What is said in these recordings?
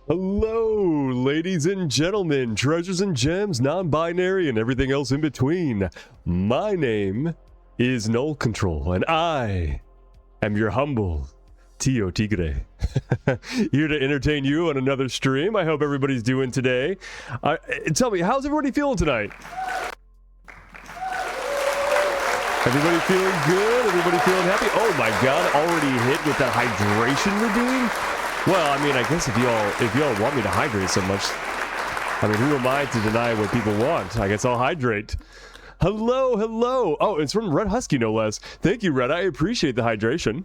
Hello, ladies and gentlemen, treasures and gems, non-binary, and everything else in between. My name is Null Control, and I am your humble Tio Tigre. Here to entertain you on another stream. I hope everybody's doing today. Tell me, how's everybody feeling tonight? Everybody feeling good? Everybody feeling happy? Oh my god, already hit with that hydration routine? Well, I mean, I guess if y'all want me to hydrate so much, I mean, who am I to deny what people want? I guess I'll hydrate. Hello, hello. Oh, it's from Red Husky, no less. Thank you, Red. I appreciate the hydration.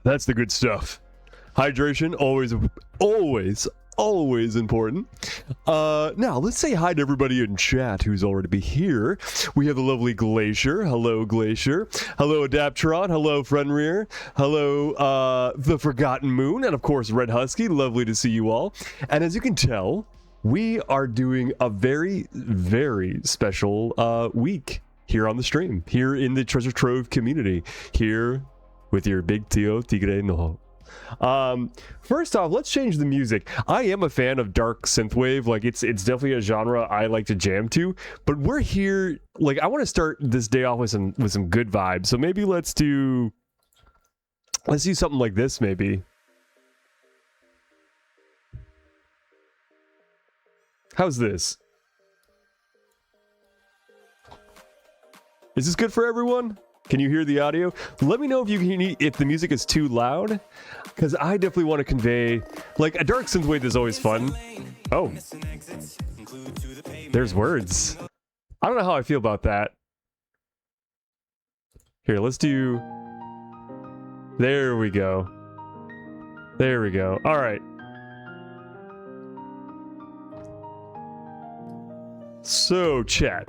That's the good stuff. Hydration, always important. Now let's say hi to everybody in chat who's already here. We have the lovely Glacier. Hello, Glacier. Hello, Adaptron. Hello, Frenrir. Hello, the Forgotten Moon, and of course Red Husky. Lovely to see you all. And as you can tell, we are doing a very, very special week here on the stream, here in the Treasure Trove community, here with your big Tio Tigre no. First off, let's change the music. I am a fan of dark synthwave. Like it's definitely a genre I like to jam to, but we're here, like I want to start this day off with some good vibes. So maybe let's do something like this maybe. How's this? Is this good for everyone? Can you hear the audio? Let me know if you can if the music is too loud, because I definitely want to convey, like, a dark synthwave is always fun. Oh, there's words. I don't know how I feel about that. Here, let's do. There we go. There we go. All right. So, chat.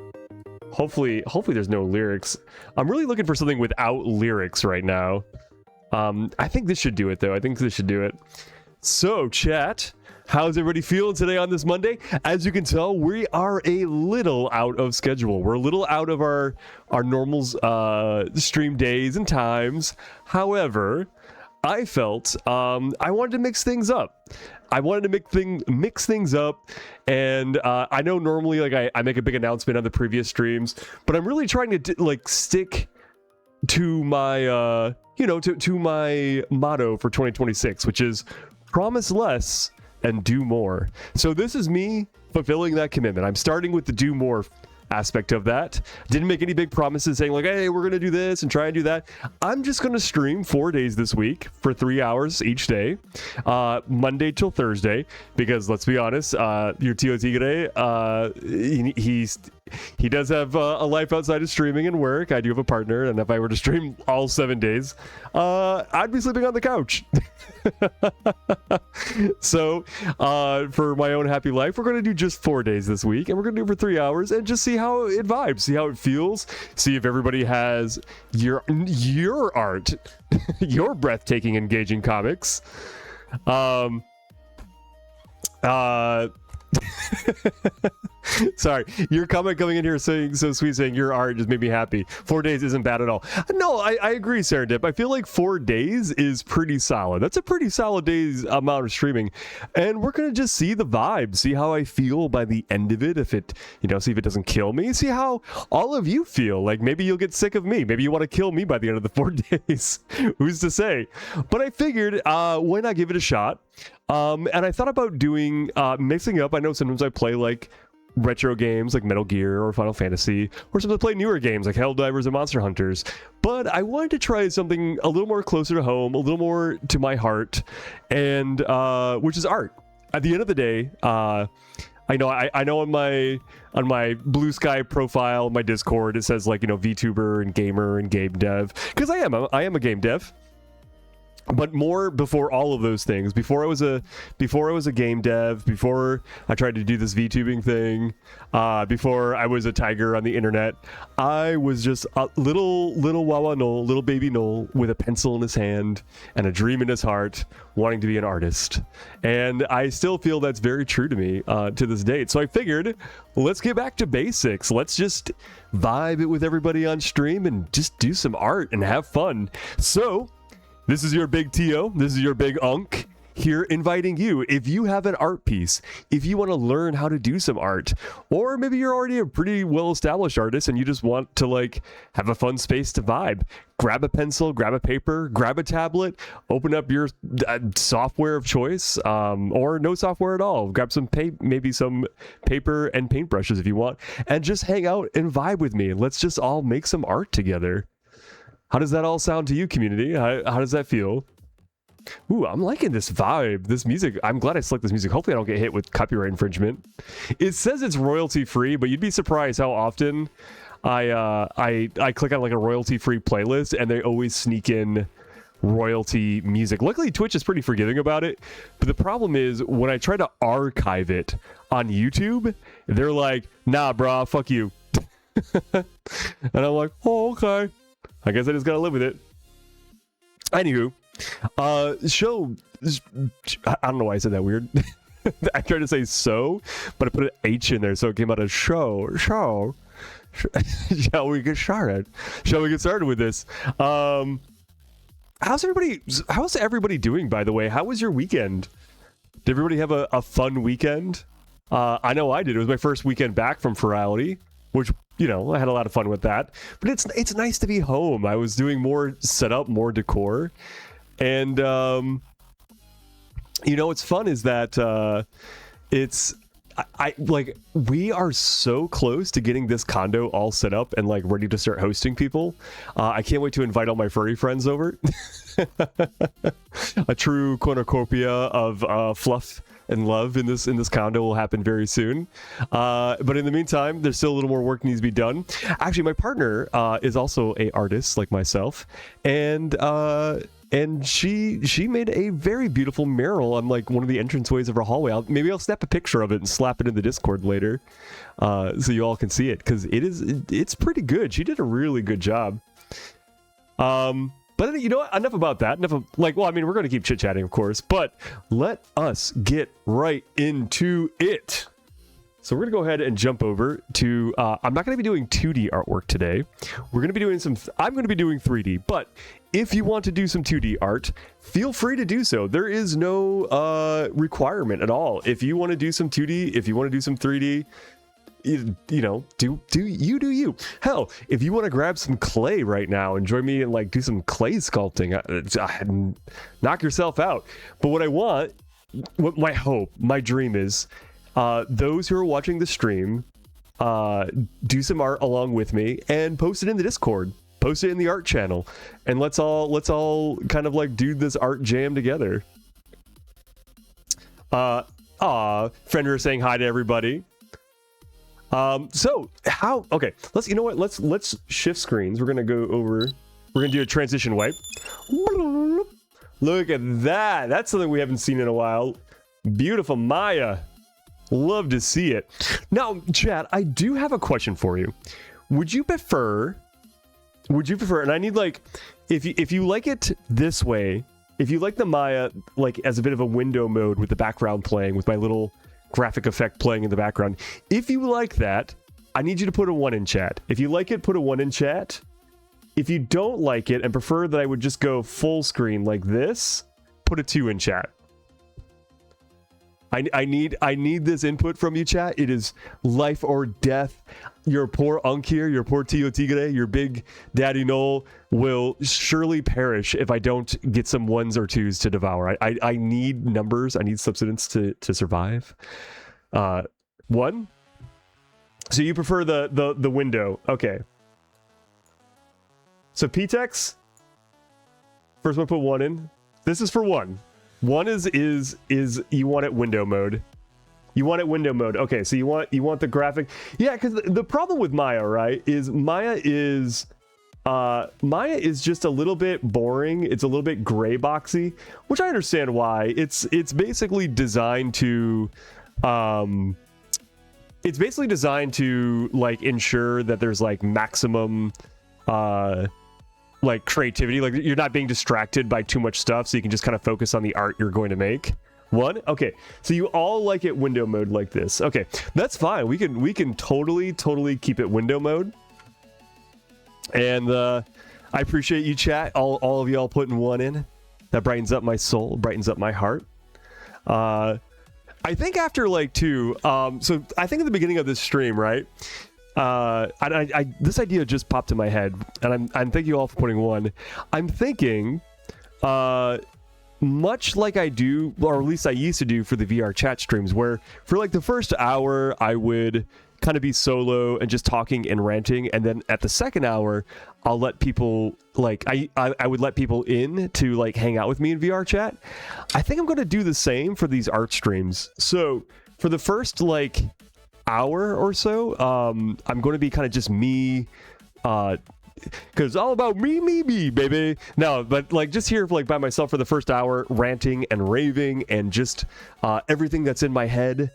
Hopefully there's no lyrics. I'm really looking for something without lyrics right now. I think this should do it, though. I think this should do it. So, chat, how's everybody feeling today on this Monday? As you can tell, we are a little out of schedule. We're a little out of our normals stream days and times. However, I felt I wanted to mix things up. I wanted to mix things up, and I know normally like I make a big announcement on the previous streams, but I'm really trying to like stick to my to my motto for 2026, which is promise less and do more. So this is me fulfilling that commitment. I'm starting with the do more aspect of that. Didn't make any big promises saying like, hey, we're gonna do this and try and do that. I'm just gonna stream 4 days this week for 3 hours each day, Monday till Thursday, because let's be honest, your Tio Tigre, he does have a life outside of streaming and work. I do have a partner, and if I were to stream all 7 days, I'd be sleeping on the couch. So for my own happy life, we're going to do just 4 days this week, and we're going to do it for 3 hours and just see how it vibes, see how it feels, see if everybody has your art, your breathtaking, engaging comics. Sorry, your comment coming in here saying so sweet, saying your art just made me happy. 4 days isn't bad at all. No, I agree, Serendip. I feel like 4 days is pretty solid. That's a pretty solid day's amount of streaming, and we're gonna just see the vibe, see how I feel by the end of it. If it, see if it doesn't kill me. See how all of you feel. Like maybe you'll get sick of me. Maybe you want to kill me by the end of the 4 days. Who's to say? But I figured, why not give it a shot? And I thought about doing mixing up. I know sometimes I play like retro games like Metal Gear or Final Fantasy, or sometimes I play newer games like Helldivers and Monster Hunters, but I wanted to try something a little more closer to home, a little more to my heart, and which is art. At the end of the day, I know on my Blue Sky profile, my Discord, it says like VTuber and gamer and game dev, because I am a game dev. But more before all of those things, before I was a game dev, before I tried to do this VTubing thing, before I was a tiger on the internet, I was just a little Wawa Noel, little baby Noel with a pencil in his hand and a dream in his heart, wanting to be an artist. And I still feel that's very true to me to this date. So I figured, let's get back to basics. Let's just vibe it with everybody on stream and just do some art and have fun. So This is your big TO. This is your big Unk. Here inviting you, if you have an art piece, if you want to learn how to do some art, or maybe you're already a pretty well-established artist and you just want to like have a fun space to vibe, grab a pencil, grab a paper, grab a tablet, open up your software of choice, or no software at all. Grab some maybe some paper and paintbrushes if you want, and just hang out and vibe with me. Let's just all make some art together. How does that all sound to you, community? How does that feel? Ooh, I'm liking this vibe, this music. I'm glad I selected this music. Hopefully I don't get hit with copyright infringement. It says it's royalty free, but you'd be surprised how often I click on like a royalty free playlist and they always sneak in royalty music. Luckily Twitch is pretty forgiving about it, but the problem is when I try to archive it on YouTube, they're like, nah brah, fuck you. And I'm like, oh okay, I guess I just gotta live with it. Anywho, show, I don't know why I said that weird. I tried to say so, but I put an H in there, so it came out as show. Shall we get started? Shall we get started with this? How's everybody doing, by the way? How was your weekend? Did everybody have a fun weekend? I know I did. It was my first weekend back from Ferality, which, you know, I had a lot of fun with that. But it's nice to be home. I was doing more setup, more decor. And, you know, what's fun is that we are so close to getting this condo all set up and like ready to start hosting people. I can't wait to invite all my furry friends over. A true cornucopia of fluff and love in this condo will happen very soon. But in the meantime, there's still a little more work needs to be done. Actually, my partner is also an artist like myself, and she made a very beautiful mural on like one of the entranceways of her hallway. Maybe I'll snap a picture of it and slap it in the Discord later, so you all can see it, because it's pretty good. She did a really good job. But you know what? Enough about that. We're going to keep chit-chatting, of course, but let us get right into it. So we're going to go ahead and jump over to, I'm not going to be doing 2D artwork today. We're going to be doing I'm going to be doing 3D, but if you want to do some 2D art, feel free to do so. There is no requirement at all. If you want to do some 2D, if you want to do some 3D, you know, do you. Hell, if you want to grab some clay right now and join me and like do some clay sculpting, knock yourself out. But what my hope, my dream is, those who are watching the stream, do some art along with me and post it in the Discord, post it in the art channel, and let's all kind of like do this art jam together. Fender is saying hi to everybody. Okay, you know what, let's shift screens. We're gonna do a transition wipe. Look at that. That's something we haven't seen in a while. Beautiful Maya. Love to see it. Now, chat, I do have a question for you. Would you prefer, and I need like, if you like it this way, if you like the Maya like as a bit of a window mode with the background playing, with my little graphic effect playing in the background, if you like that, I need you to put a 1 in chat. If you like it, put a 1 in chat. If you don't like it and prefer that I would just go full screen like this, put a 2 in chat. I need this input from you, chat. It is life or death. Your poor Unk here, your poor Tio Tigre, your big daddy Noel will surely perish if I don't get some 1s or 2s to devour. I need numbers. I need substance to survive. 1. So you prefer the window. Okay. So PTEX, first one, put 1 in. This is for 1. 1 is you want it window mode. You want it window mode. Okay, so you want the graphic. Yeah, because the problem with Maya, right, is Maya is just a little bit boring. It's a little bit gray boxy, which I understand why. It's basically designed to like ensure that there's like maximum like creativity, like you're not being distracted by too much stuff, so you can just kind of focus on the art you're going to make. 1. Okay, so you all like it window mode like this. Okay, that's fine. We can totally keep it window mode. And I appreciate you, chat, all of y'all putting 1 in. that brightens up my soul, brightens up my heart. I think after like two, so I think at the beginning of this stream, right? This idea just popped in my head, and I'm thank you all for putting one. I'm thinking, much like I do, or at least I used to do for the VR chat streams, where for like the first hour I would kind of be solo and just talking and ranting, and then at the second hour I'll let people like I would let people in to like hang out with me in VR chat. I think I'm going to do the same for these art streams. So for the first like hour or so, I'm going to be kind of just me, because it's all about me, baby. No, but like just here like by myself for the first hour, ranting and raving and just everything that's in my head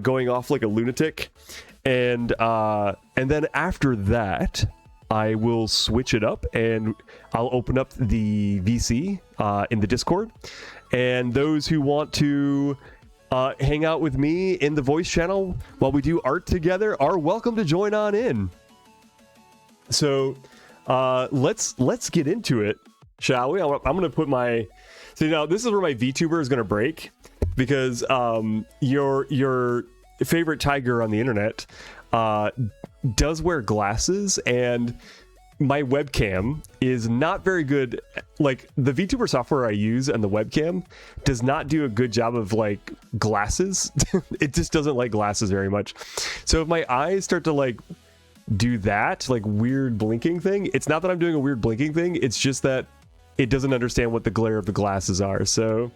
going off like a lunatic. And then after that, I will switch it up and I'll open up the VC in the Discord. And those who want to hang out with me in the voice channel while we do art together are welcome to join on in. So let's get into it, shall we? I'm gonna put my, so now this is where my VTuber is gonna break, because your favorite tiger on the internet does wear glasses, and my webcam is not very good. Like the VTuber software I use and the webcam does not do a good job of like glasses. It just doesn't like glasses very much. So if my eyes start to like do that like weird blinking thing, it's not that I'm doing a weird blinking thing, it's just that it doesn't understand what the glare of the glasses are. So,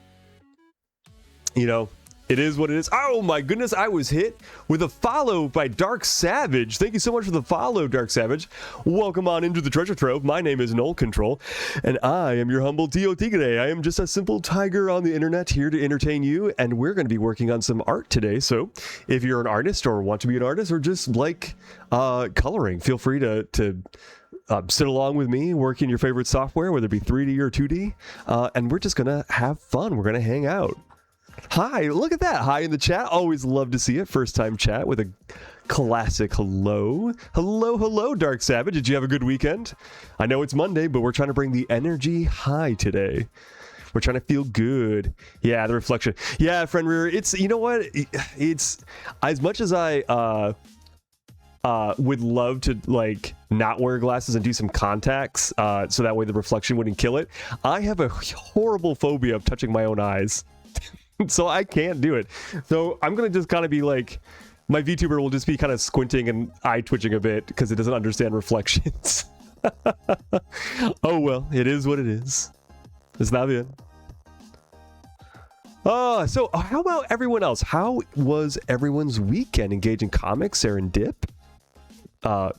you know, it is what it is. Oh my goodness, I was hit with a follow by Dark Savage. Thank you so much for the follow, Dark Savage. Welcome on into the treasure trove. My name is Null Control, and I am your humble Tio Tigre. I am just a simple tiger on the internet here to entertain you, and we're going to be working on some art today. So if you're an artist or want to be an artist or just like coloring, feel free to sit along with me, work in your favorite software, whether it be 3D or 2D, and we're just going to have fun. We're going to hang out. Hi, look at that. Hi in the chat. Always love to see it. First time chat with a classic hello. Hello, Dark Savage. Did you have a good weekend? I know it's Monday, but we're trying to bring the energy high today. We're trying to feel good. Yeah, the reflection. Yeah, friend Rear, it's, you know what? It's, as much as I would love to like not wear glasses and do some contacts so that way the reflection wouldn't kill it, I have a horrible phobia of touching my own eyes. So I can't do it. So I'm gonna just kind of be like, my VTuber will just be kind of squinting and eye twitching a bit because it doesn't understand reflections. Oh well, it is what it is. It's not bien. So how about everyone else? How was everyone's weekend? Engaging comics, Serendip,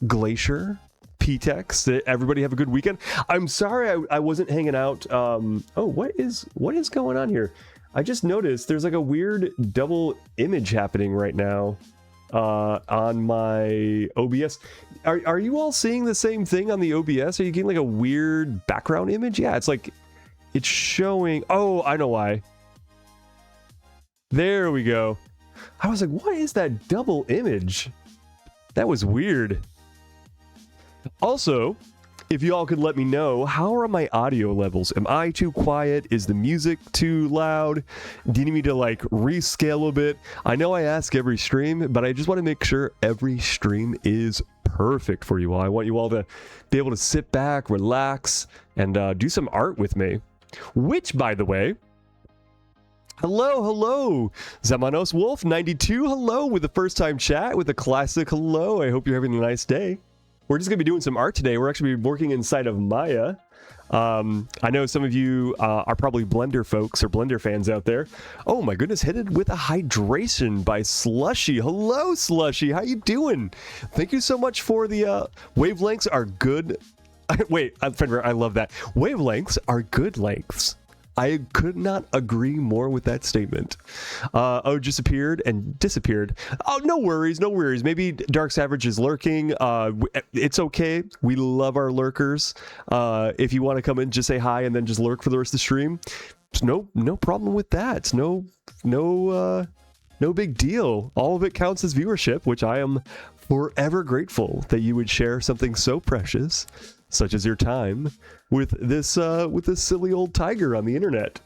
Glacier, P-Tex. Did everybody have a good weekend? I'm sorry I wasn't hanging out. Oh, what is going on here? I just noticed there's like a weird double image happening right now on my OBS. Are you all seeing the same thing on the OBS? Are you getting like a weird background image? Yeah, it's like it's showing. Oh, I know why. There we go. I was like, what is that double image? That was weird. Also, if you all could let me know, how are my audio levels? Am I too quiet? Is the music too loud? Do you need me to like rescale a bit? I know I ask every stream, but I just want to make sure every stream is perfect for you all. I want you all to be able to sit back, relax, and do some art with me. Which, by the way, hello, Zamanos Wolf 92, hello with the first time chat with a classic hello. I hope you're having a nice day. We're just going to be doing some art today. We're actually working inside of Maya. I know some of you are probably Blender folks or Blender fans out there. Oh my goodness, hit it with a hydration by Slushy. Hello, Slushy. How you doing? Thank you so much for the wavelengths are good. Wait, friend, I love that. Wavelengths are good lengths. I could not agree more with that statement. Oh, just appeared and disappeared. Oh, no worries, no worries. Maybe Dark Savage is lurking. It's okay. We love our lurkers. If you want to come in, just say hi and then just lurk for the rest of the stream. There's no problem with that. It's no big deal. All of it counts as viewership, which I am forever grateful that you would share something so precious such as your time with this silly old tiger on the internet.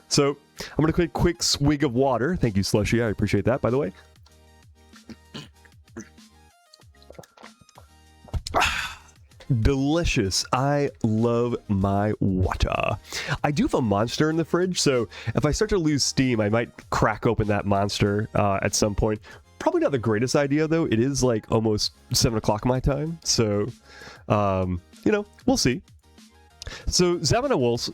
So I'm gonna take a quick swig of water. Thank you, Slushy. I appreciate that, by the way. Delicious. I love my water. I do have a Monster in the fridge, so if I start to lose steam, I might crack open that Monster at some point. Probably not the greatest idea, though. It is like almost 7 o'clock my time, so you know, we'll see. So Zamanos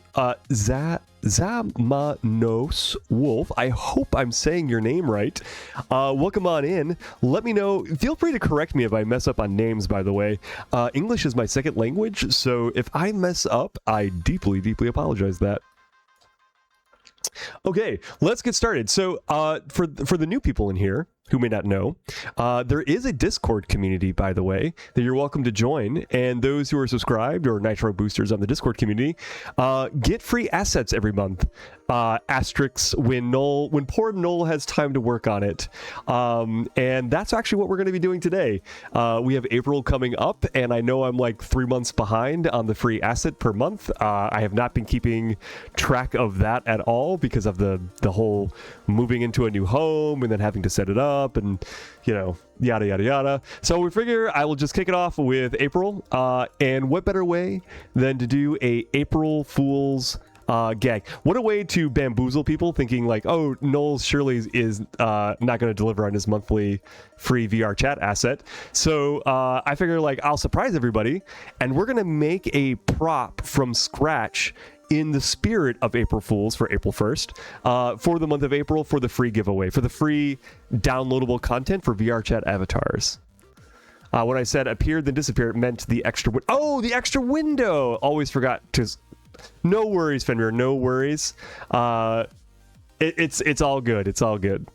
Wolf, I hope I'm saying your name right. Welcome on in. Let me know. Feel free to correct me if I mess up on names, by the way. English is my second language, so if I mess up, I deeply, deeply apologize that. Okay, let's get started. So for the new people in here who may not know, there is a Discord community, by the way, that you're welcome to join. And those who are subscribed or Nitro boosters on the Discord community get free assets every month. Asterisks when poor Noel has time to work on it. And that's actually what we're going to be doing today. We have April coming up, and I know I'm like 3 months behind on the free asset per month. I have not been keeping track of that at all because of the whole moving into a new home and then having to set it up and, you know, yada yada yada. So we figure I will just kick it off with April, and what better way than to do a April Fool's gag. What a way to bamboozle people thinking like, oh, Noel surely is not going to deliver on his monthly free VR chat asset. So I figure like I'll surprise everybody, and we're going to make a prop from scratch in the spirit of April Fools for April 1st, for the month of April, for the free giveaway, for the free downloadable content for VR chat avatars. When I said appeared then disappeared, it meant the extra the extra window. Always forgot to. No worries, Fenrir. No worries. It's all good. It's all good.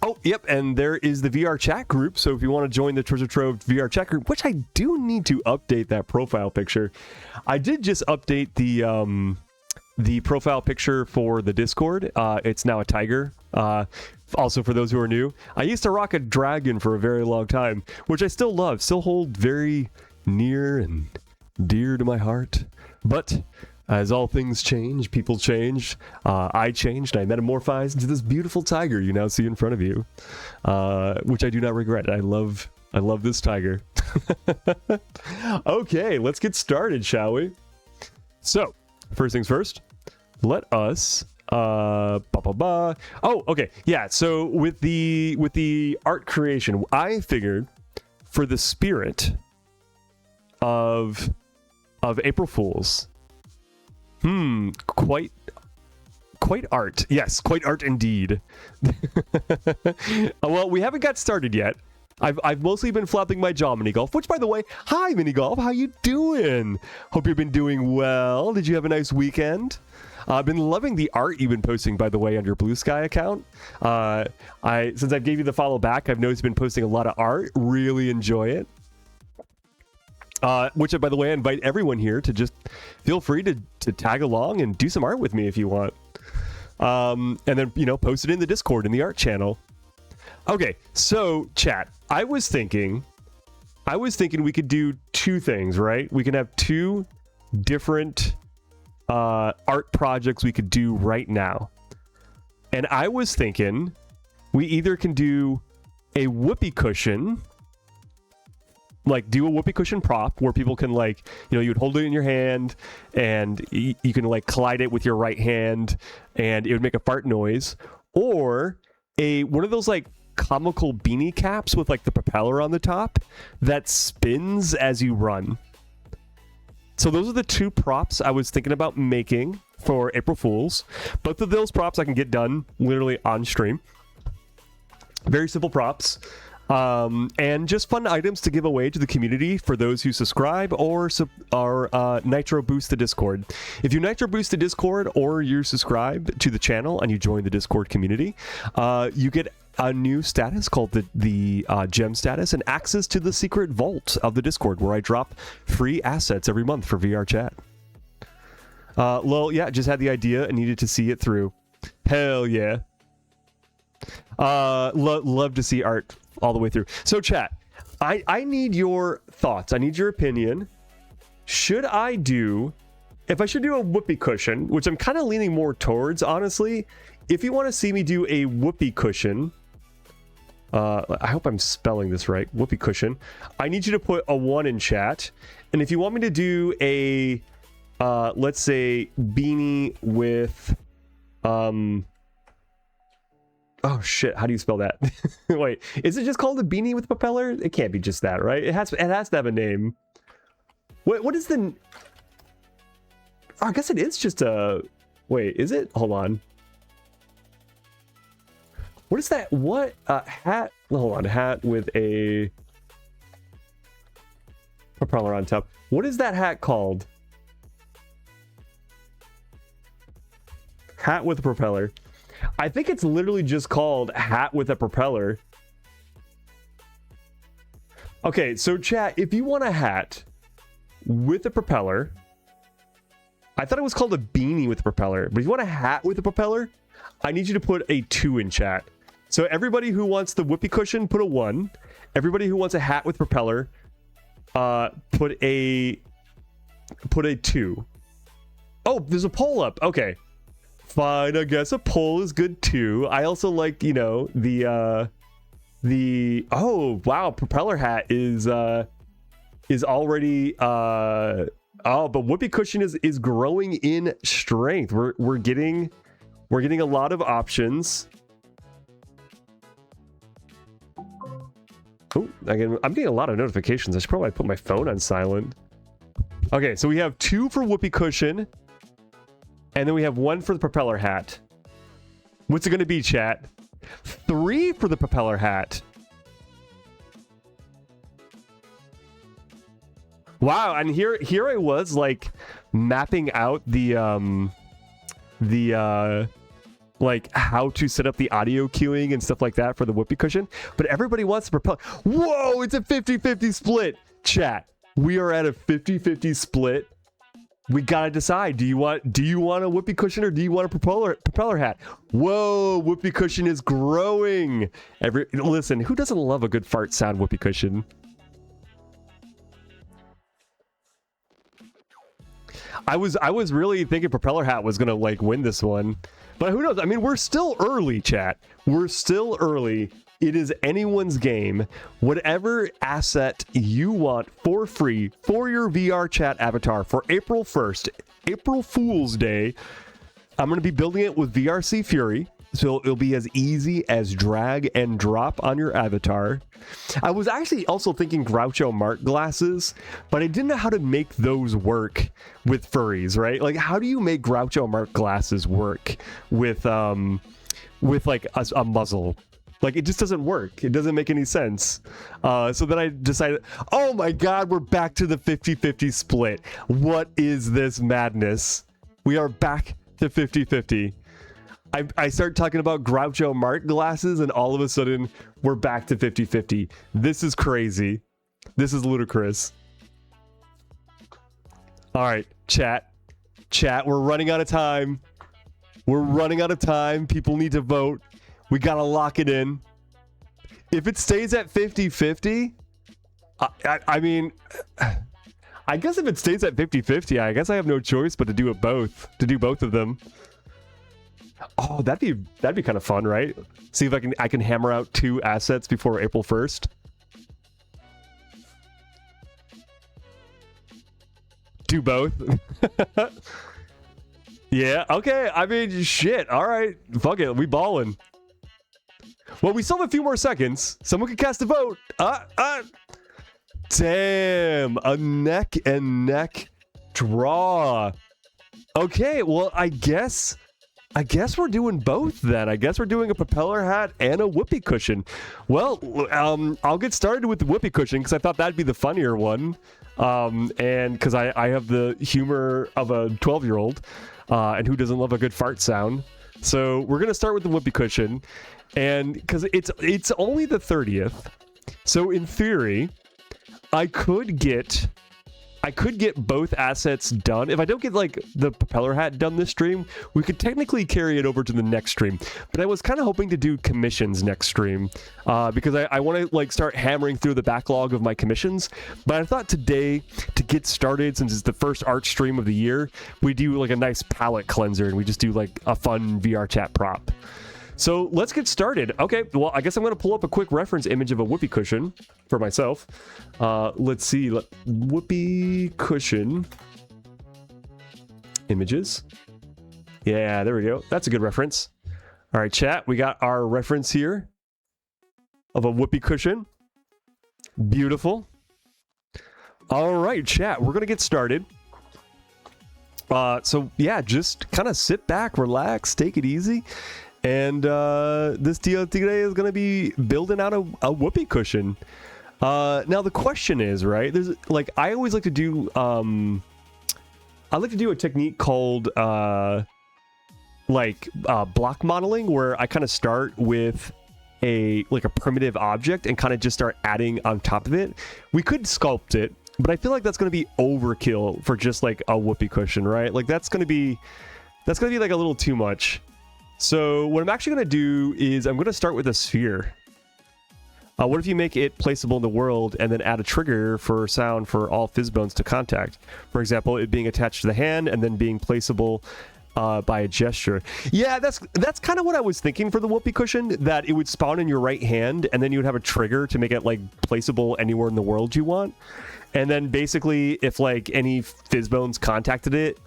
Oh, yep, and there is the VR chat group, so if you want to join the Treasure Trove VR chat group, which I do need to update that profile picture. I did just update the profile picture for the Discord. It's now a tiger. Also, for those who are new, I used to rock a dragon for a very long time, which I still love, still hold very near and dear to my heart. But as all things change, people change. I changed. I metamorphized into this beautiful tiger you now see in front of you, which I do not regret. I love this tiger. Okay, let's get started, shall we? So, first things first. Let us. Oh, okay, yeah. So with the art creation, I figured for the spirit of April Fools. Quite art. Yes, quite art indeed. Well, we haven't got started yet. I've mostly been flapping my jaw, Mini Golf, which, by the way, hi, Mini Golf. How you doing? Hope you've been doing well. Did you have a nice weekend? I've been loving the art you've been posting, by the way, on your Blue Sky account. Since I gave you the follow back, I've noticed you've been posting a lot of art. Really enjoy it. Which, by the way, I invite everyone here to just feel free to tag along and do some art with me if you want. And then, you know, post it in the Discord in the art channel. Okay, so chat, I was thinking we could do two things, right? We can have two different art projects we could do right now. And I was thinking we either can do a whoopee cushion, like do a whoopee cushion prop where people can, like, you know, you would hold it in your hand and you can like collide it with your right hand and it would make a fart noise, or one of those like comical beanie caps with like the propeller on the top that spins as you run. So those are the two props I was thinking about making for April Fools. Both of those props I can get done literally on stream. Very simple props. And just fun items to give away to the community for those who subscribe or Nitro Boost the Discord. If you Nitro Boost the Discord or you subscribe to the channel and you join the Discord community, you get a new status called the gem status and access to the secret vault of the Discord where I drop free assets every month for VR chat. Well, yeah, just had the idea and needed to see it through. Hell yeah. Love to see art all the way through. So chat, I need your thoughts. I need your opinion. Should I do, if I should do a whoopee cushion, which I'm kind of leaning more towards, honestly. If you want to see me do a whoopee cushion, I hope I'm spelling this right, whoopee cushion, I need you to put a 1 in chat. And if you want me to do a, let's say, beanie with, oh shit, how do you spell that? Wait, is it just called a beanie with propeller? It can't be just that, right? It has to have a name. What is the... Oh, I guess it is just a... Wait, is it? Hold on. What is that? What? Hat? Hold on. Hat with a propeller on top. What is that hat called? Hat with a propeller. I think it's literally just called hat with a propeller. Okay, so chat, if you want a hat with a propeller, I thought it was called a beanie with a propeller, but if you want a hat with a propeller, I need you to put a 2 in chat. So everybody who wants the whoopee cushion, put a 1. Everybody who wants a hat with propeller, put a 2. Oh, there's a poll up. Okay. Fine, I guess a poll is good too. I also like, you know, the oh wow, propeller hat is already oh, but whoopee cushion is growing in strength. We're getting a lot of options. Oh, again, I'm getting a lot of notifications. I should probably put my phone on silent. Okay, so we have 2 for whoopee cushion. And then we have 1 for the propeller hat. What's it going to be, chat? 3 for the propeller hat. Wow, and here I was like mapping out the like how to set up the audio queuing and stuff like that for the whoopee cushion, but everybody wants the propeller. Whoa, it's a 50-50 split. Chat, we are at a 50-50 split. We gotta decide. Do you want a whoopee cushion or do you want a propeller hat? Whoa, whoopee cushion is growing. Listen, who doesn't love a good fart sound whoopee cushion? I was really thinking propeller hat was gonna like win this one, but who knows? I mean, we're still early, chat. We're still early. It is anyone's game. Whatever asset you want for free for your VR chat avatar for April 1st, April Fool's Day, I'm going to be building it with VRC Fury. So it'll be as easy as drag and drop on your avatar. I was actually also thinking Groucho Marx glasses, but I didn't know how to make those work with furries, right? Like, how do you make Groucho Marx glasses work with like a muzzle? Like, it just doesn't work. It doesn't make any sense. So then I decided, oh my God, we're back to the 50-50 split. What is this madness? We are back to 50-50. I start talking about Groucho Marx glasses, and all of a sudden, we're back to 50-50. This is crazy. This is ludicrous. All right, chat. Chat, we're running out of time. We're running out of time. People need to vote. We gotta lock it in. If it stays at 50-50, I mean, I guess if it stays at 50-50, I guess I have no choice but to do it both. To do both of them. Oh, that'd be kind of fun, right? See if I can hammer out 2 assets before April 1st. Do both. Yeah, okay. I mean, shit. All right. Fuck it. We ballin'. Well, we still have a few more seconds. Someone can cast a vote. Damn. A neck and neck draw. Okay, well, I guess we're doing both then. I guess we're doing a propeller hat and a whoopee cushion. Well, I'll get started with the whoopee cushion because I thought that'd be the funnier one. And because I have the humor of a 12-year-old, and who doesn't love a good fart sound? So we're gonna start with the whoopee cushion. And because it's only the 30th, so in theory, I could get I could get both assets done. If I don't get like the propeller hat done this stream, we could technically carry it over to the next stream. But I was kind of hoping to do commissions next stream because I want to like start hammering through the backlog of my commissions. But I thought today, to get started, since it's the first art stream of the year, we do like a nice palette cleanser and we just do like a fun VR chat prop. So let's get started. Okay, well, I guess I'm going to pull up a quick reference image of a whoopee cushion for myself. Let's see. Whoopee cushion images. Yeah, there we go. That's a good reference. All right, chat. We got our reference here of a whoopee cushion. Beautiful. All right, chat. We're going to get started. So, yeah, just kind of sit back, relax, take it easy. And this video today is going to be building out a whoopee cushion. Now the question is, right? There's like I always like to do. I like to do a technique called block modeling, where I kind of start with a primitive object and kind of just start adding on top of it. We could sculpt it, but I feel like that's going to be overkill for just like a whoopee cushion, right? Like that's going to be like a little too much. So what I'm actually going to do is I'm going to start with a sphere. What if you make it placeable in the world and then add a trigger for sound for all fizzbones to contact? For example, it being attached to the hand and then being placeable by a gesture. Yeah, that's kind of what I was thinking for the whoopee cushion, that it would spawn in your right hand and then you would have a trigger to make it like placeable anywhere in the world you want. And then basically if like any fizzbones contacted it,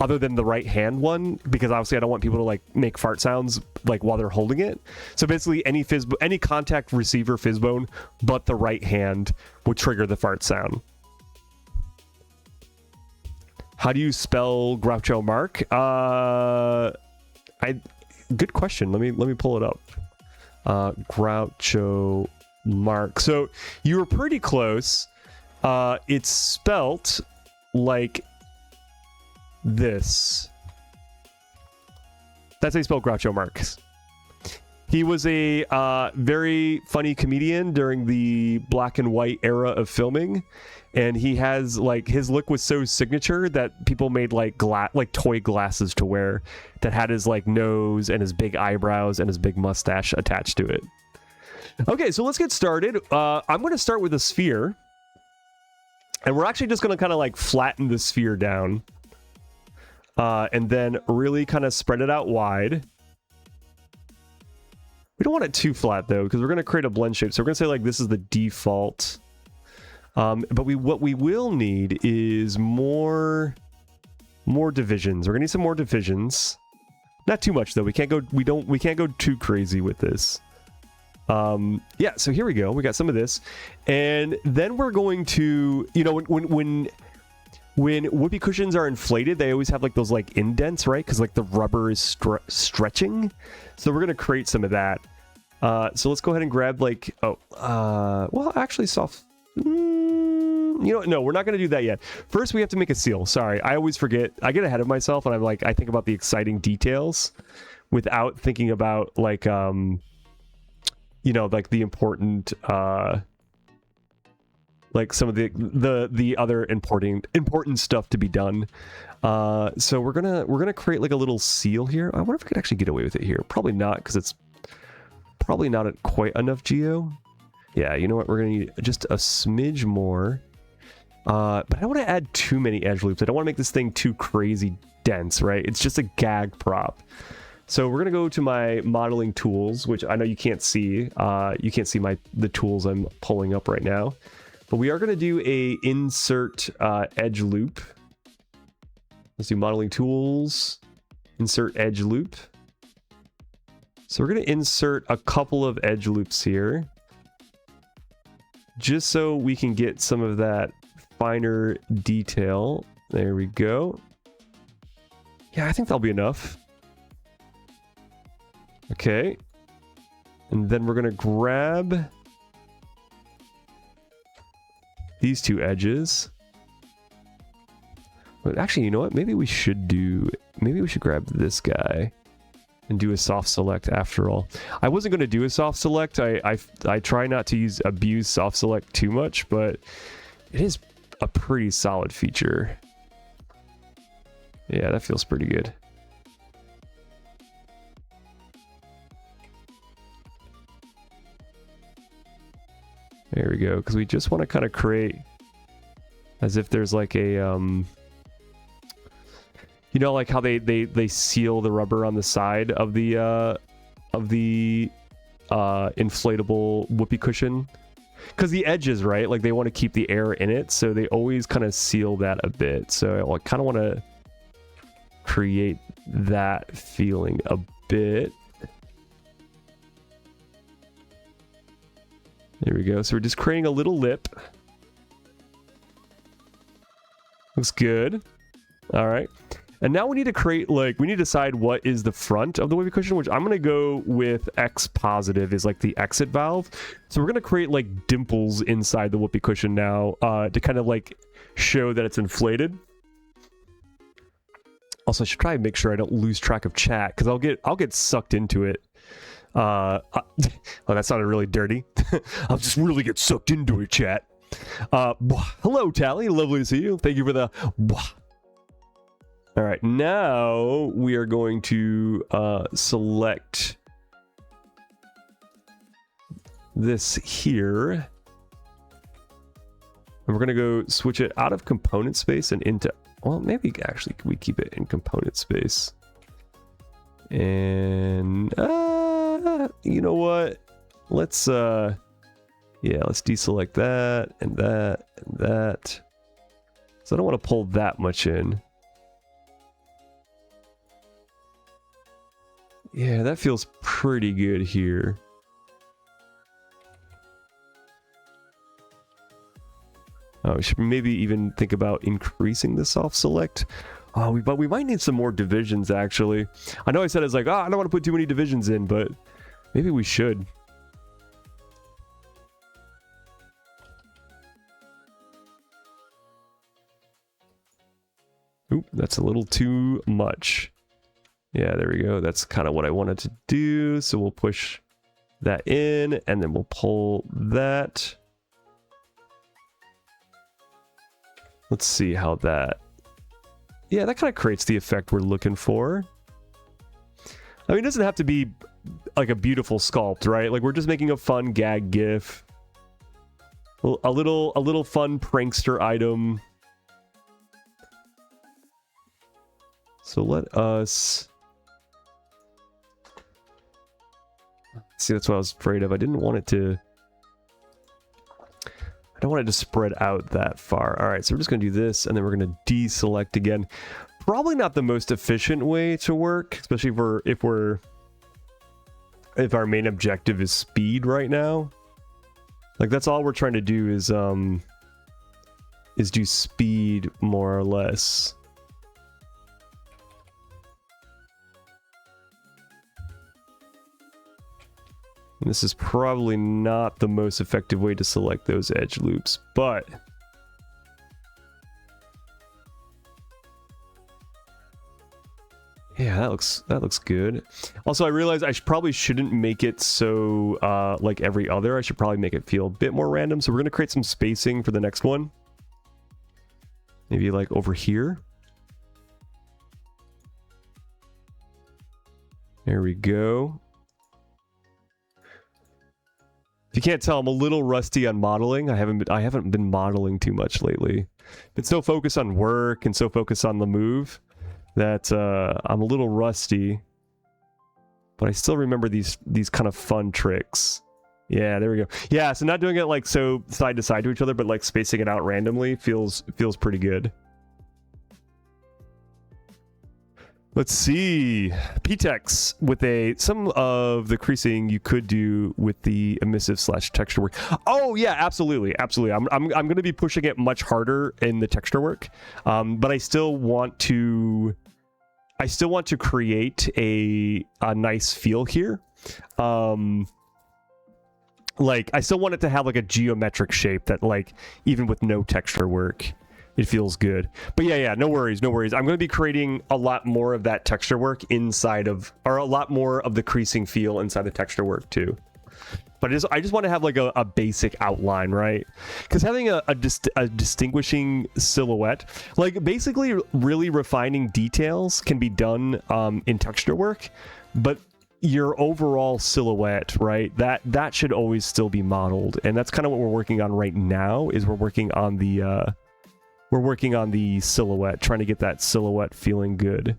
other than the right hand one, because obviously I don't want people to like make fart sounds like while they're holding it. So basically any contact receiver fizzbone but the right hand would trigger the fart sound. How do you spell Groucho Mark? Good question. Let me pull it up. Groucho Mark. So you were pretty close. It's spelt like this. That's how you spell Groucho Marx. He was a very funny comedian during the black and white era of filming, and he has like his look was so signature that people made like toy glasses to wear that had his like nose and his big eyebrows and his big mustache attached to it. Okay, so let's get started. I'm going to start with a sphere, and we're actually just going to kind of like flatten the sphere down. And then really kind of spread it out wide. We don't want it too flat though, because we're going to create a blend shape. So we're going to say like this is the default. But what we will need is more divisions. We're going to need some more divisions. Not too much though. We can't go too crazy with this. Yeah, so here we go. We got some of this. And then we're going to, you know, when whoopee cushions are inflated, they always have like those like indents, right? Because like the rubber is stretching. So we're going to create some of that. So let's go ahead and grab like, well, actually soft. You know, no, we're not going to do that yet. First, we have to make a seal. Sorry, I always forget. I get ahead of myself and I think about the exciting details without thinking about like, you know, like the important, like some of the other important stuff to be done. So we're gonna create like a little seal here. I wonder if we could actually get away with it here. Probably not, because it's probably not quite enough geo. Yeah, you know what? We're gonna need just a smidge more. But I don't want to add too many edge loops. I don't want to make this thing too crazy dense, right? It's just a gag prop. So we're gonna go to my modeling tools, which I know you can't see. You can't see the tools I'm pulling up right now. But we are going to do a insert edge loop. Let's do modeling tools, insert edge loop. So we're going to insert a couple of edge loops here, just so we can get some of that finer detail. There we go. Yeah, I think that'll be enough. Okay. And then we're going to grab these two edges. But actually, you know what? Maybe we should grab this guy and do a soft select after all. I wasn't going to do a soft select. I try not to abuse soft select too much, but it is a pretty solid feature. Yeah, that feels pretty good. There we go, because we just want to kind of create as if there's like a you know, like how they seal the rubber on the side of the inflatable whoopee cushion, because the edges, right, like they want to keep the air in it, so they always kind of seal that a bit. So I kind of want to create that feeling a bit. There we go. So we're just creating a little lip. Looks good. All right. And now we need to create, like, we need to decide what is the front of the whoopee cushion, which I'm going to go with X positive is like the exit valve. So we're going to create like dimples inside the whoopee cushion now to kind of like show that it's inflated. Also, I should try and make sure I don't lose track of chat, because I'll get sucked into it. Oh, that sounded really dirty. I'll just really get sucked into it, chat. Hello, Tally. Lovely to see you. Thank you for the... All right, now we are going to select this here. And we're going to go switch it out of component space and into... Well, maybe actually we keep it in component space. And you know what? Let's yeah, let's deselect that and that and that. So I don't want to pull that much in. Yeah, that feels pretty good here. Oh, we should maybe even think about increasing the soft select. Oh, but we might need some more divisions, actually. I know I said it's like, I don't want to put too many divisions in, but maybe we should. Oop, that's a little too much. Yeah, there we go. That's kind of what I wanted to do. So we'll push that in, and then we'll pull that. Let's see how that... Yeah, that kind of creates the effect we're looking for. I mean, it doesn't have to be like a beautiful sculpt, right? Like, we're just making a fun gag gif. A little fun prankster item. So let us... See, that's what I was afraid of. I didn't want it to... I don't want it to spread out that far. All right, so we're just going to do this, and then we're going to deselect again. Probably not the most efficient way to work, especially if our main objective is speed right now. Like, that's all we're trying to do is do speed more or less. And this is probably not the most effective way to select those edge loops, but yeah, that looks good. Also, I realized I probably shouldn't make it so like every other. I should probably make it feel a bit more random. So we're gonna create some spacing for the next one. Maybe like over here. There we go. If you can't tell, I'm a little rusty on modeling. I haven't been modeling too much lately. Been so focused on work and so focused on the move that I'm a little rusty. But I still remember these kind of fun tricks. Yeah, there we go. Yeah, so not doing it like so side to side to each other, but like spacing it out randomly feels pretty good. Let's see. PTEX with some of the creasing you could do with the emissive / texture work. Oh yeah, absolutely. I'm going to be pushing it much harder in the texture work, but I still want to create a nice feel here. Like, I still want it to have like a geometric shape that, like, even with no texture work, it feels good. But yeah, no worries. I'm going to be creating a lot more of that texture work inside of, or a lot more of the creasing feel inside the texture work too. But I just want to have like a basic outline, right? Because having a distinguishing silhouette, like basically really refining details can be done in texture work, but your overall silhouette, right? That should always still be modeled, and that's kind of what we're working on right now. Is we're working on the silhouette, trying to get that silhouette feeling good.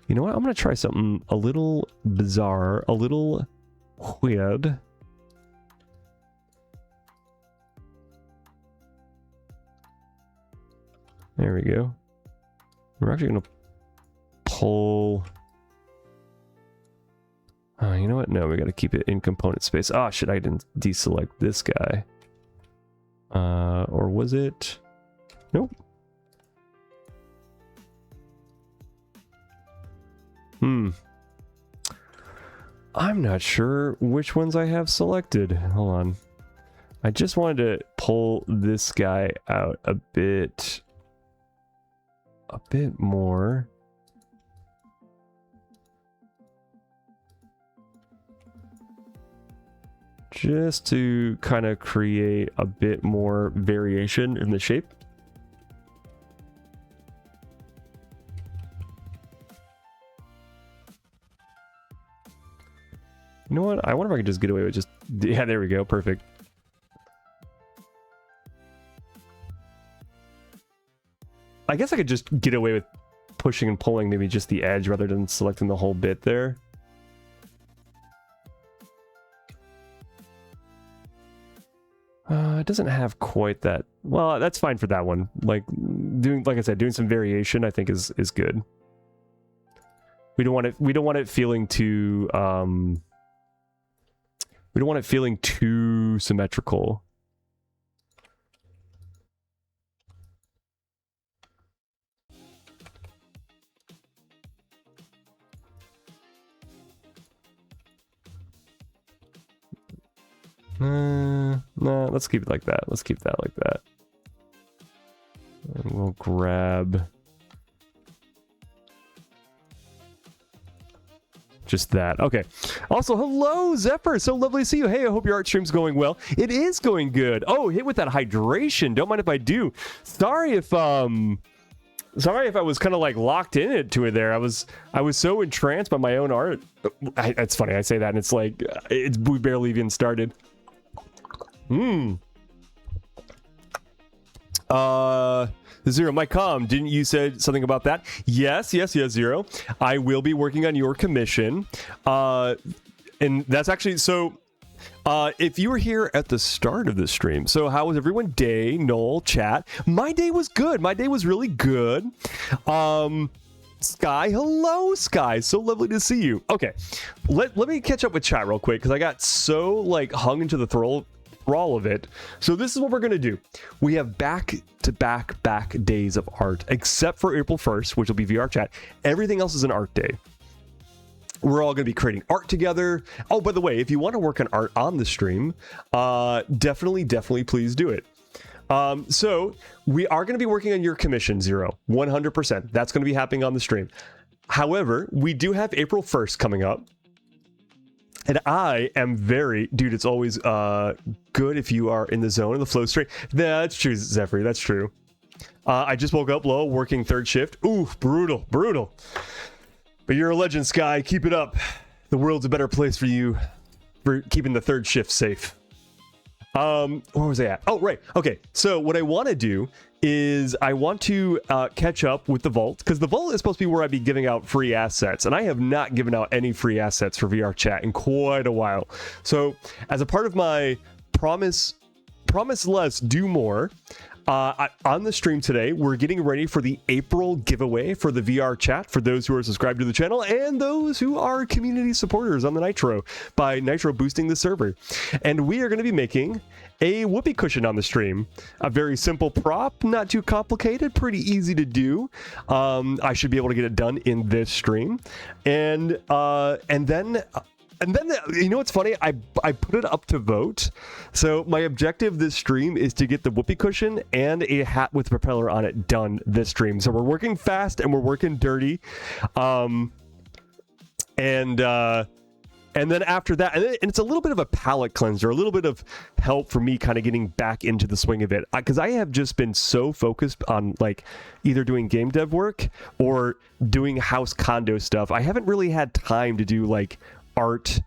You know what? I'm going to try something a little bizarre, a little weird. There we go. We're actually going to pull... Oh, you know what? No, we got to keep it in component space. Oh, shit, I didn't deselect this guy. Or was it? Nope. I'm not sure which ones I have selected. Hold on. I just wanted to pull this guy out a bit more. Just to kind of create a bit more variation in the shape. You know what? I wonder if I could just get away with just... Yeah, there we go. Perfect. I guess I could just get away with pushing and pulling maybe just the edge rather than selecting the whole bit there. It doesn't have quite that... Well, that's fine for that one. Like I said, doing some variation I think is good. We don't want it feeling too... We don't want it feeling too symmetrical. No, let's keep it like that. Let's keep that like that. And we'll grab... just that. Okay. Also, hello, Zephyr. So lovely to see you. Hey, I hope your art stream's going well. It is going good. Oh, hit with that hydration. Don't mind if I do. Sorry if I was kind of like locked into it there. I was so entranced by my own art. It's funny. I say that and it's like we barely even started. Zero, my comm, didn't you say something about that? Yes, Zero. I will be working on your commission. And that's actually, so, if you were here at the start of the stream, so how was everyone day, Noel, chat? My day was good. My day was really good. Sky, hello, Sky. So lovely to see you. Okay, let me catch up with chat real quick, because I got so, like, hung into the thrall of it. So this is what we're gonna do. We have back days of art, except for April 1st, which will be VR chat. Everything else is an art day. We're all gonna be creating art together. Oh, by the way, if you want to work on art on the stream, definitely please do it. So we are going to be working on your commission, Zero, 100%. That's going to be happening on the stream. However, we do have April 1st coming up. And I am very... Dude, it's always good if you are in the zone, in the flow state. That's true, Zephyr. That's true. I just woke up low, working third shift. Ooh, brutal. But you're a legend, Sky. Keep it up. The world's a better place for you for keeping the third shift safe. Where was I at? Oh, right. Okay. So what I want to do is I want to catch up with the vault, because the vault is supposed to be where I'd be giving out free assets, and I have not given out any free assets for VR chat in quite a while. So as a part of my promise less, do more, on the stream today, we're getting ready for the April giveaway for the VR chat for those who are subscribed to the channel and those who are community supporters on the Nitro by Nitro boosting the server. And we are going to be making a whoopee cushion on the stream. A very simple prop, not too complicated, pretty easy to do. I should be able to get it done in this stream. And then And then, you know what's funny? I put it up to vote. So my objective this stream is to get the whoopee cushion and a hat with propeller on it done this stream. So we're working fast and we're working dirty. And then after that, and it's a little bit of a palate cleanser, a little bit of help for me kind of getting back into the swing of it. Because I have just been so focused on like either doing game dev work or doing house condo stuff. I haven't really had time to do like art,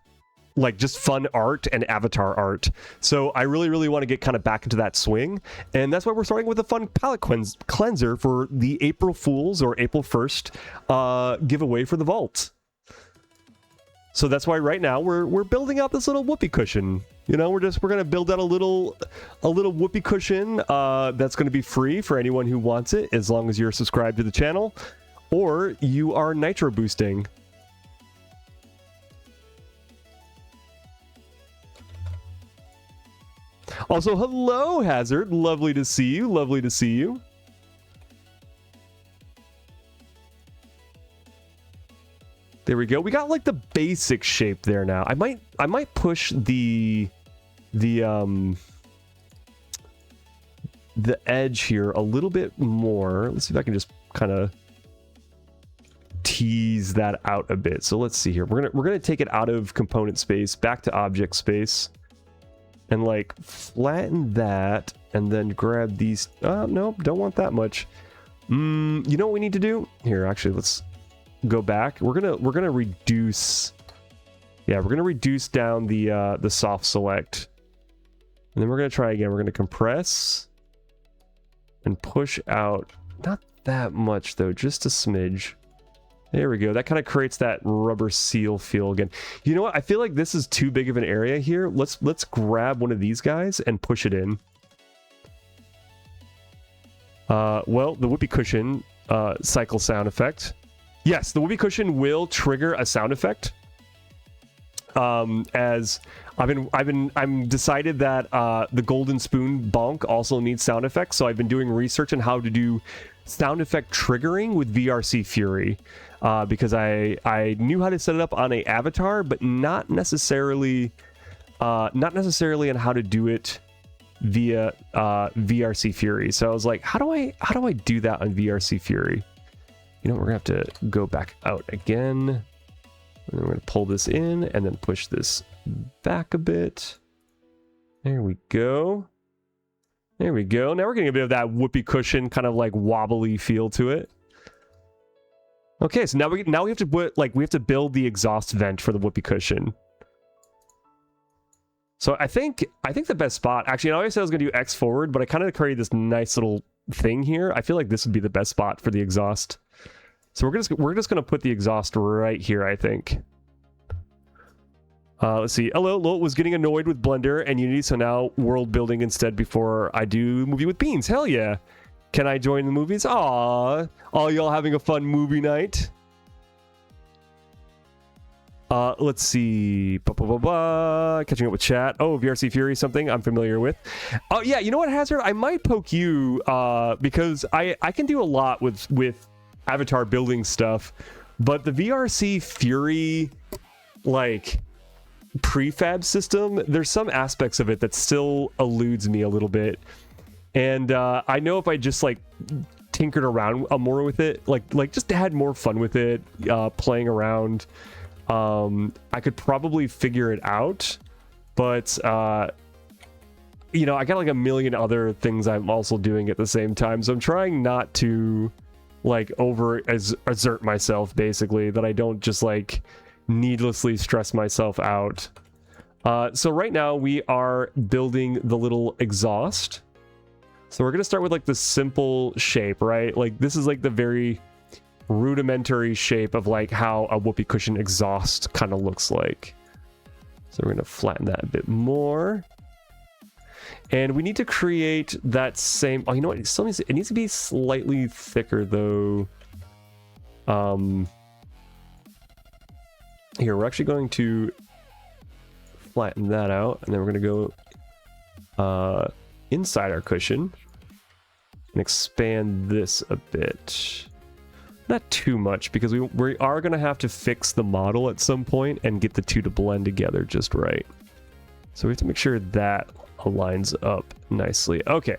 like just fun art and avatar art. So I really want to get kind of back into that swing. And that's why we're starting with a fun palate cleanser for the April Fools or April 1st giveaway for the vault. So that's why right now we're building out this little whoopee cushion. You know, we're gonna build out a little whoopee cushion that's gonna be free for anyone who wants it, as long as you're subscribed to the channel or you are nitro boosting. Also, hello Hazard, lovely to see you. Lovely to see you. There we go. We got like the basic shape there now. I might push the edge here a little bit more. Let's see if I can just kind of tease that out a bit. So let's see here. We're gonna take it out of component space, back to object space, and like flatten that, and then grab these. Nope, don't want that much. You know what we need to do? Here, actually, let's go back. We're gonna reduce. Yeah, we're gonna reduce down the soft select, and then we're gonna try again. We're gonna compress and push out. Not that much though, just a smidge. There we go. That kind of creates that rubber seal feel again. You know what? I feel like this is too big of an area here. Let's grab one of these guys and push it in. Well, the whoopee cushion cycle sound effect. Yes, the whoopee cushion will trigger a sound effect. As I'm decided that the golden spoon bonk also needs sound effects, so I've been doing research on how to do sound effect triggering with VRC Fury, because I knew how to set it up on a avatar, but not necessarily on how to do it via VRC Fury. So I was like, how do I do that on VRC Fury? You know, we're gonna have to go back out again. And then we're gonna pull this in and then push this back a bit. There we go. There we go. Now we're getting a bit of that whoopee cushion kind of like wobbly feel to it. Okay, so now we have to put we have to build the exhaust vent for the whoopee cushion. So I think the best spot, actually, I always said I was gonna do X forward, but I kind of created this nice little thing here. I feel like this would be the best spot for the exhaust. So we're just gonna put the exhaust right here, I think. Let's see. Hello, was getting annoyed with Blender and Unity, so now world building instead before I do movie with beans. Hell yeah! Can I join the movies? Aw, all y'all having a fun movie night. Let's see. Catching up with chat. Oh, VRC Fury, something I'm familiar with. Oh yeah, you know what, Hazard? I might poke you because I can do a lot with avatar building stuff, but the VRC Fury like prefab system, there's some aspects of it that still eludes me a little bit, and I know if I just like tinkered around more with it, like just had more fun with it, playing around, I could probably figure it out. But you know, I got like a million other things I'm also doing at the same time, so I'm trying not to like exert myself, basically, that I don't just like needlessly stress myself out. So right now we are building the little exhaust. So we're gonna start with like the simple shape, right? Like this is like the very rudimentary shape of like how a whoopee cushion exhaust kind of looks like. So we're gonna flatten that a bit more. And we need to create that same... Oh, you know what? It needs to be slightly thicker, though. Here, we're actually going to flatten that out. And then we're going to go inside our cushion and expand this a bit. Not too much, because we are going to have to fix the model at some point and get the two to blend together just right. So we have to make sure that aligns up nicely. Okay.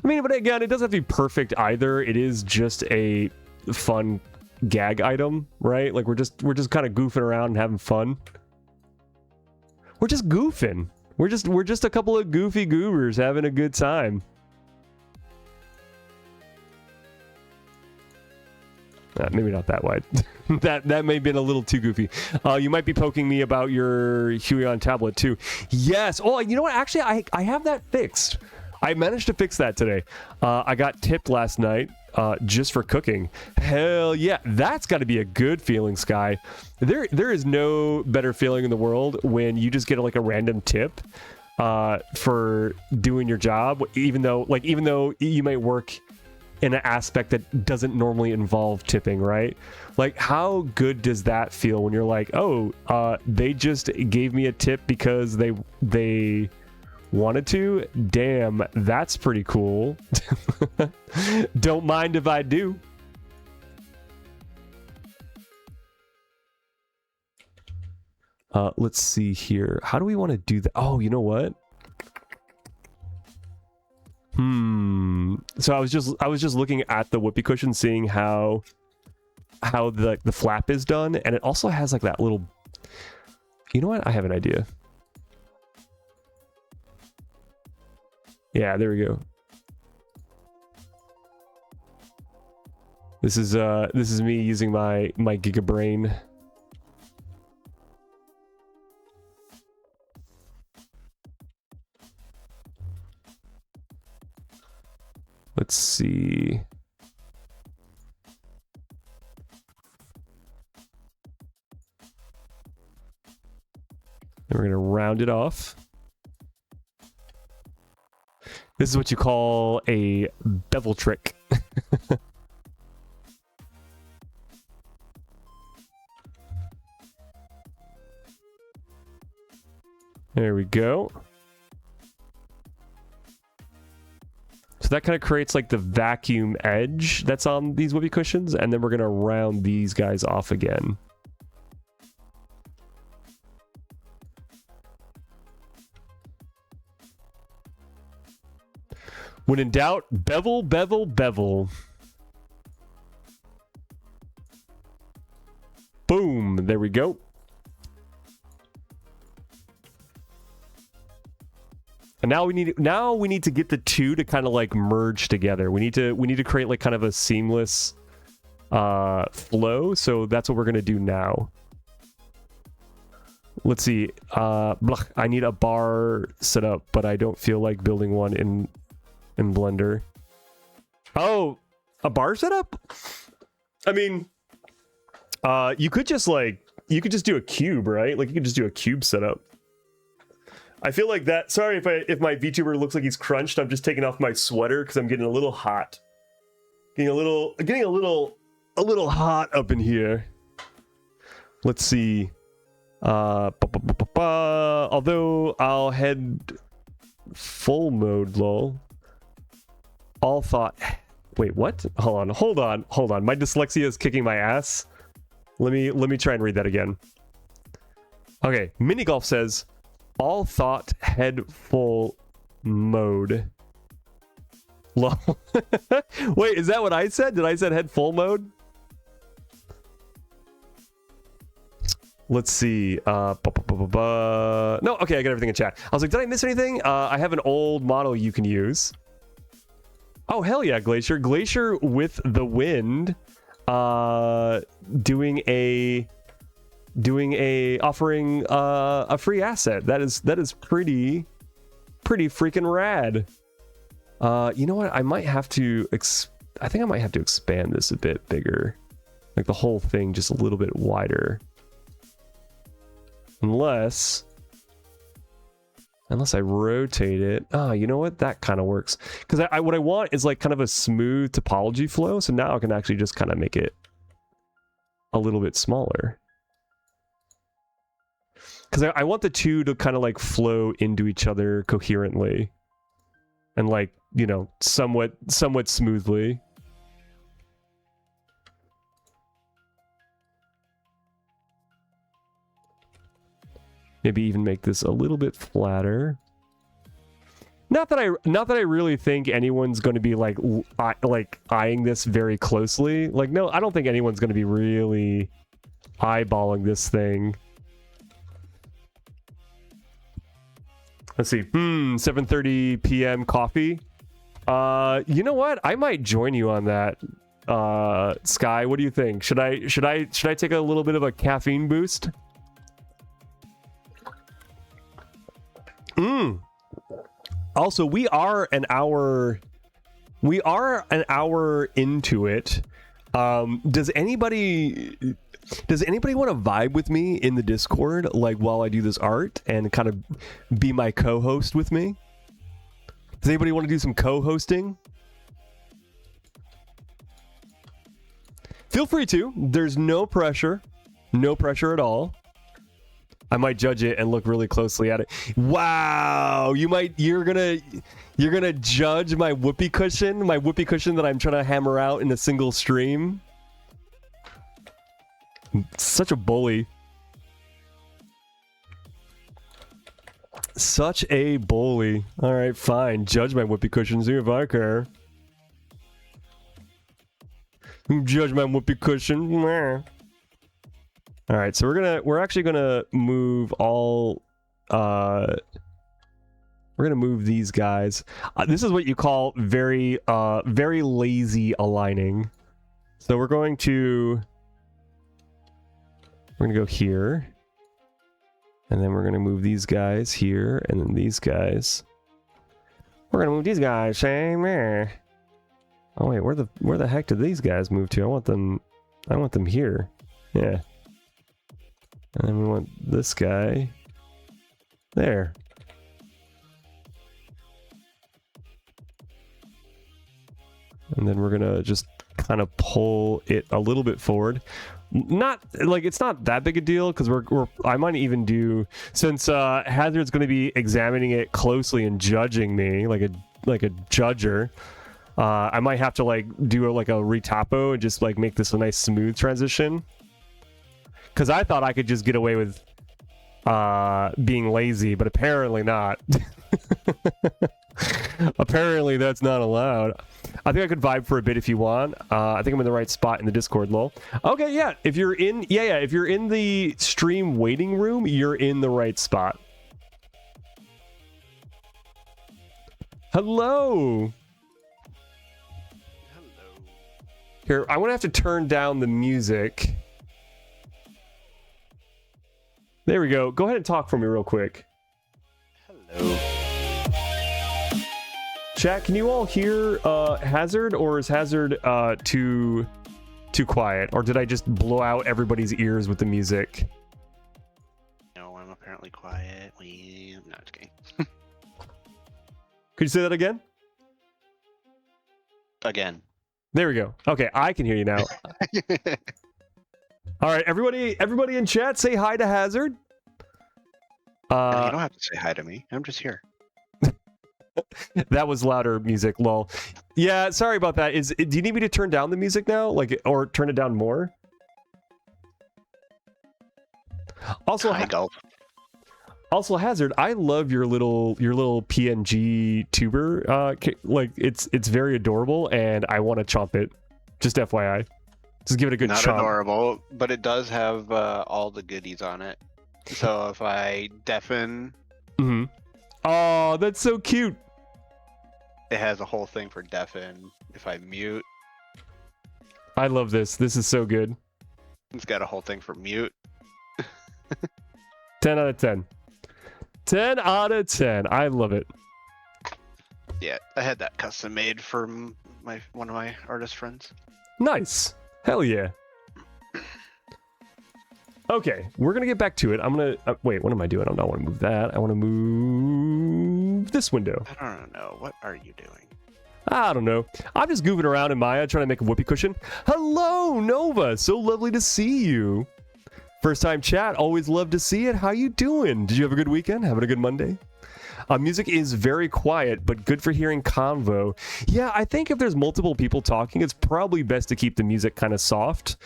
I mean, but again, it doesn't have to be perfect either. It is just a fun gag item, right? Like we're just kind of goofing around and having fun. We're just goofing. We're just a couple of goofy goobers having a good time. Maybe not that wide. that may have been a little too goofy. You might be poking me about your Huion tablet too. Yes. Oh, you know what? Actually, I have that fixed. I managed to fix that today. I got tipped last night just for cooking. Hell yeah. That's got to be a good feeling, Sky. There is no better feeling in the world when you just get like a random tip for doing your job, even though you might work in an aspect that doesn't normally involve tipping, right? Like, how good does that feel when you're like, oh, they just gave me a tip because they wanted to? Damn, that's pretty cool. Don't mind if I do. Let's see here. How do we want to do that? Oh, you know what? So I was just looking at the whoopee cushion, seeing how the flap is done, and it also has like that little. You know what? I have an idea. Yeah, there we go. This is me using my Giga Brain. Let's see. And we're going to round it off. This is what you call a bevel trick. There we go. So that kind of creates like the vacuum edge that's on these whoopee cushions, and then we're going to round these guys off again. When in doubt, bevel, bevel, bevel. Boom, there we go. And now we need to get the two to kind of like merge together. We need to create like kind of a seamless flow. So that's what we're gonna do now. Let's see. I need a bar set up, but I don't feel like building one in Blender. Oh, a bar setup? I mean, you could just do a cube, right? Like you could just do a cube setup. I feel like that. Sorry if my VTuber looks like he's crunched. I'm just taking off my sweater because I'm getting a little hot. Getting a little hot up in here. Let's see. Although I'll head full mode, lol. All thought. Wait, what? Hold on. My dyslexia is kicking my ass. Let me try and read that again. Okay, Mini Golf says, all thought head full mode. Lol. Wait, is that what I said? Did I said head full mode? Let's see. No, okay, I got everything in chat. I was like, did I miss anything? I have an old model you can use. Oh, hell yeah, Glacier. Glacier with the wind. Offering a free asset. That is pretty freaking rad. You know what? I might have to I think I might have to expand this a bit bigger. Like the whole thing just a little bit wider. Unless I rotate it. You know what? That kind of works. Because what I want is like kind of a smooth topology flow. So now I can actually just kind of make it a little bit smaller. Because I want the two to kind of like flow into each other coherently. And like, you know, somewhat smoothly. Maybe even make this a little bit flatter. Not that I really think anyone's going to be like eyeing this very closely. Like, no, I don't think anyone's going to be really eyeballing this thing. Let's see. 7:30 p.m. coffee. You know what? I might join you on that. Sky, what do you think? Should I take a little bit of a caffeine boost? Also, we are an hour into it. Does anybody want to vibe with me in the Discord, like while I do this art and kind of be my co-host with me? Does anybody want to do some co-hosting? Feel free to. There's no pressure. No pressure at all. I might judge it and look really closely at it. Wow, you're gonna judge my whoopee cushion that I'm trying to hammer out in a single stream. Such a bully. Such a bully. All right, fine. Judge my whoopee cushion, see if I care. Judge my whoopee cushion. All right, so we're actually gonna move all. We're gonna move these guys. This is what you call very lazy aligning. So we're gonna go here, and then we're gonna move these guys here, and then these guys. We're gonna move these guys. Same there. Oh wait, where the heck did these guys move to? I want them here. Yeah. And then we want this guy there. And then we're gonna just kind of pull it a little bit forward. Not like it's not that big a deal because I might even do, since Hazard's gonna be examining it closely and judging me like a judger. I might have to like do a retopo and just like make this a nice smooth transition. Because I thought I could just get away with being lazy, but apparently not. Apparently that's not allowed. I think I could vibe for a bit if you want. I think I'm in the right spot in the Discord, lol. Okay, yeah. If you're in the stream waiting room, you're in the right spot. Hello. Hello. Here, I'm gonna have to turn down the music. There we go. Go ahead and talk for me real quick. Hello. Chat, can you all hear Hazard, or is Hazard too quiet? Or did I just blow out everybody's ears with the music? No, I'm apparently quiet. No, it's okay. Could you say that again? Again. There we go. Okay, I can hear you now. All right, everybody in chat, say hi to Hazard. No, you don't have to say hi to me. I'm just here. That was louder music, lol. Yeah, sorry about that. Do you need me to turn down the music now, or turn it down more? Also, Hazard, I love your little PNG tuber. Like it's very adorable, and I want to chomp it. Just FYI. Just give it a good Not chomp. adorable, but it does have all the goodies on it. So if I deafen... Mm-hmm. Oh, that's so cute. It has a whole thing for deafen. If I mute... I love this. This is so good. It's got a whole thing for mute. 10 out of 10. 10 out of 10. I love it. Yeah, I had that custom made for one of my artist friends. Nice. Hell yeah. Okay, we're gonna get back to it. I'm gonna wait. What am I doing? I don't want to move that. I want to move this window. I don't know. What are you doing? I don't know. I'm just goofing around in Maya trying to make a whoopee cushion. Hello, Nova. So lovely to see you. First time chat. Always love to see it. How you doing? Did you have a good weekend? Having a good Monday? Music is very quiet, but good for hearing convo. Yeah, I think if there's multiple people talking, it's probably best to keep the music kind of soft.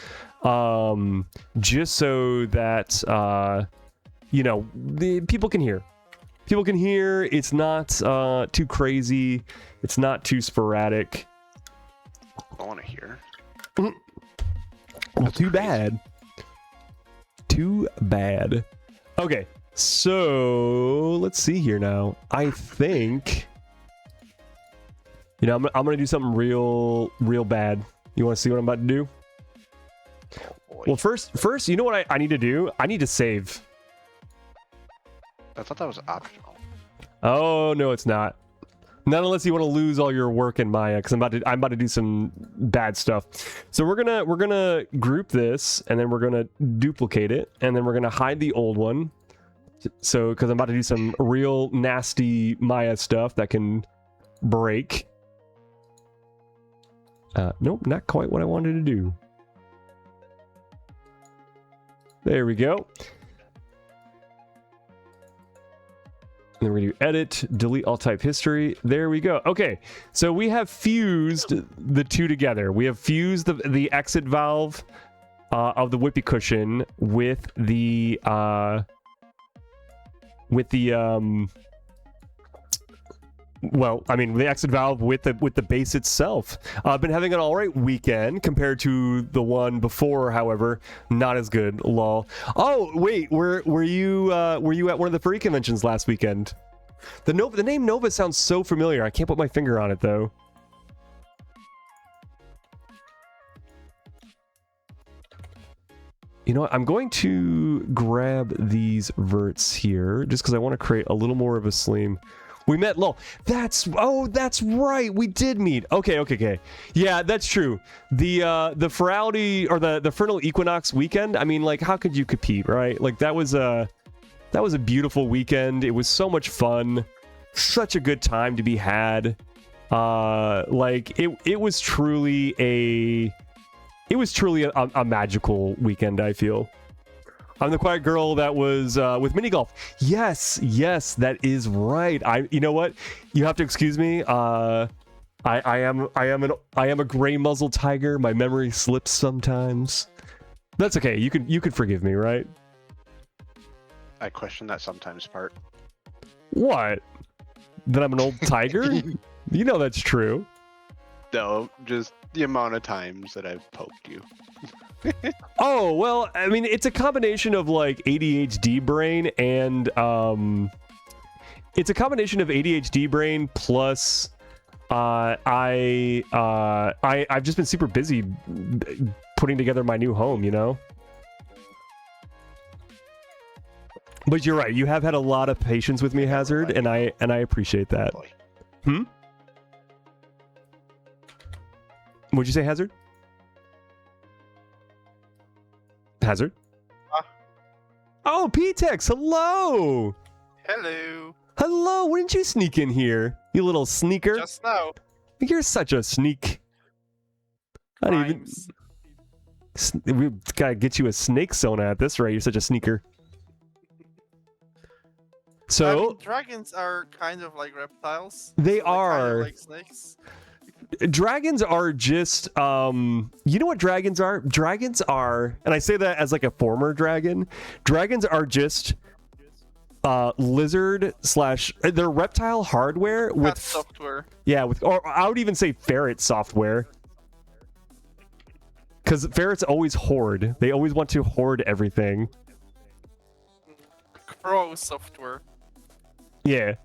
Just so that the people can hear. People can hear. It's not too crazy. It's not too sporadic. I want to hear. Well, too bad. Too bad. Okay, so let's see here now. I think, I'm gonna do something real bad. You want to see what I'm about to do? Oh, boy. Well, first, you know what I need to do? I need to save. I thought that was optional. Oh no, it's not. Not unless you want to lose all your work in Maya, because I'm about to do some bad stuff. So we're gonna group this, and then we're gonna duplicate it, and then we're gonna hide the old one. So because I'm about to do some real nasty Maya stuff that can break. Nope, not quite what I wanted to do. There we go. Then we're going to do edit, delete all type history. There we go. Okay, so we have fused the two together. We have fused the exit valve of the whoopee cushion with the the exit valve with the base itself. I've been having an alright weekend compared to the one before, however, not as good. Lol. Oh wait, were you at one of the furry conventions last weekend? The name Nova sounds so familiar. I can't put my finger on it though. You know what? I'm going to grab these verts here just because I want to create a little more of a sleeve. We met, lol. That's right. We did meet. Okay. Yeah, that's true. The ferality or the Fernal Equinox weekend. I mean, like, how could you compete, right? Like, that was a beautiful weekend. It was so much fun. Such a good time to be had. It was truly a magical weekend, I feel. I'm the quiet girl that was with mini golf. Yes, that is right. You know what? You have to excuse me. I am a gray muzzled tiger. My memory slips sometimes. That's okay. You could forgive me, right? I question that sometimes part. What? That I'm an old tiger? You know that's true. No, just the amount of times that I've poked you. Oh, well, I mean, it's a combination of like ADHD brain and it's a combination of ADHD brain plus I've just been super busy putting together my new home, you know? But you're right, you have had a lot of patience with me, Hazard, and I appreciate that. What'd you say, Hazard? Hazard? Oh, P-Tex, hello! Hello. When did you sneak in here? You little sneaker. Just now. You're such a sneak. I don't even... We gotta get you a snake sona at this rate. You're such a sneaker. So... I mean, dragons are kind of like reptiles. They so are. Kind of like snakes. Dragons are just, you know what dragons are? Dragons are, and I say that as like a former dragon, dragons are just lizard / they're reptile hardware with software. Yeah, or I would even say ferret software. Because ferrets always hoard. They always want to hoard everything. Crow software. Yeah.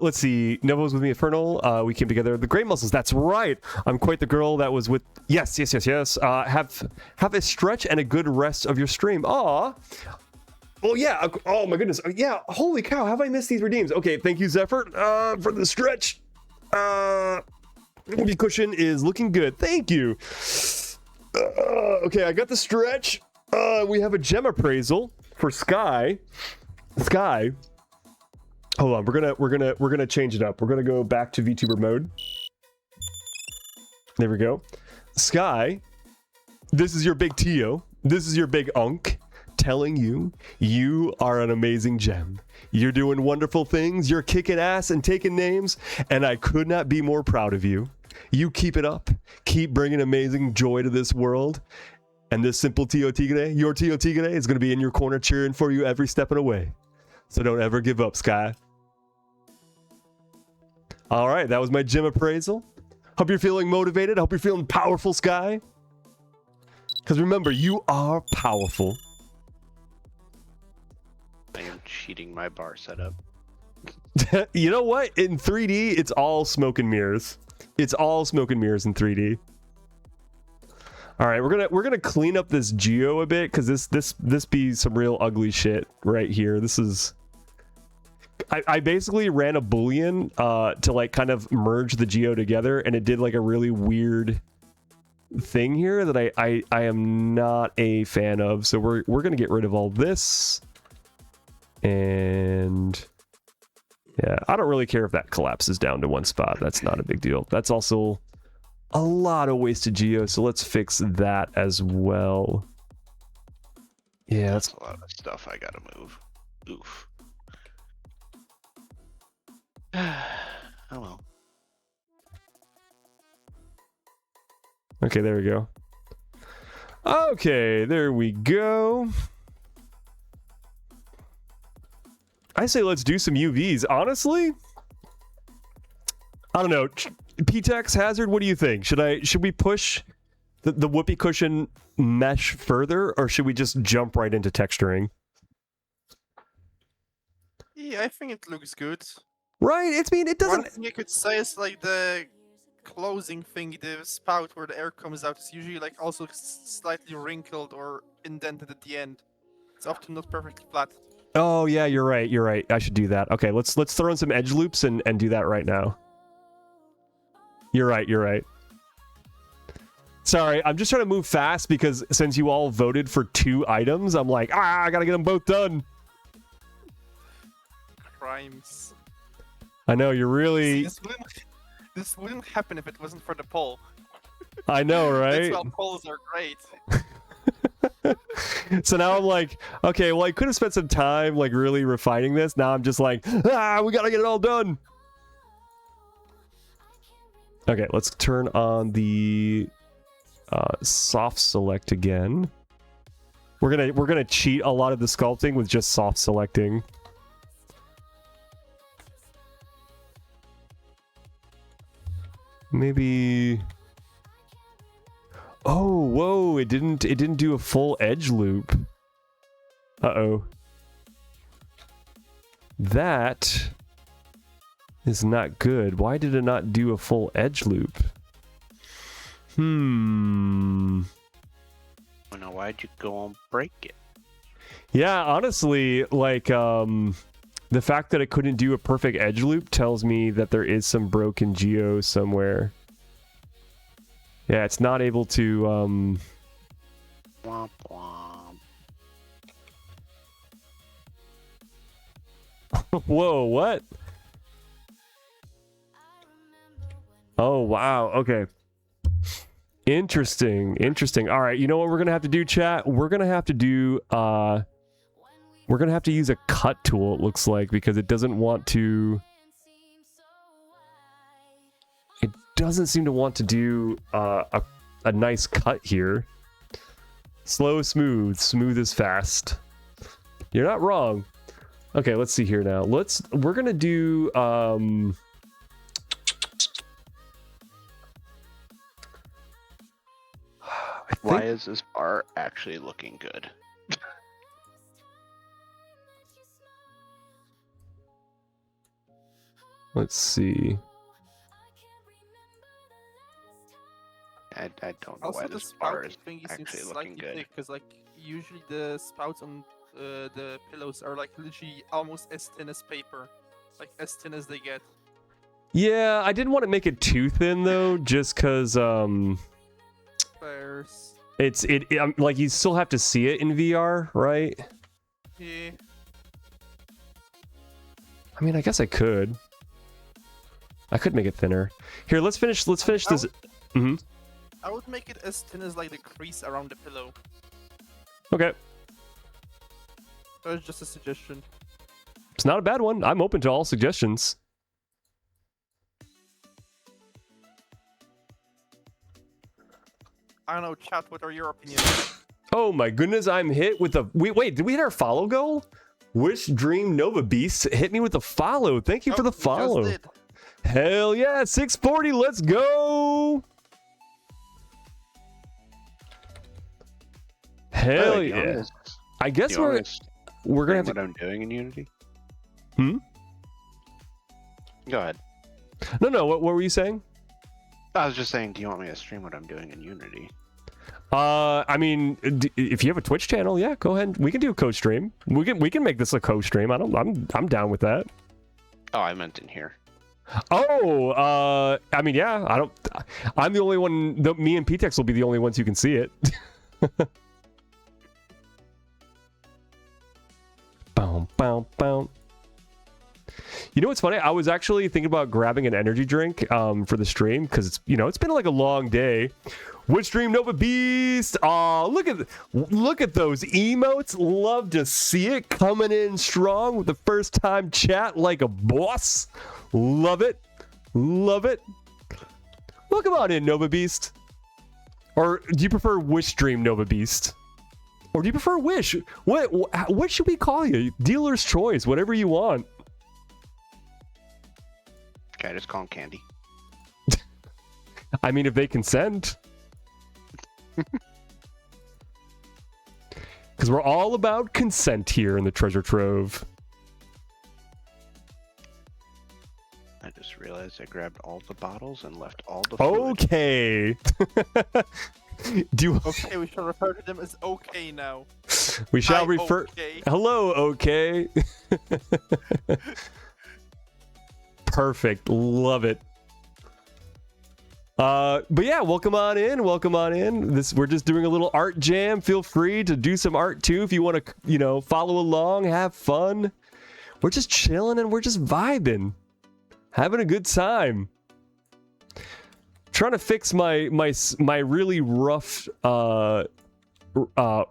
Let's see. Nova was with me at Fernal. We came together. The Grey Muscles. That's right. I'm quite the girl that was with. Yes. Have a stretch and a good rest of your stream. Aw. Oh yeah. Oh my goodness. Yeah. Holy cow. Have I missed these redeems? Okay. Thank you, Zephyr, for the stretch. The cushion is looking good. Thank you. Okay. I got the stretch. We have a gem appraisal for Sky. Hold on, we're gonna change it up. We're gonna go back to VTuber mode. There we go. Sky, this is your big Tio. This is your big Unk telling you you are an amazing gem. You're doing wonderful things. You're kicking ass and taking names, and I could not be more proud of you. You keep it up. Keep bringing amazing joy to this world. And this simple Tio Tigre, your Tio Tigre, is going to be in your corner cheering for you every step of the way. So don't ever give up, Sky. All right, that was my gym appraisal. Hope you're feeling motivated. Hope you're feeling powerful, Sky. Because remember, you are powerful. I am cheating my bar setup. You know what? In 3D, it's all smoke and mirrors. It's all smoke and mirrors in 3D. All right, we're gonna clean up this geo a bit because this be some real ugly shit right here. This is. I basically ran a boolean to like kind of merge the geo together, and it did like a really weird thing here that I am not a fan of. So we're gonna get rid of all this, and yeah, I don't really care if that collapses down to one spot. That's not a big deal. That's also a lot of wasted geo, so let's fix that as well. Yeah, That's a lot of stuff I gotta move. Oof. Oh well. Okay, there we go. Okay, there we go. I say let's do some UVs. Honestly, I don't know. PTEX Hazard, what do you think? Should we push the whoopee cushion mesh further, or should we just jump right into texturing? Yeah, I think it looks good. Right? It doesn't. One thing you could say is like the closing thing, the spout where the air comes out, is usually like also slightly wrinkled or indented at the end. It's often not perfectly flat. Oh yeah, you're right. You're right. I should do that. Okay, let's throw in some edge loops and do that right now. You're right. You're right. Sorry, I'm just trying to move fast because since you all voted for 2 items, I'm like, I gotta get them both done. Crimes. I know you're really. See, this wouldn't happen if it wasn't for the poll. I know, right? That's why polls are great. So now I'm like, okay, well I could have spent some time like really refining this. Now I'm just like, we gotta get it all done. Okay, let's turn on the soft select again. We're gonna cheat a lot of the sculpting with just soft selecting. Maybe. Oh, whoa! It didn't do a full edge loop. Uh-oh. That is not good. Why did it not do a full edge loop? Well, now why'd you go and break it? Yeah, honestly, like the fact that it couldn't do a perfect edge loop tells me that there is some broken geo somewhere. Yeah, it's not able to Womp womp. Whoa, what? Oh, wow. Okay. Interesting. All right, you know what we're going to have to do, chat? We're going to have to do we're going to have to use a cut tool, it looks like, because it doesn't want to doesn't seem to want to do a nice cut here. Slow, smooth is fast. You're not wrong. Okay, let's see here now. We're gonna do Why is this bar actually looking good? Let's see. I don't know Also, why the this bar spout is thing seems actually looking slightly good. thick, because like usually the spouts on the pillows are like literally almost as thin as paper, like as thin as they get. Yeah, I didn't want to make it too thin though, just cause There's like you still have to see it in VR, right? yeah. I mean, I guess I could make it thinner. Here, let's finish this. Mm-hmm. I would make it as thin as like the crease around the pillow. Okay. That's just a suggestion. It's not a bad one. I'm open to all suggestions. I don't know, chat, what are your opinions? Oh my goodness, I'm hit with a... Wait, did we hit our follow goal? Wish Dream Nova Beast hit me with a follow. Thank you for the we just follow. did. Hell yeah, 640, let's go! Hell Wait, yeah. I guess do you want we're gonna have what to... I'm doing in Unity? Hmm? Go ahead. No, what were you saying? I was just saying, do you want me to stream what I'm doing in Unity? I mean, if you have a Twitch channel, yeah, go ahead. We can do a co-stream. We can make this a co-stream. I'm down with that. Oh, I meant in here. Oh, I mean, yeah, I'm the only one, me and PTEX will be the only ones who can see it. Boom, boom, boom. You know what's funny? I was actually thinking about grabbing an energy drink for the stream because it's been like a long day. Which Dream Nova Beast? Aw, look at those emotes. Love to see it coming in strong with the first time chat like a boss. Love it. Love it. Welcome on in, Nova Beast. Or do you prefer Wish Dream Nova Beast? Or do you prefer Wish? What should we call you? Dealer's choice, whatever you want. Okay, just call him Candy. I mean, if they consent. Because we're all about consent here in the treasure trove. I just realized I grabbed all the bottles and left all the food. Okay. Okay, we shall refer to them as okay now. We shall Hi, refer. okay. Hello, okay. Perfect. Love it. But yeah, welcome on in. Welcome on in. We're just doing a little art jam. Feel free to do some art too if you want to, follow along, have fun. We're just chilling and we're just vibing, having a good time. Trying to fix my really rough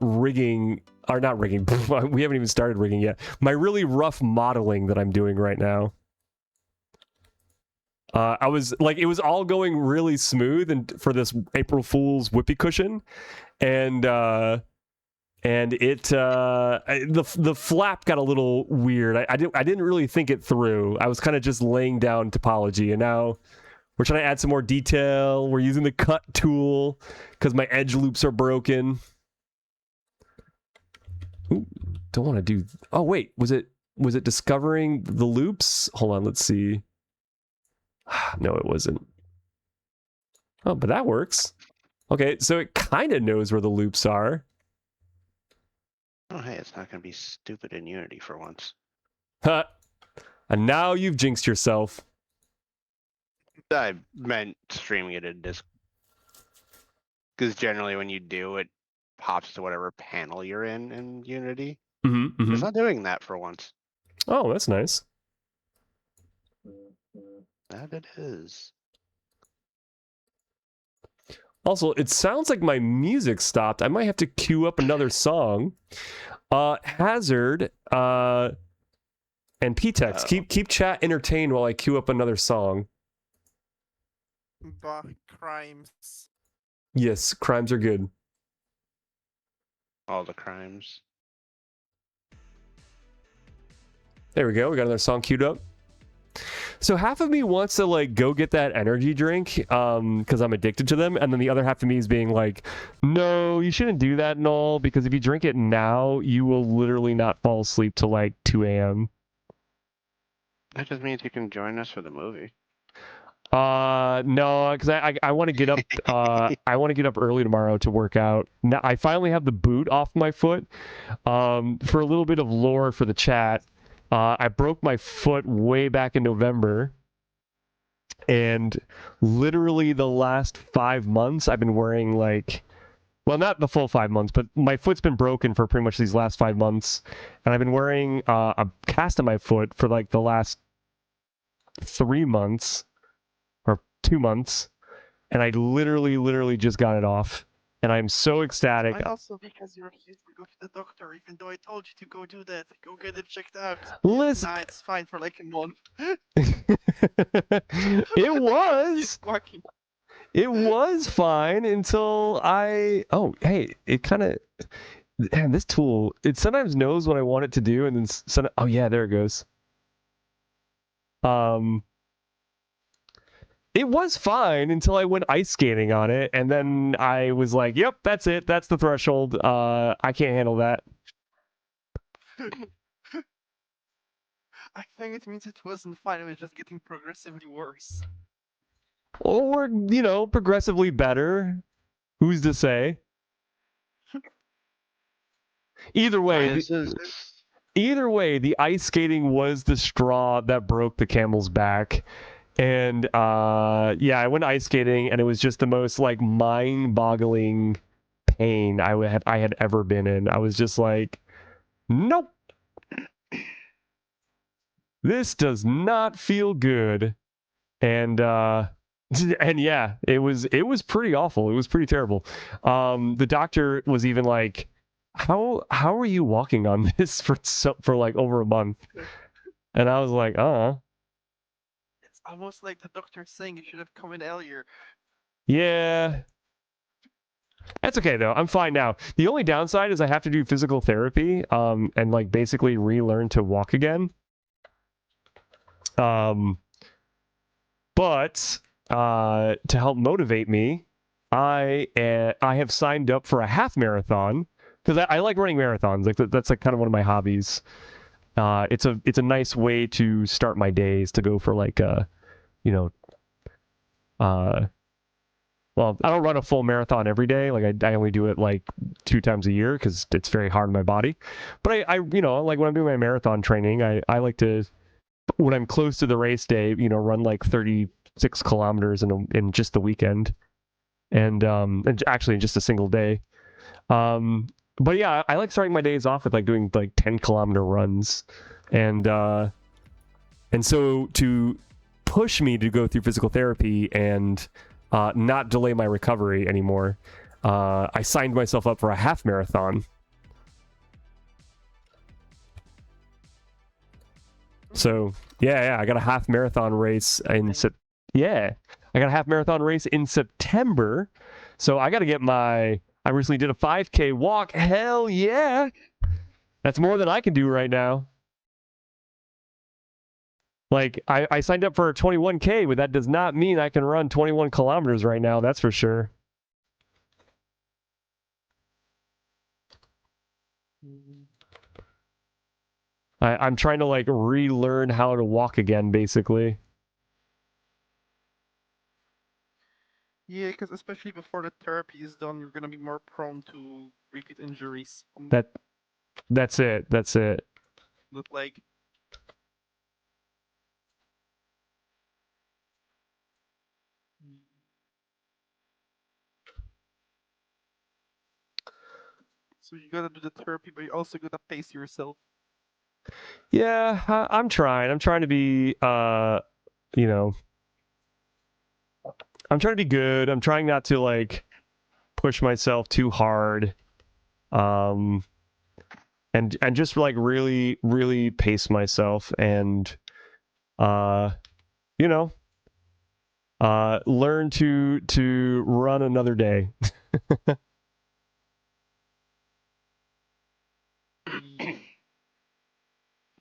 rigging, or not rigging. We haven't even started rigging yet. My really rough modeling that I'm doing right now. I was like, it was all going really smooth and for this April Fool's whoopee cushion, and the flap got a little weird. I didn't really think it through. I was kind of just laying down topology, and now we're trying to add some more detail. We're using the cut tool because my edge loops are broken. Ooh, don't want to do. Oh wait, was it discovering the loops? Hold on, let's see. No, it wasn't. Oh, but that works. Okay, so it kind of knows where the loops are. Oh, hey, it's not going to be stupid in Unity for once. Huh. And now you've jinxed yourself. I meant streaming it in Disc. Because generally when you do, it pops to whatever panel you're in Unity. Mm-hmm, It's not doing that for once. Oh, that's nice. That it is. Also, it sounds like my music stopped. I might have to queue up another song. Hazard and PTEX, keep chat entertained while I queue up another song. Bah, crimes. Yes, crimes are good. All the crimes. There we go. We got another song queued up. So half of me wants to go get that energy drink because I'm addicted to them, and then the other half of me is being like, no, you shouldn't do that and all, because if you drink it now, you will literally not fall asleep till 2 a.m. That just means you can join us for the movie. No, because I want to get up. I want to get up early tomorrow to work out. Now I finally have the boot off my foot. For a little bit of lore for the chat. I broke my foot way back in November, and literally the last 5 months I've been wearing well, not the full 5 months, but my foot's been broken for pretty much these last 5 months, and I've been wearing a cast on my foot for the last 3 months or 2 months, and I literally just got it off. And I'm so ecstatic. And also because you refused to go to the doctor, even though I told you to go do that. Go get it checked out. Listen. Nah, it's fine for a month. It was. Walking. It was fine until oh, hey, it kind of, man, this tool, it sometimes knows what I want it to do, and then oh yeah, there it goes. It was fine until I went ice skating on it, and then I was like, yep, that's it. That's the threshold. I can't handle that. I think it means it wasn't fine, it was just getting progressively worse. Or, progressively better. Who's to say? Either way, This is the ice skating was the straw that broke the camel's back. And yeah, I went ice skating, and it was just the most like mind-boggling pain I had ever been in. I was just like, nope, this does not feel good. And and yeah, it was pretty awful. It was pretty terrible. The doctor was even like, how are you walking on this for like over a month? And I was like, It's almost like the doctor saying you should have come in earlier. yeah. That's okay though. I'm fine now. The only downside is I have to do physical therapy, and like basically relearn to walk again. But to help motivate me, I have signed up for a half marathon because I like running marathons. Like that's like kind of one of my hobbies. It's a nice way to start my days, to go for like you know, well, I don't run a full marathon every day. Like I only do it like 2 times a year because it's very hard on my body. But I like when I'm doing my marathon training, I like to, when I'm close to the race day, run like 36 kilometers in just the weekend, and actually in just a single day. But yeah, I like starting my days off with like doing like 10-kilometer runs, and so to push me to go through physical therapy and not delay my recovery anymore, I signed myself up for a half marathon. So yeah, I got a half marathon race in I got a half marathon race in September. So I got to get I recently did a 5K walk. Hell yeah, that's more than I can do right now. Like I signed up for a 21K, but that does not mean I can run 21 kilometers right now. That's for sure. I'm trying to like relearn how to walk again, basically. Yeah, because especially before the therapy is done, you're gonna be more prone to repeat injuries. That's it. That's it. That like. So you gotta do the therapy, but you also gotta pace yourself. Yeah, I'm trying. I'm trying to be you know, I'm trying to be good. I'm trying not to like push myself too hard. And just like really pace myself, and uh you know, learn to run another day.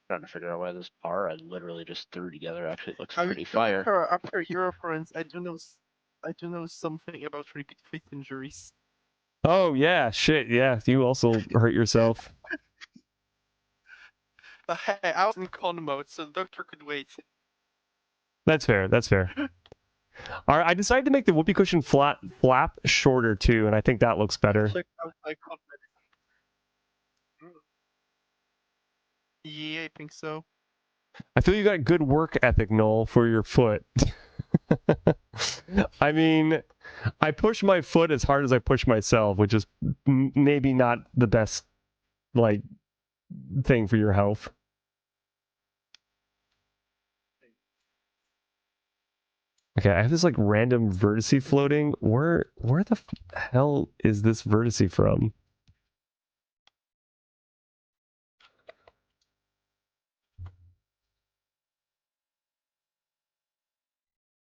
trying to figure out why this bar I literally just threw together actually looks I mean, pretty fire. after your reference, I do know something about repeat fit injuries. Oh yeah, shit, yeah. You also hurt yourself. But hey, I was in con mode, so the doctor could wait. That's fair. That's fair. All right, I decided to make the whoopee cushion flap shorter too, and I think that looks better. Check out my con med. Yeah, I think so. I feel you got good work ethic, Noel, for your foot. I mean, I push my foot as hard as I push myself, which is maybe not the best like thing for your health. Okay, I have this like random vertice floating. Where the hell is this vertice from?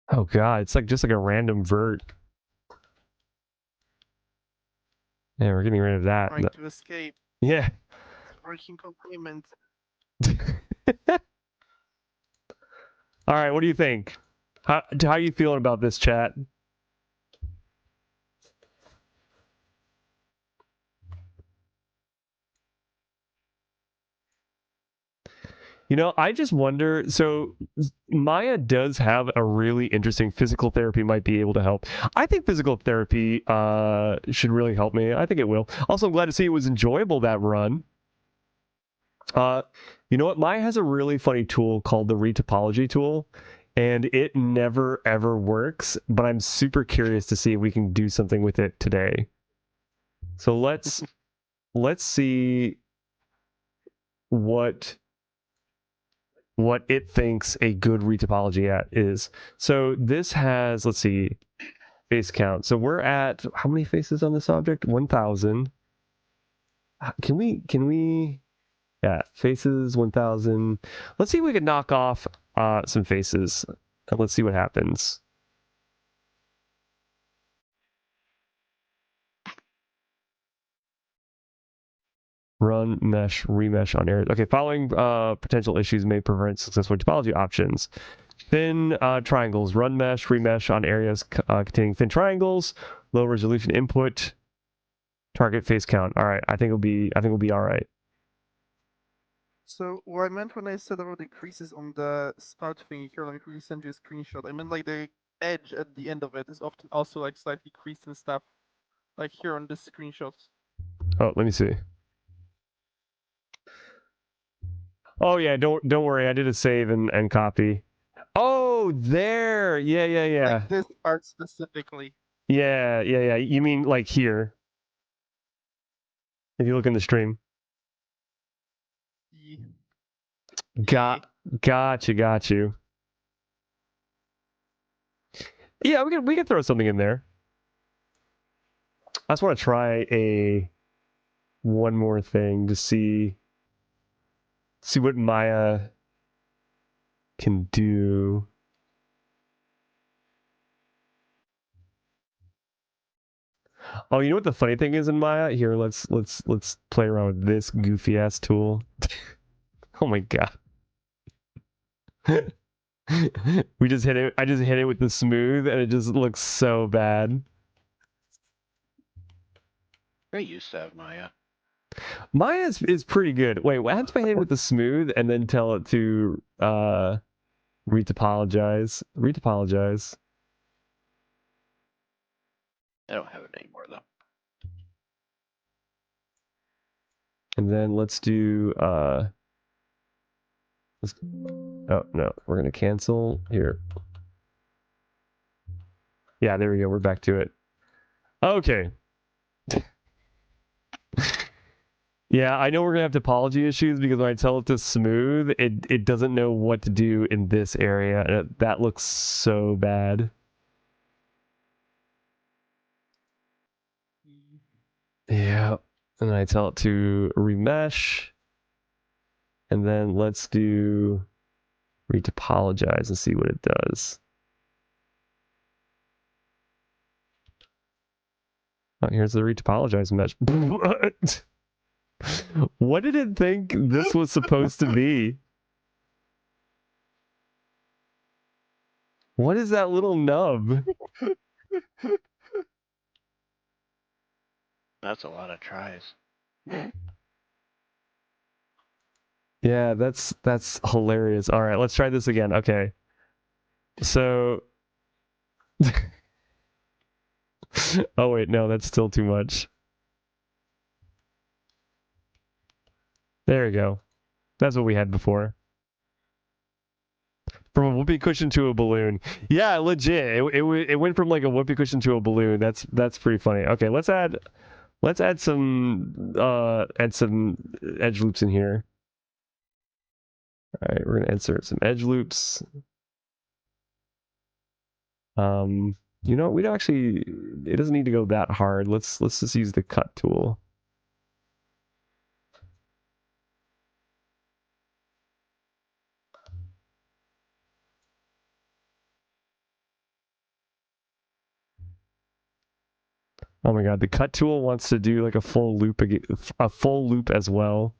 Oh god, it's like just like a random vert. Yeah, we're getting rid of that. Trying to escape. Yeah. Breaking containment. All right, what do you think? How you feeling about this, chat? You know, I just wonder. So Maya does have a really interesting physical therapy might be able to help. I think physical therapy should really help me. I think it will. Also, I'm glad to see it was enjoyable that run. You know what? Maya has a really funny tool called the retopology tool, and it never ever works. But I'm super curious to see if we can do something with it today. So let's see what it thinks a good retopology at is. So this has, let's see, face count. So we're at how many faces on this object? 1,000. Can we? Yeah, faces 1,000. Let's see if we can knock off some faces. And let's see what happens. Run, mesh, remesh on areas. Okay, following potential issues may prevent successful topology options. Thin triangles. Run mesh, remesh on areas containing thin triangles. Low resolution input. Target face count. All right, I think we'll be all right. So what I meant when I said about the creases on the spout thing here, let me quickly send you a screenshot. I meant like the edge at the end of it is often also like slightly creased and stuff. Like here on this screenshot. Oh, let me see. Oh yeah, don't worry. I did a save and copy. Oh, there. Yeah. Like this part specifically. Yeah. You mean like here? If you look in the stream. Got you. Yeah, we can throw something in there. I just want to try one more thing to see what Maya can do. Oh, you know what the funny thing is in Maya? Here, let's play around with this goofy ass tool. Oh my god. We just hit it. I just hit it with the smooth, and it just looks so bad. I used to have Maya. Maya is pretty good. Wait, what happens if I hit it with the smooth and then tell it to retopologize? Retopologize. I don't have it anymore though. And then let's do oh no, we're gonna cancel here. Yeah, there we go. We're back to it. Okay. Yeah, I know we're gonna have topology issues because when I tell it to smooth, it doesn't know what to do in this area, and that looks so bad. Yeah, and then I tell it to remesh, and then let's do retopologize and see what it does. Oh, here's the retopologize mesh. What? What did it think this was supposed to be? What is that little nub? That's a lot of tries. Yeah, that's hilarious. All right, let's try this again. Okay. So oh wait, no, that's still too much. There we go. That's what we had before. From a whoopee cushion to a balloon. Yeah, legit. It went from like a whoopee cushion to a balloon. That's pretty funny. Okay, let's add some edge loops in here. All right, we're gonna insert some edge loops. You know, we don't actually. It doesn't need to go that hard. Let's just use the cut tool. Oh my god, the cut tool wants to do like a full loop as well.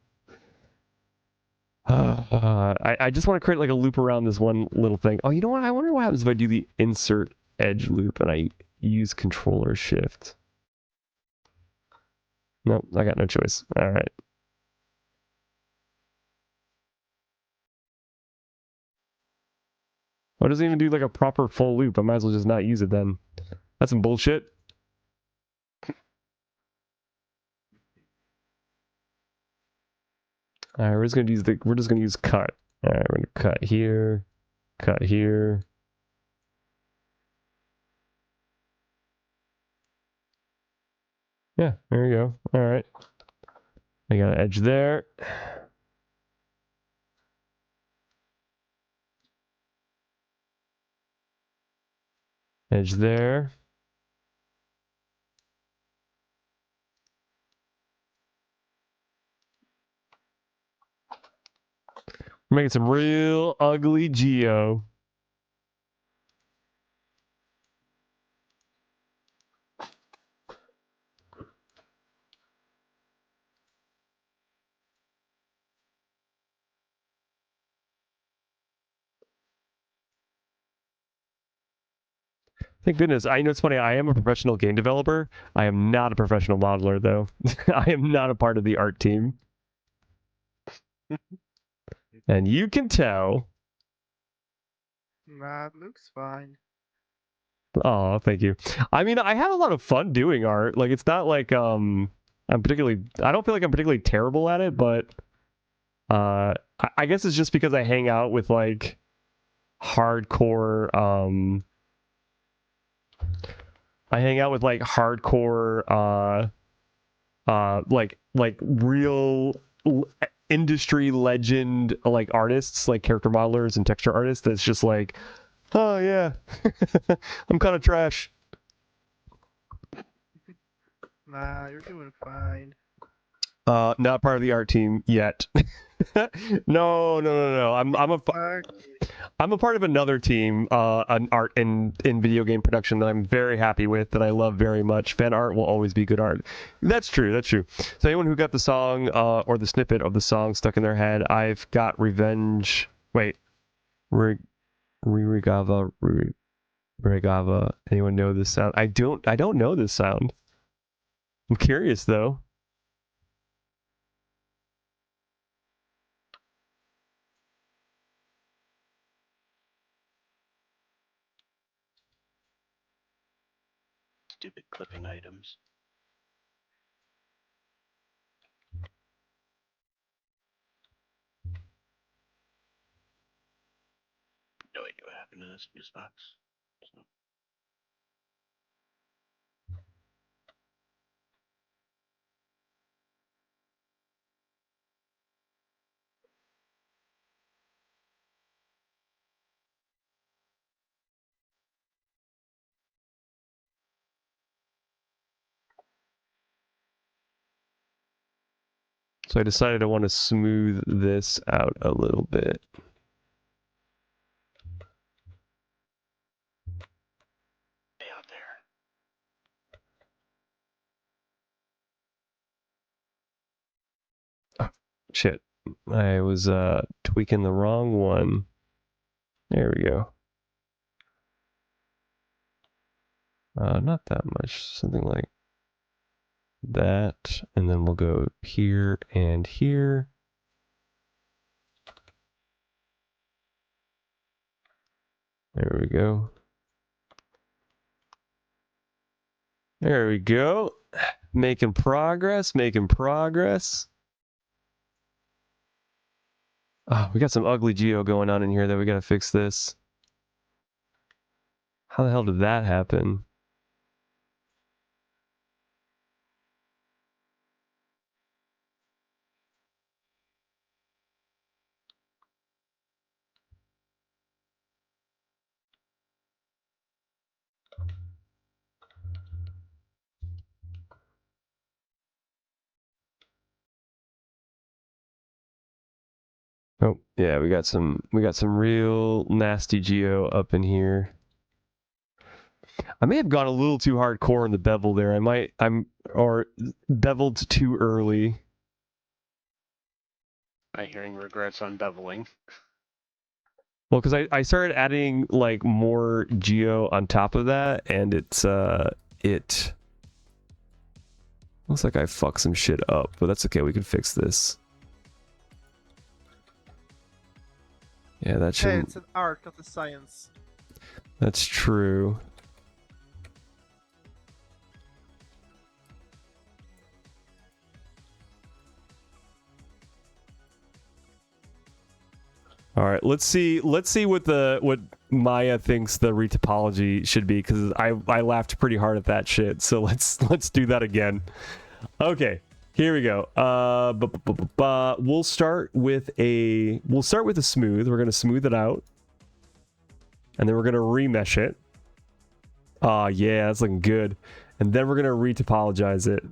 I just want to create like a loop around this one little thing. Oh, you know what? I wonder what happens if I do the insert edge loop and I use controller shift. Nope, I got no choice. All right. Why doesn't it even do like a proper full loop? I might as well just not use it then. That's some bullshit. All right, we're just gonna use cut. All right, we're gonna cut here, cut here. Yeah, there you go. All right. I got an edge there. Edge there. We're making some real ugly geo. Thank goodness. I know it's funny. I am a professional game developer. I am not a professional modeler, though. I am not a part of the art team. And you can tell. That looks fine. Oh, thank you. I mean, I have a lot of fun doing art. Like, it's not like I don't feel like I'm particularly terrible at it, but I guess it's just because I hang out with like hardcore like real industry legend like artists, like character modelers and texture artists. That's just like, oh yeah, I'm kind of trash. Nah, you're doing fine. Not part of the art team yet. No. I'm a part of another team, an art in video game production that I'm very happy with, that I love very much. Fan art will always be good art. That's true. So anyone who got the song or the snippet of the song stuck in their head, I've got Revenge. Wait, Regava. Anyone know this sound? I don't know this sound. I'm curious though. Stupid clipping items. No idea what happened to this fuse box. So. So I decided I want to smooth this out a little bit. Stay out there. Oh, shit. I was tweaking the wrong one. There we go. Not that much. Something like that. And then we'll go here and here. There we go. There we go. Making progress. Oh, we got some ugly geo going on in here that we gotta fix this. How the hell did that happen? Oh, yeah, we got some real nasty geo up in here. I may have gone a little too hardcore in the bevel there. Or beveled too early. I'm hearing regrets on beveling. Well, because I started adding like more geo on top of that, and it looks like I fucked some shit up, but that's okay. We can fix this. Yeah, that Hey, shouldn't. it's an art, not a science. That's true. All right, let's see what Maya thinks the retopology should be, because I laughed pretty hard at that shit. So let's do that again. Okay, here we go. We'll start with a smooth. We're gonna smooth it out, and then we're gonna remesh it. Yeah, that's looking good. And then we're gonna retopologize it.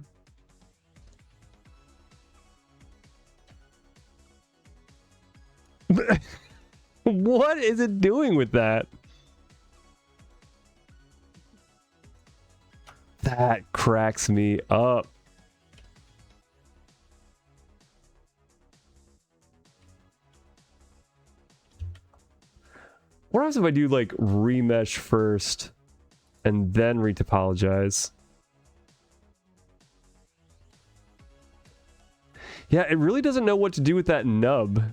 What is it doing with that? That cracks me up. What happens if I do like remesh first and then retopologize? Yeah, it really doesn't know what to do with that nub.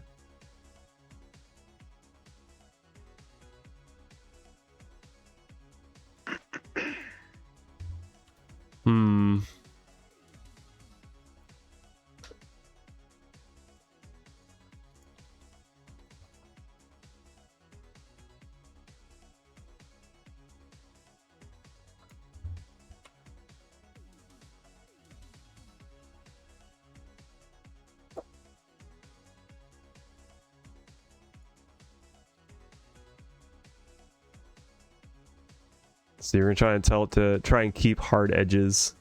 So you're gonna try and tell it to try and keep hard edges.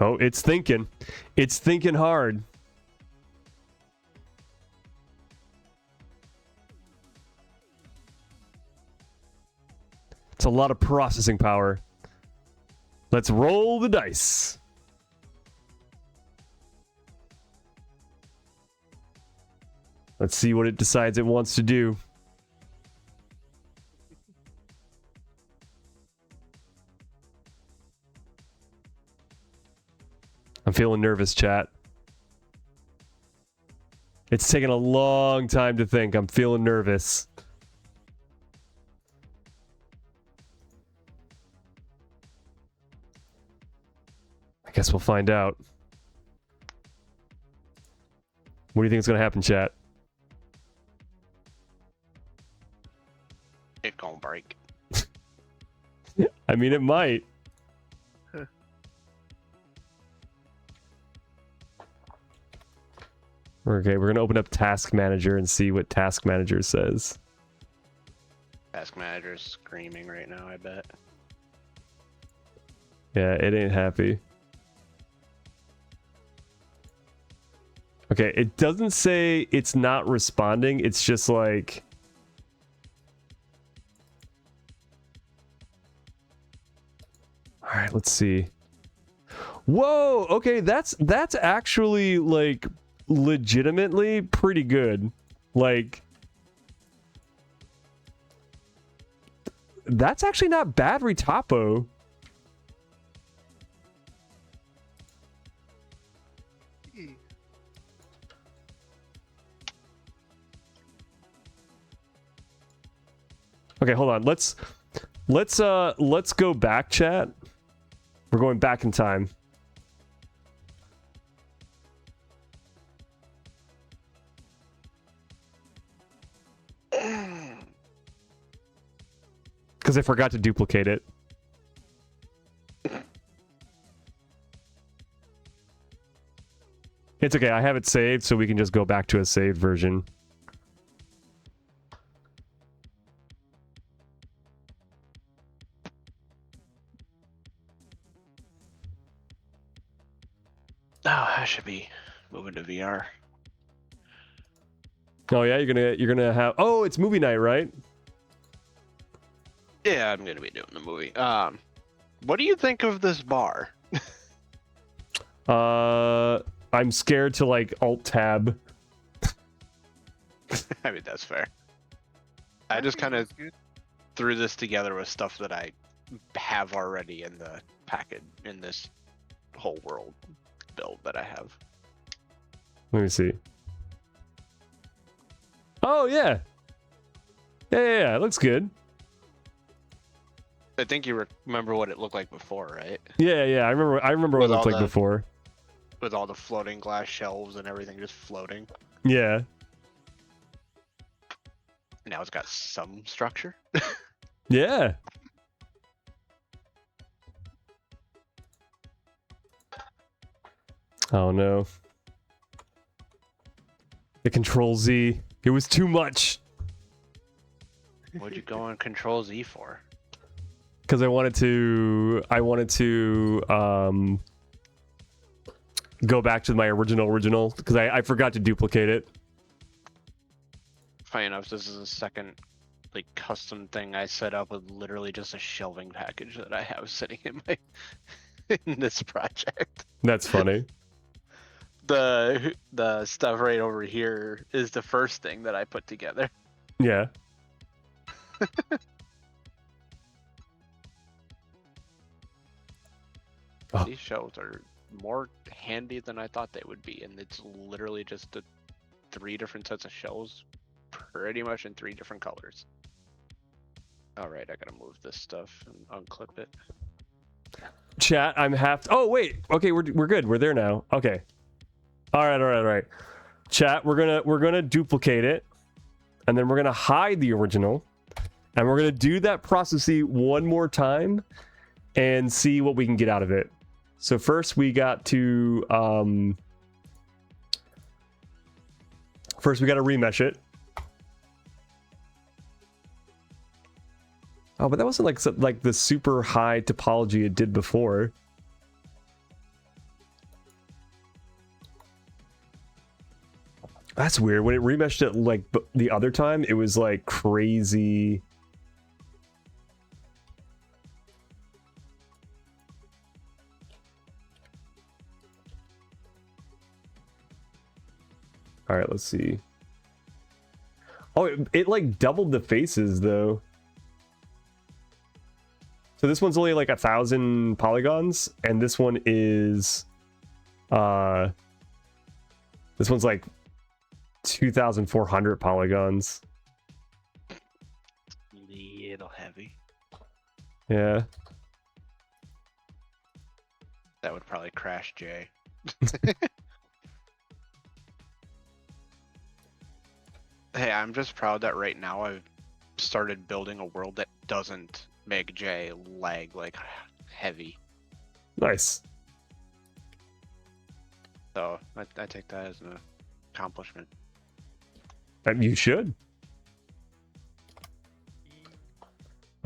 Oh, it's thinking. It's thinking hard. It's a lot of processing power. Let's roll the dice. Let's see what it decides it wants to do. I'm feeling nervous, chat. It's taking a long time to think. I'm feeling nervous. I guess we'll find out. What do you think is going to happen, chat? It gonna break. I mean, it might. Okay, we're going to open up Task Manager and see what Task Manager says. Task manager's screaming right now, I bet. Yeah, it ain't happy. Okay, it doesn't say it's not responding. It's just like... Alright, let's see. Whoa! Okay, that's actually, like, legitimately pretty good. Like... That's actually not bad retopo. Okay, hold on. Let's go back, chat. We're going back in time. Because I forgot to duplicate it. It's okay, I have it saved, so we can just go back to a saved version. Oh, I should be moving to VR. Oh yeah, you're gonna have. Oh, it's movie night, right? Yeah, I'm gonna be doing the movie. What do you think of this bar? I'm scared to like alt tab. I mean, that's fair. I just kind of threw this together with stuff that I have already in the packet in this whole world build that I have. Let me see. Oh yeah. Yeah, it looks good. I think you remember what it looked like before, right? Yeah. I remember what it With looked all like the- before. With all the floating glass shelves and everything just floating. Yeah. Now it's got some structure. Yeah. Oh no. The Control Z. It was too much. What'd you go on Control Z for? Because I wanted to go back to my original because I forgot to duplicate it. Funny enough, this is a second like custom thing I set up with literally just a shelving package that I have sitting in my in this project. That's funny. The stuff right over here is the first thing that I put together. Yeah. Oh. These shelves are more handy than I thought they would be, and it's literally just the 3 different sets of shelves, pretty much in 3 different colors. All right, I gotta move this stuff and unclip it. Chat, oh wait, okay, we're good. We're there now. Okay. All right. Chat, we're gonna duplicate it, and then we're gonna hide the original, and we're gonna do that process one more time, and see what we can get out of it. So first we got to remesh it. Oh, but that wasn't like the super high topology it did before. That's weird. When it remeshed it like the other time, it was like crazy. All right, let's see. Oh, it like doubled the faces though. So this one's only like 1,000 polygons, and this one is, this one's like 2,400 polygons. Little heavy. Yeah. That would probably crash Jay. Hey, I'm just proud that right now I've started building a world that doesn't make Jay lag like heavy. Nice. So I take that as an accomplishment. You should.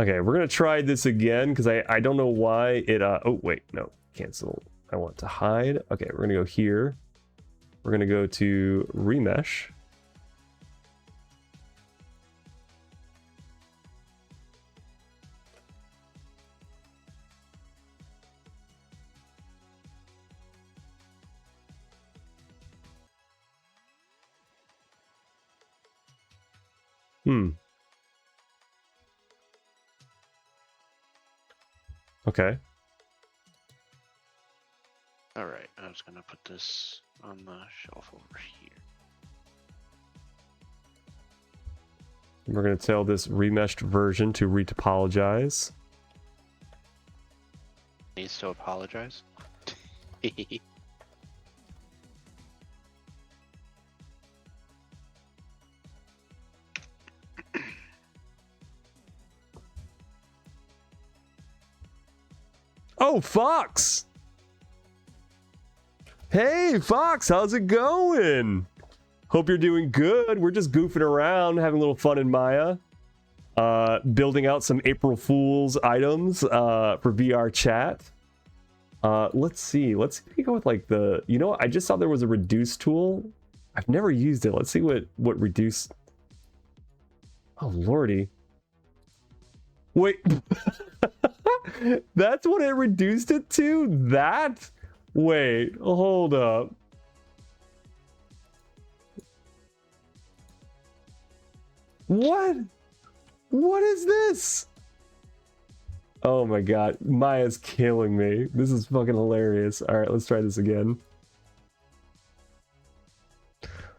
Okay, we're gonna try this again because I don't know why it oh wait, no, cancel. I want to hide. Okay, we're gonna go here. We're gonna go to remesh. Okay. All right, I was gonna put this on the shelf over here. We're gonna tell this remeshed version to retopologize. Needs to apologize. Oh, Fox! Hey, Fox, how's it going? Hope you're doing good. We're just goofing around, having a little fun in Maya. Building out some April Fool's items for VR chat. Let's see. Let's see if we go with like the... You know what? I just saw there was a reduce tool. I've never used it. Let's see what reduce. Oh lordy. Wait. That's what it reduced it to? That? Wait, hold up. What? What is this? Oh my god, Maya's killing me. This is fucking hilarious. All right, let's try this again.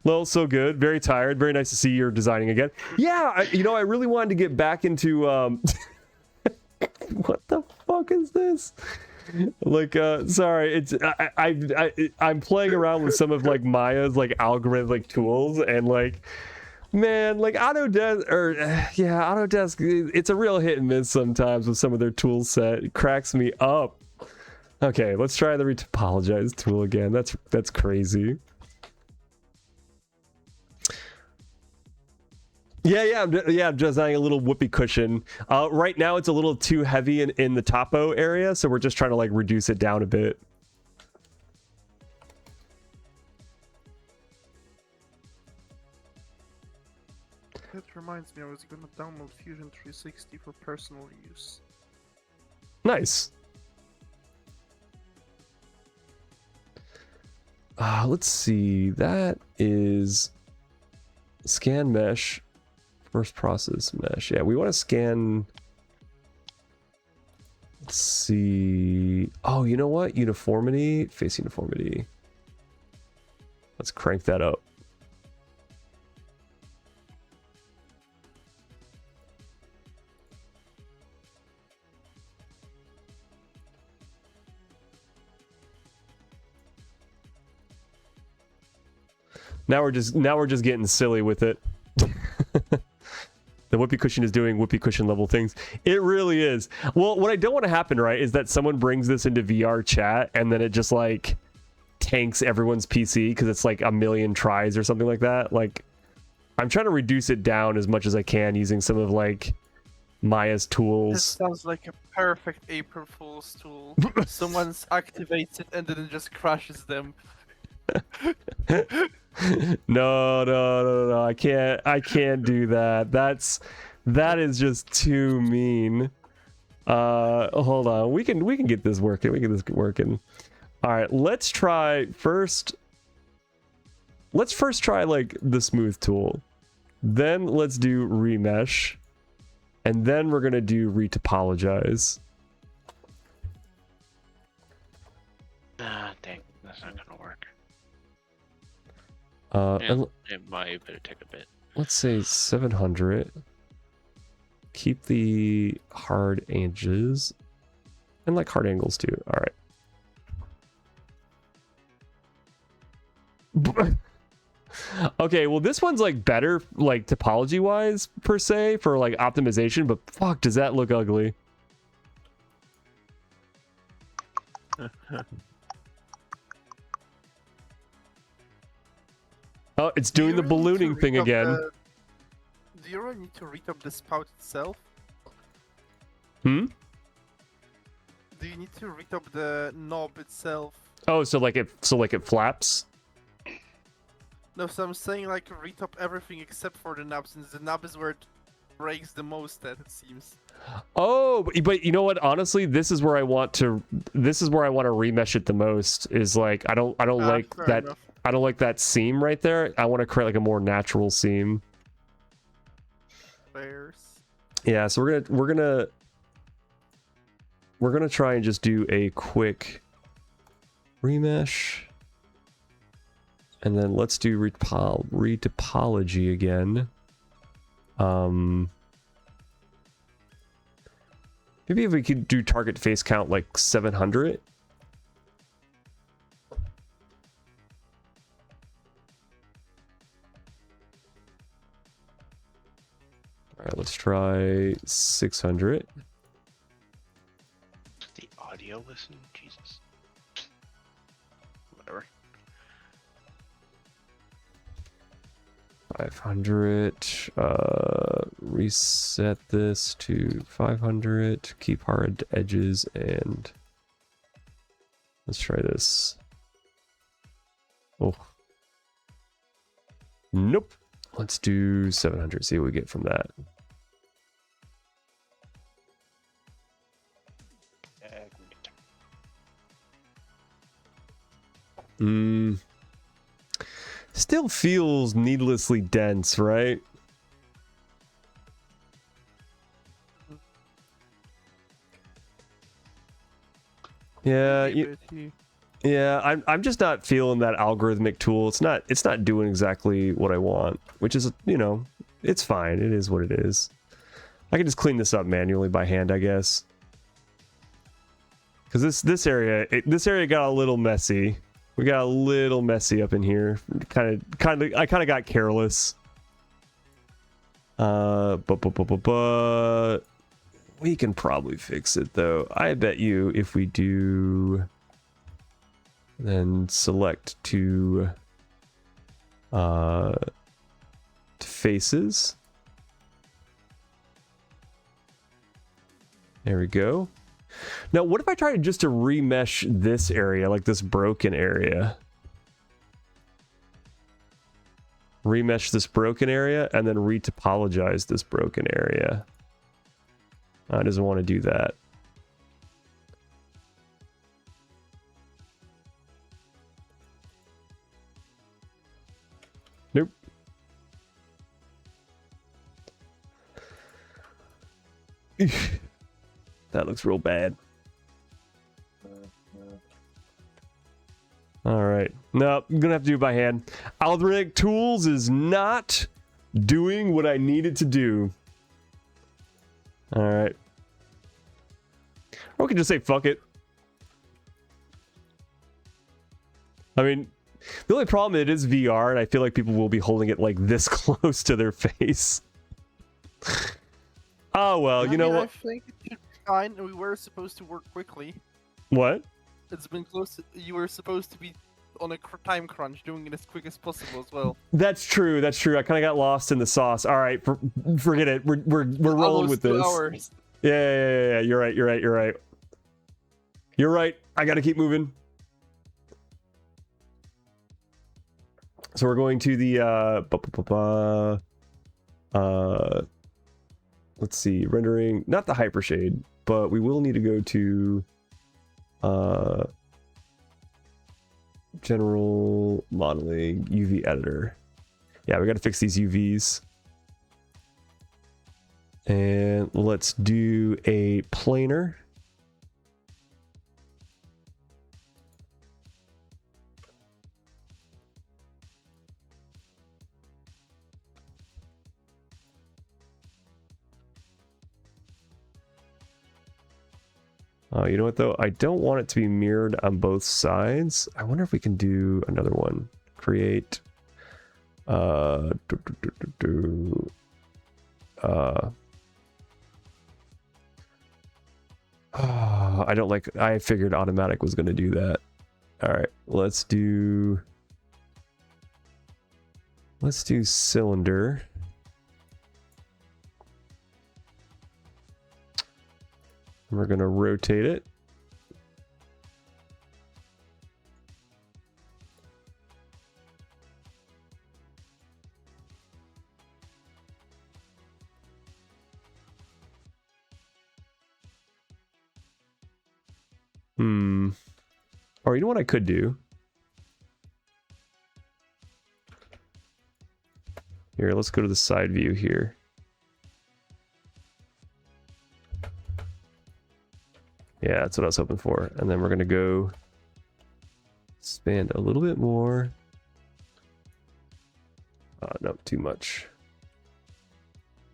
Well, so good. Very tired. Very nice to see you're designing again. Yeah, I really wanted to get back into what the fuck is this? Like, sorry, it's I'm playing around with some of like Maya's like algorithmic tools, and like, man, like Autodesk Autodesk, it's a real hit and miss sometimes with some of their tool set. It cracks me up. Okay, let's try the retopologize tool again. That's crazy. I'm designing a little whoopee cushion. Right now it's a little too heavy in the topo area, so we're just trying to like reduce it down a bit. That reminds me, I was gonna download Fusion 360 for personal use. Nice. Let's see. That is scan mesh. First process mesh. Yeah, we want to scan. Let's see. Oh, you know what? Uniformity, face uniformity. Let's crank that up. Now we're just getting silly with it. The whoopee cushion is doing whoopee cushion level things. It really is. Well, what I don't want to happen, right, is that someone brings this into VR chat and then it just like tanks everyone's PC because it's like a million tries or something like that. Like, I'm trying to reduce it down as much as I can using some of like Maya's This tools. sounds like a perfect April Fool's tool. Someone activates it and then it just crashes them. No, I can't do that. That is just too mean. Hold on, we can get this working. All right, let's first try like the smooth tool, then let's do remesh, and then we're gonna do retopologize. Dang, that's not gonna work. It might, but it take a bit. Let's say 700. Keep the hard edges, and like hard angles too. All right. Okay, well this one's like better, like topology wise per se, for like optimization, but fuck, does that look ugly? Oh, it's doing the ballooning thing again. Do you really need to read up the spout itself? Hmm? Do you need to read up the knob itself? Oh, so like it flaps? No, so I'm saying like read up everything except for the knob, since the knob is where it breaks the most at, it seems. Oh, but you know what? Honestly, this is where I want to remesh it the most. Is like I don't like that. Enough. I don't like that seam right there. I want to create like a more natural seam. Bears. Yeah, so we're gonna try and just do a quick remesh, and then let's do retopology again. Maybe if we could do target face count like 700. All right, let's try 600. The audio listen? Jesus. Whatever. 500. Reset this to 500. Keep hard edges, and let's try this. Oh. Nope. Let's do 700. See what we get from that. Still feels needlessly dense, right? Yeah, yeah. I'm just not feeling that algorithmic tool. It's not doing exactly what I want, which is, you know, it's fine. It is what it is. I can just clean this up manually by hand, I guess. Because this area got a little messy. We got a little messy up in here. I kind of got careless. But we can probably fix it though. I bet you if we do, then select to faces. There we go. Now, what if I tried just to remesh this area, like this broken area? Remesh this broken area and then retopologize this broken area. It doesn't want to do that. Nope. That looks real bad. All right. No, I'm gonna have to do it by hand. Algorithmic tools is not doing what I needed to do. All right. Or we can just say fuck it. I mean, the only problem, it is VR, and I feel like people will be holding it like this close to their face. Oh well, you know what? I think it should be fine. We were supposed to work quickly. What? It's been close. You were supposed to be on a time crunch, doing it as quick as possible as well. That's true. That's true. I kind of got lost in the sauce. All right, forget it. We're rolling with this. 2 hours. Yeah. You're right. You're right. I got to keep moving. So we're going to the let's see, rendering, not the hypershade, but we will need to go to general modeling UV editor. Yeah, we got to fix these UVs. And let's do a planar. You know what though? I don't want it to be mirrored on both sides. I wonder if we can do another one. Create. I don't like. I figured automatic was going to do that. All right, let's do cylinder. We're going to rotate it. Or you know what I could do? Here, let's go to the side view here. Yeah, that's what I was hoping for. And then we're going to go expand a little bit more. No, too much.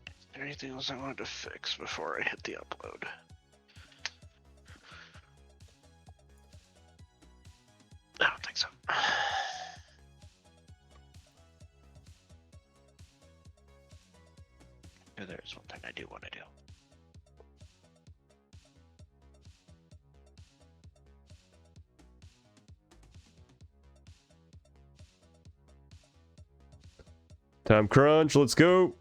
Is there anything else I wanted to fix before I hit the upload? I don't think so. There's one thing I do want to do. Time crunch, let's go.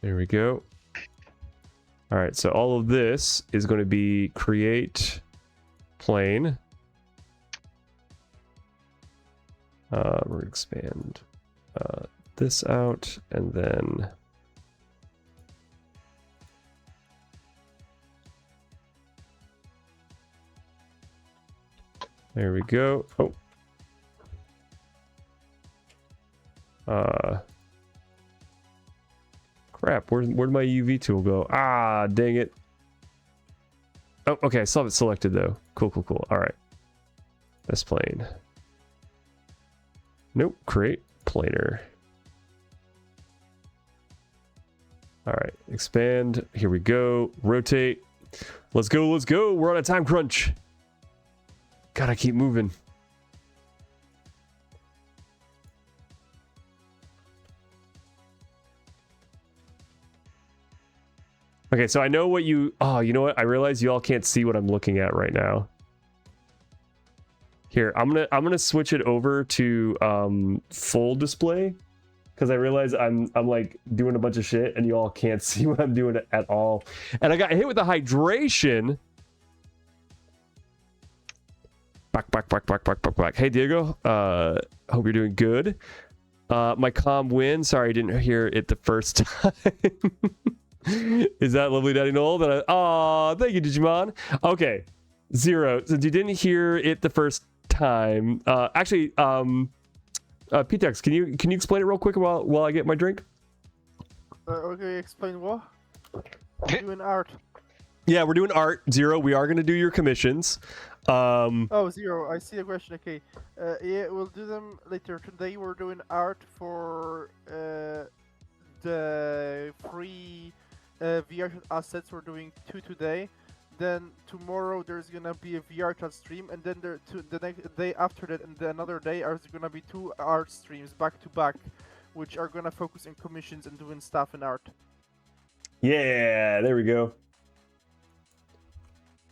There we go. All right, so all of this is going to be create plane. We're going to expand this out, and then there we go. Oh. Crap, where'd my UV tool go? Ah, dang it. Oh, okay, I still have it selected though. Cool, cool, cool. All right. This plane. Nope, create planar. All right, expand. Here we go. Rotate. Let's go, let's go. We're on a time crunch. Gotta keep moving. Okay, so I know what you... Oh, you know what? I realize you all can't see what I'm looking at right now. Here, I'm gonna switch it over to full display, because I realize I'm like doing a bunch of shit and you all can't see what I'm doing at all. And I got hit with the hydration. Back. Hey Diego, hope you're doing good. My comm win. Sorry I didn't hear it the first time. Is that lovely Daddy Noel? Oh, thank you, Digimon. Okay, Zero. Since you didn't hear it the first time, actually, Ptex, can you explain it real quick while I get my drink? Okay, explain what? We're doing art. Yeah, we're doing art. Zero, we are going to do your commissions. Oh, Zero, I see the question. Okay, yeah, we'll do them later. Today we're doing art for the free VR assets. We're doing 2 today. Then tomorrow there's gonna be a VR chat stream, and then the next day after that and another day there's gonna be 2 art streams back to back, which are gonna focus on commissions and doing stuff in art. Yeah, there we go.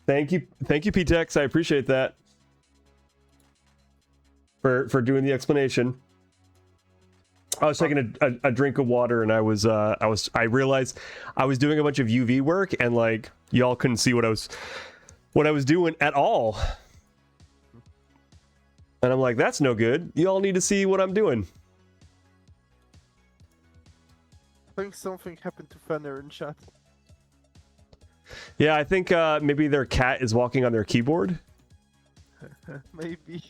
Thank you, Ptex. I appreciate that for doing the explanation. I was taking a drink of water, and I realized I was doing a bunch of UV work, and like y'all couldn't see what I was doing at all. And I'm like, that's no good. Y'all need to see what I'm doing. I think something happened to Fenner in chat. Yeah, I think maybe their cat is walking on their keyboard. Maybe.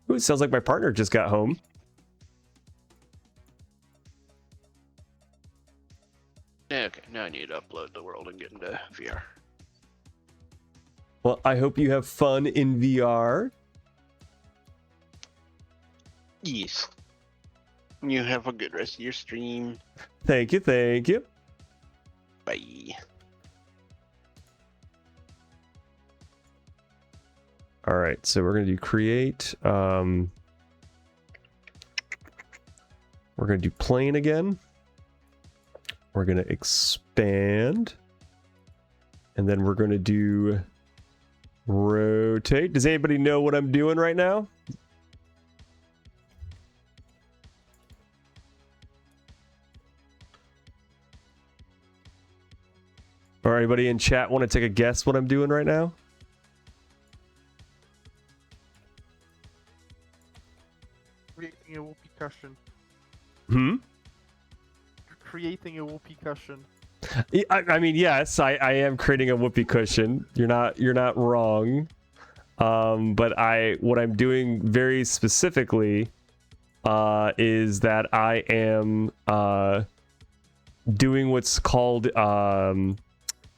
Ooh, sounds like my partner just got home. Yeah, okay, now I need to upload the world and get into VR. Well, I hope you have fun in VR. Yes. You have a good rest of your stream. Thank you, thank you. Bye. All right, so we're gonna do create. We're gonna do plane again. We're gonna expand, and then we're gonna do rotate. Does anybody know what I'm doing right now? Or anybody in chat want to take a guess what I'm doing right now? Creating a whoopee cushion. Hmm? Creating a whoopee cushion. I mean, yes, I am creating a whoopee cushion. You're not wrong. But what I'm doing very specifically is that I am doing what's called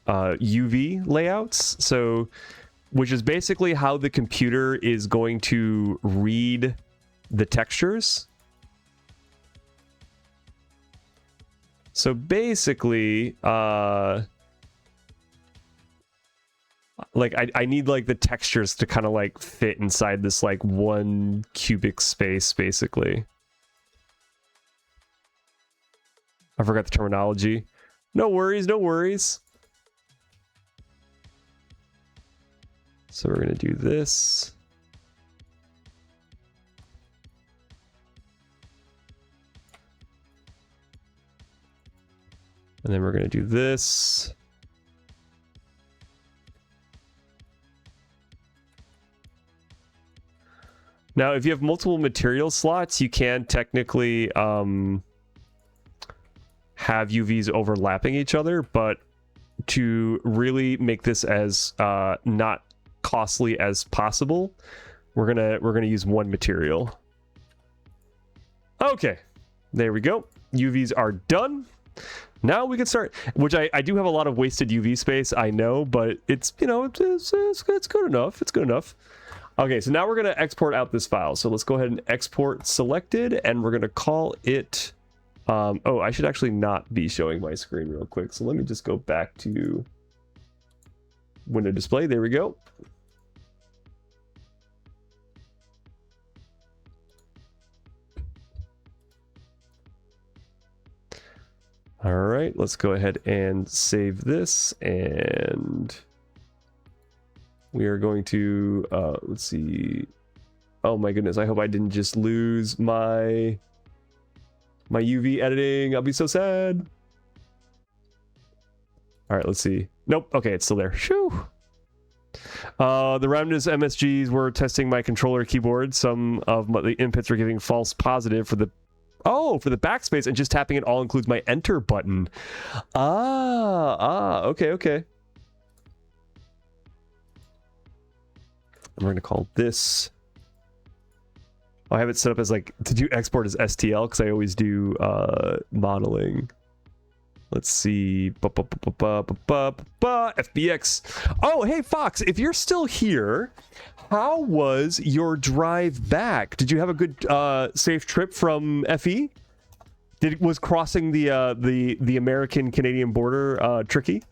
UV layouts. So, which is basically how the computer is going to read the textures. So basically, like I need like the textures to kind of like fit inside this like 1 cubic space, basically. I forgot the terminology. No worries, no worries. So we're going to do this. And then we're going to do this. Now, if you have multiple material slots, you can technically have UVs overlapping each other, but to really make this as not costly as possible, we're gonna use one material. Okay, there we go. UVs are done. Now we can start, which I do have a lot of wasted UV space, I know, but it's, you know, it's good enough. It's good enough. Okay, so now we're going to export out this file. So let's go ahead and export selected, and we're going to call it... oh, I should actually not be showing my screen real quick. So let me just go back to window display. There we go. All right, let's go ahead and save this, and we are going to let's see. Oh my goodness, I hope I didn't just lose my UV editing. I'll be so sad. All right, let's see. Nope. Okay, it's still there. Shoo. The randomness MSGs were testing my controller keyboard. Some of the inputs were giving false positive for the backspace, and just tapping it all includes my enter button. Okay. And we're gonna call this. I have it set up as like to do export as STL because I always do modeling. Let's see. FBX. Oh, hey Fox, if you're still here, how was your drive back? Did you have a good safe trip from FE? Was crossing the American Canadian border tricky?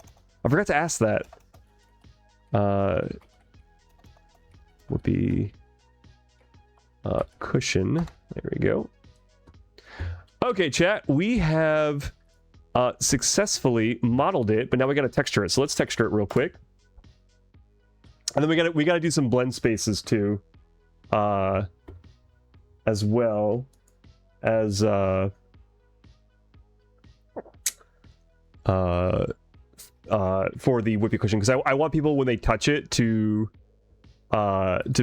I forgot to ask that. Would be cushion. There we go. Okay, chat. We have successfully modeled it, but now we got to texture it. So let's texture it real quick. And then we got to do some blend spaces too, as well as for the whoopee cushion, because I want people when they touch it to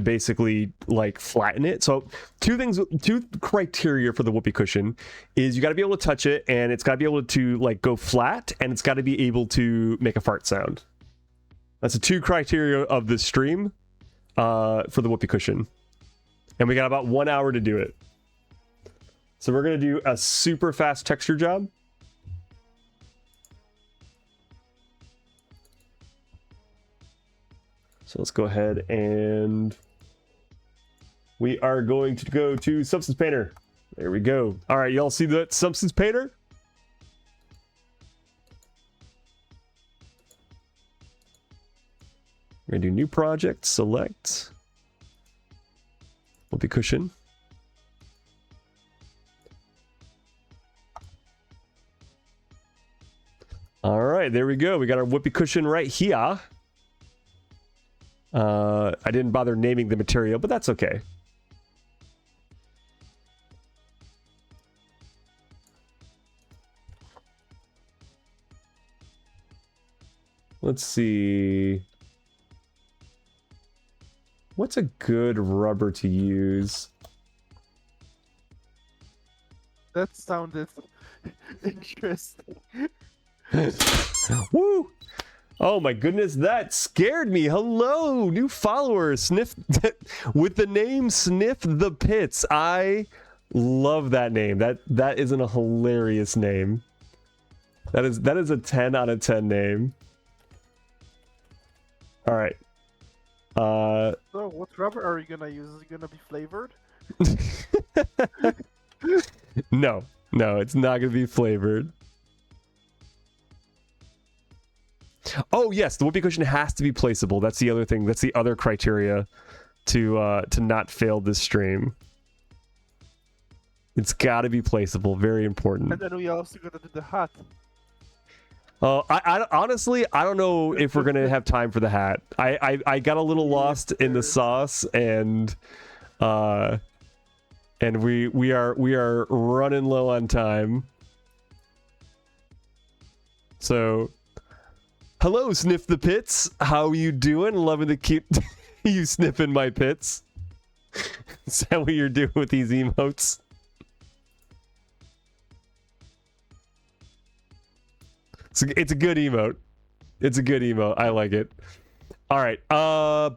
basically like flatten it. So two criteria for the whoopee cushion is you got to be able to touch it, and it's got to be able to like go flat, and it's got to be able to make a fart sound. That's the two criteria of the stream for the whoopee cushion. And we got about 1 hour to do it. So we're going to do a super fast texture job. So let's go ahead and we are going to go to Substance Painter. There we go. All right, y'all see that Substance Painter? We're gonna do new project, select, whoopee cushion. All right, there we go. We got our whoopee cushion right here. I didn't bother naming the material, but that's okay. Let's see. What's a good rubber to use? That sounded interesting. Woo! Oh my goodness, that scared me. Hello, new follower, Sniff, with the name Sniff the Pits. I love that name. That isn't a hilarious name. That is a 10 out of 10 name. All right. So what rubber are you gonna use? Is it gonna be flavored? No, it's not gonna be flavored. Oh yes, the whoopee cushion has to be placeable. That's the other thing. That's the other criteria to not fail this stream. It's got to be placeable. Very important. And then we also gotta do the hat. Honestly, I don't know if we're gonna have time for the hat. I got a little lost in the sauce, and we are running low on time. So, hello, Sniff the Pits. How you doing? Loving to keep you sniffing my pits. Is that what you're doing with these emotes? It's a good emote. It's a good emote. I like it. All right. I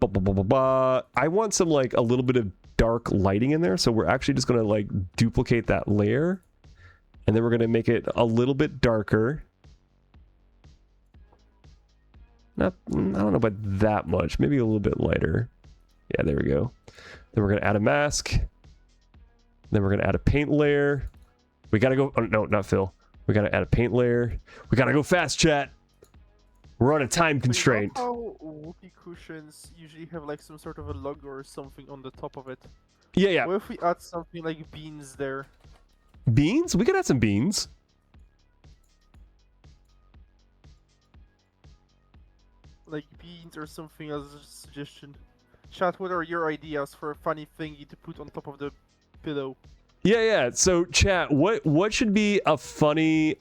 want some like a little bit of dark lighting in there, so we're actually just gonna like duplicate that layer, and then we're gonna make it a little bit darker. I don't know about that much. Maybe a little bit lighter. Yeah, there we go. Then we're gonna add a mask. Then we're gonna add a paint layer. We gotta go. Oh, no, not Phil. We gotta add a paint layer. We gotta go fast, chat. We're on a time constraint. You know how whoopee cushions usually have like some sort of a logo or something on the top of it? Yeah, yeah. What if we add something like beans there? Beans? We could add some beans. Like beans or something as a suggestion. Chat, what are your ideas for a funny thingy to put on top of the pillow? Yeah, yeah. So, chat, what should be a funny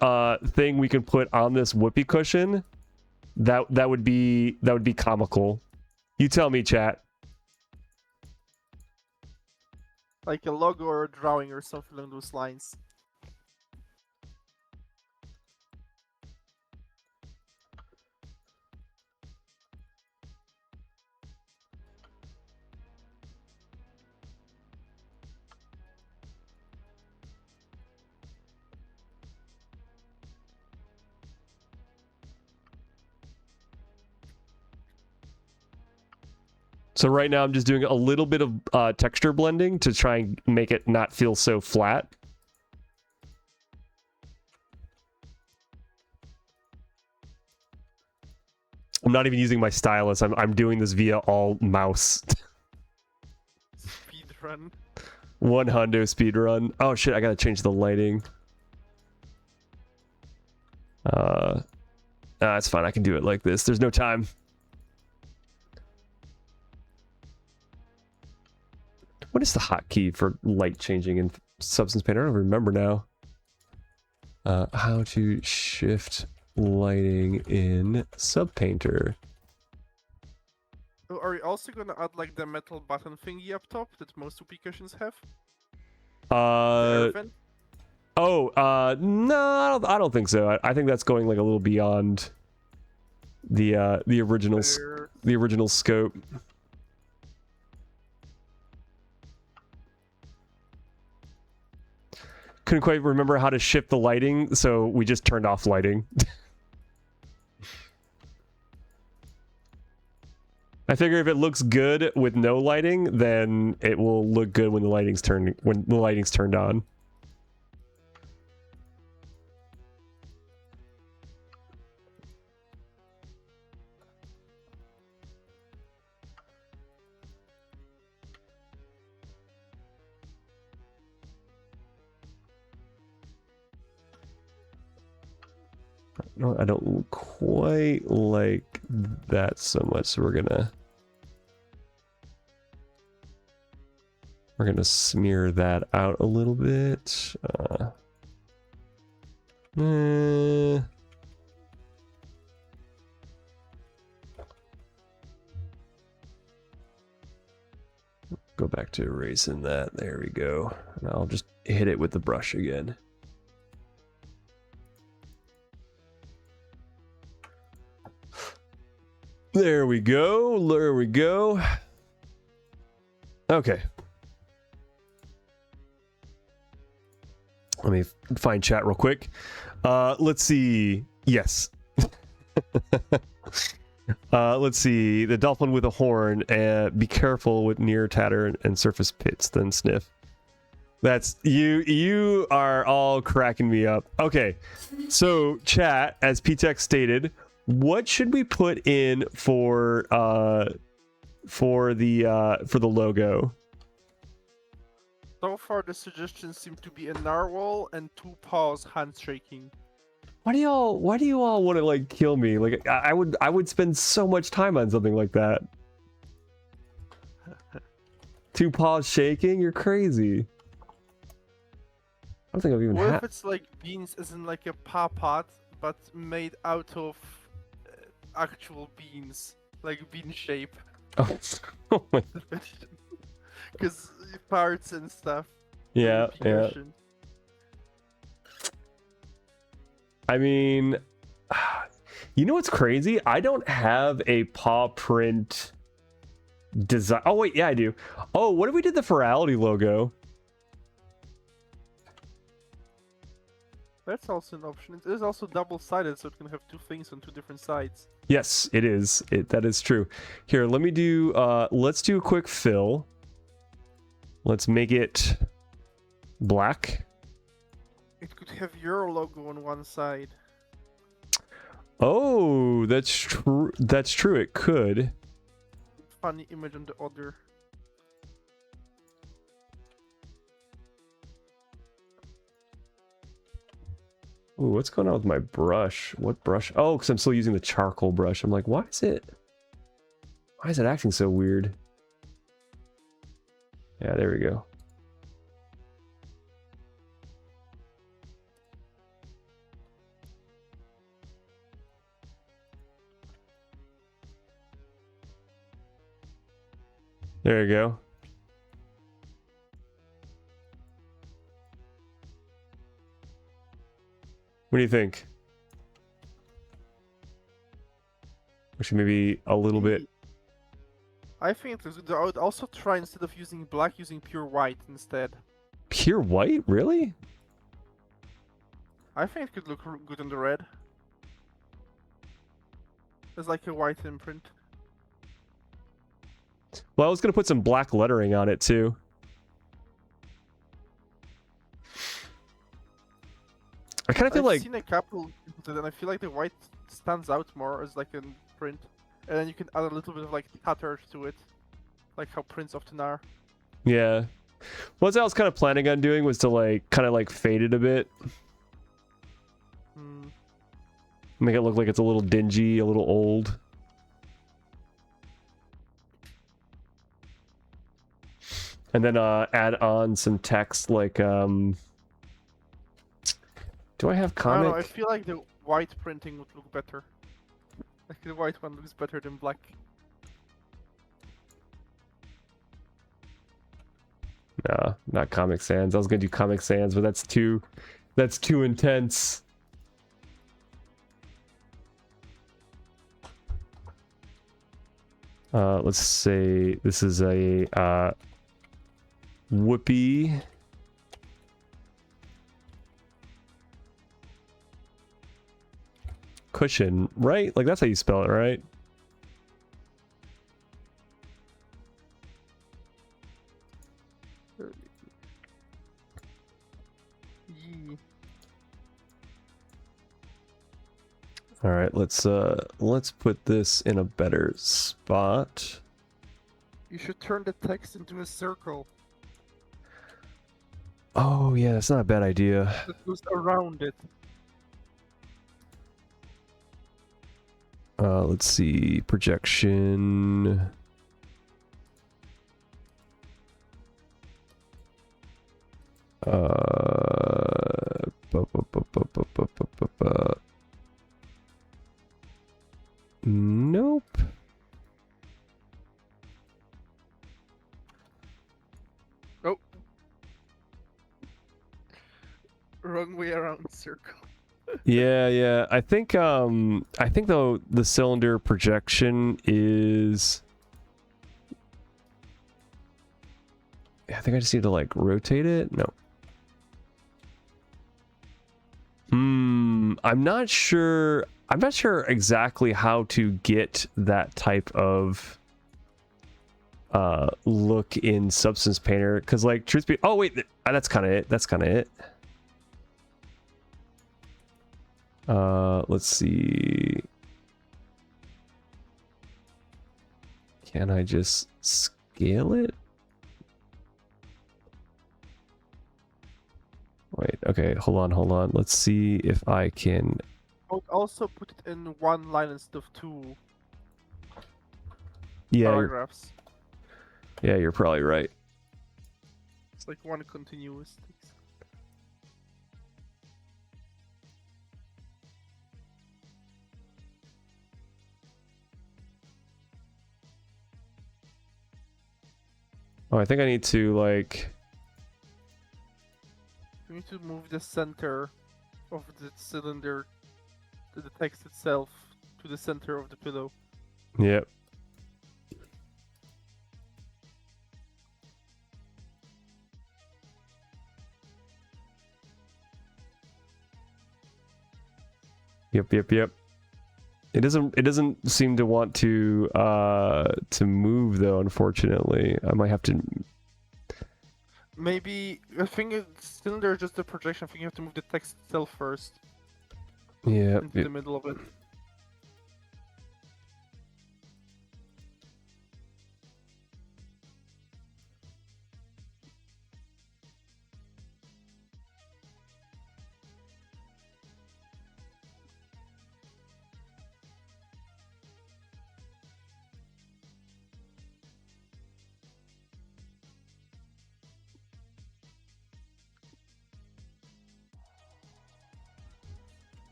thing we can put on this whoopee cushion? That would be comical. You tell me, chat. Like a logo or a drawing or something along those lines. So right now I'm just doing a little bit of texture blending to try and make it not feel so flat. I'm not even using my stylus. I'm doing this via all mouse. Speedrun. One hundo speedrun. Oh shit, I gotta change the lighting. It's fine. I can do it like this. There's no time. What is the hotkey for light changing in Substance Painter? I don't remember now. How to shift lighting in Subpainter. Oh, are you also gonna add like the metal button thingy up top that most whoopee cushions have? The air vent? No, I don't think so. I think that's going like a little beyond the original scope. Couldn't quite remember how to shift the lighting, so we just turned off lighting. I figure if it looks good with no lighting, then it will look good when the lighting's turned on. No, I don't quite like that so much, so we're gonna smear that out a little bit. Go back to erasing that. There we go. And I'll just hit it with the brush again. There we go. There we go. Okay. Let me find chat real quick. Let's see. Yes. Let's see. The dolphin with a horn. Be careful with near tatter and surface pits, then sniff. That's you. You are all cracking me up. Okay. So chat, as PTEX stated, what should we put in for the logo? So far, the suggestions seem to be a narwhal and 2 paws handshaking. Why do you all want to like kill me? Like I would spend so much time on something like that. 2 paws shaking? You're crazy. I don't think I've even What had. if it's like beans as in like a paw pot, but made out of actual beans, like bean shape? Oh, oh my. Because parts and stuff. Yeah, the yeah. version. I mean, you know what's crazy? I don't have a paw print design. Oh wait, yeah, I do. Oh, what if we did the Ferality logo? That's also an option. It is also double-sided, so it can have 2 things on 2 different sides. Yes, it is. That is true. Here, let me do. Let's do a quick fill. Let's make it black. It could have your logo on one side. Oh, that's true. That's true. It could. Funny image on the other. Ooh, what's going on with my brush? What brush? Oh, because I'm still using the charcoal brush. I'm like, why is it acting so weird? Yeah, there we go. There you go. What do you think? We should maybe a little bit. I think I would also try, instead of using black, using pure white instead. Pure white? Really? I think it could look good on the red. It's like a white imprint. Well, I was going to put some black lettering on it too. I kind of feel I've like... seen a couple, and I feel like the white stands out more as like a print. And then you can add a little bit of like tatters to it. Like how prints often are. Yeah. What I was kind of planning on doing was to like, kind of like fade it a bit. Hmm. Make it look like it's a little dingy, a little old. And then add on some text like, do I have I don't know, I comic? feel like the white printing would look better. Like the white one looks better than black. Nah, not Comic Sans. I was gonna do Comic Sans, but that's too intense. Let's say this is a whoopee. Cushion, right? Like that's how you spell it, right? Yee. All right, let's put this in a better spot. You should turn the text into a circle Oh yeah, that's not a bad idea. that goes around it. Let's see, projection. Nope. Oh. Wrong way around circle. Yeah. I think though the cylinder projection is. I think I just need to like rotate it. No. I'm not sure. I'm not sure exactly how to get that type of look in Substance Painter, because like truth be, oh wait, that's kind of it. That's kind of it. Let's see. Can I just scale it? Wait, okay, hold on. Let's see if I can I would also put it in one line instead of two Yeah, paragraphs. you're probably right. It's like one continuous text. Oh, I think I need to like. You need to move the center of the cylinder, the text itself, to the center of the pillow. Yep. Yep. It doesn't seem to want to move though, unfortunately. I might have to. Maybe I think cylinder is just a projection. I think you have to move the text itself first Yeah. into the middle of it.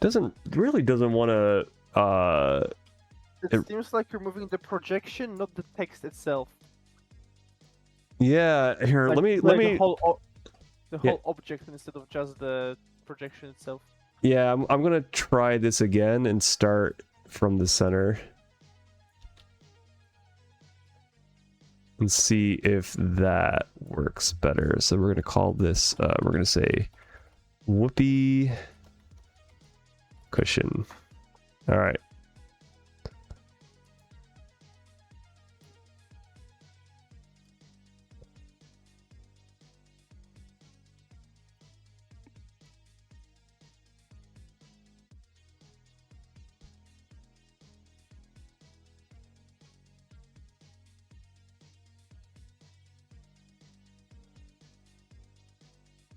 Doesn't want to. It seems like you're moving the projection, not the text itself. Yeah. Here, Like, let me. the whole Yeah. object instead of just the projection itself. Yeah, I'm gonna try this again and start from the center and see if that works better. So we're gonna call this. We're gonna say whoopee cushion. All right.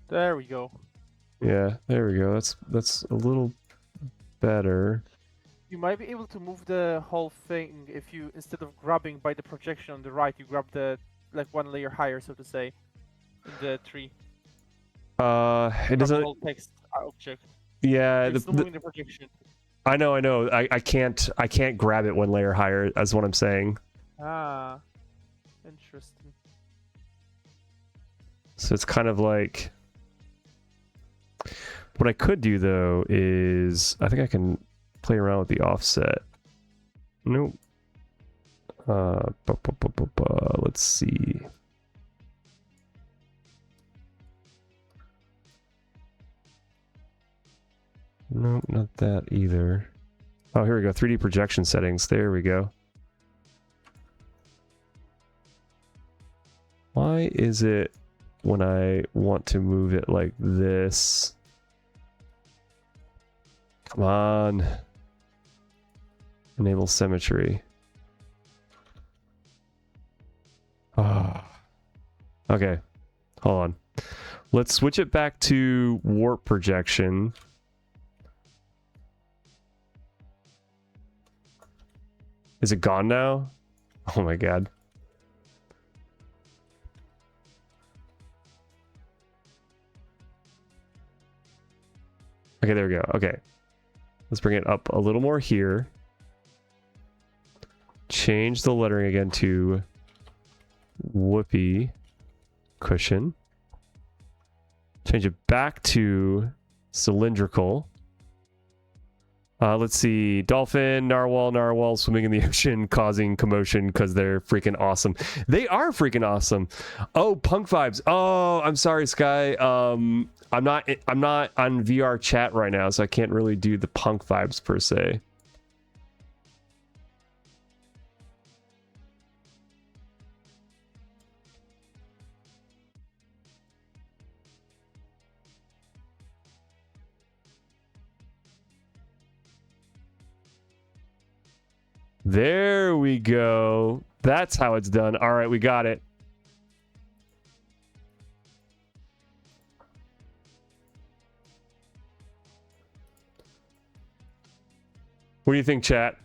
There we go. Yeah, there we go. That's a little better. You might be able to move the whole thing if you, instead of grabbing by the projection on the right, you grab the, like, one layer higher, so to say, in the tree. It Grab the doesn't. whole text object. Yeah, It's still moving the projection. I know. I can't grab it one layer higher. That's what I'm saying. Ah, interesting. So it's kind of like. What I could do though is I think I can play around with the offset. Nope. Let's see. Nope, not that either. Oh, here we go. 3D projection settings. There we go. Why is it when I want to move it like this? Come on. Enable symmetry. Ah. Okay. Hold on. Let's switch it back to warp projection. Is it gone now? Oh my god. Okay, there we go. Okay. Let's bring it up a little more here. Change the lettering again to whoopee cushion. Change it back to cylindrical. Let's see. Dolphin, narwhal swimming in the ocean, causing commotion because they're freaking awesome. They are freaking awesome. Oh, punk vibes. Oh, I'm sorry, Sky. I'm not on VR chat right now, so I can't really do the punk vibes per se. There we go. That's how it's done. All right, we got it. What do you think, chat?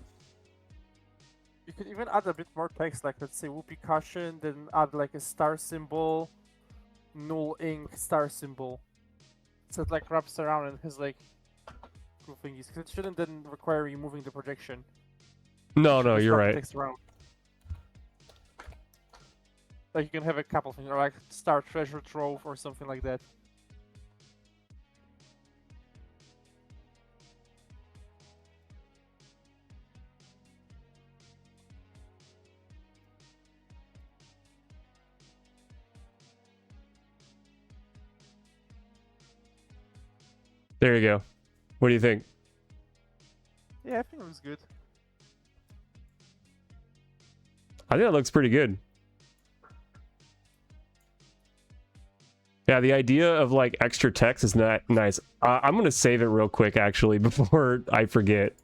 You could even add a bit more text, like let's say whoopee cushion, then add like a star symbol, null ink star symbol. So it like wraps around and has like cool thingies. Because it shouldn't then require you moving the projection. No, no, Just you're wrap the right. text around. Like you can have a couple things, or like star treasure trove or something like that. There you go. What do you think? Yeah, I think it was good. I think that looks pretty good. Yeah, the idea of like extra text is not nice. I'm gonna save it real quick actually before I forget.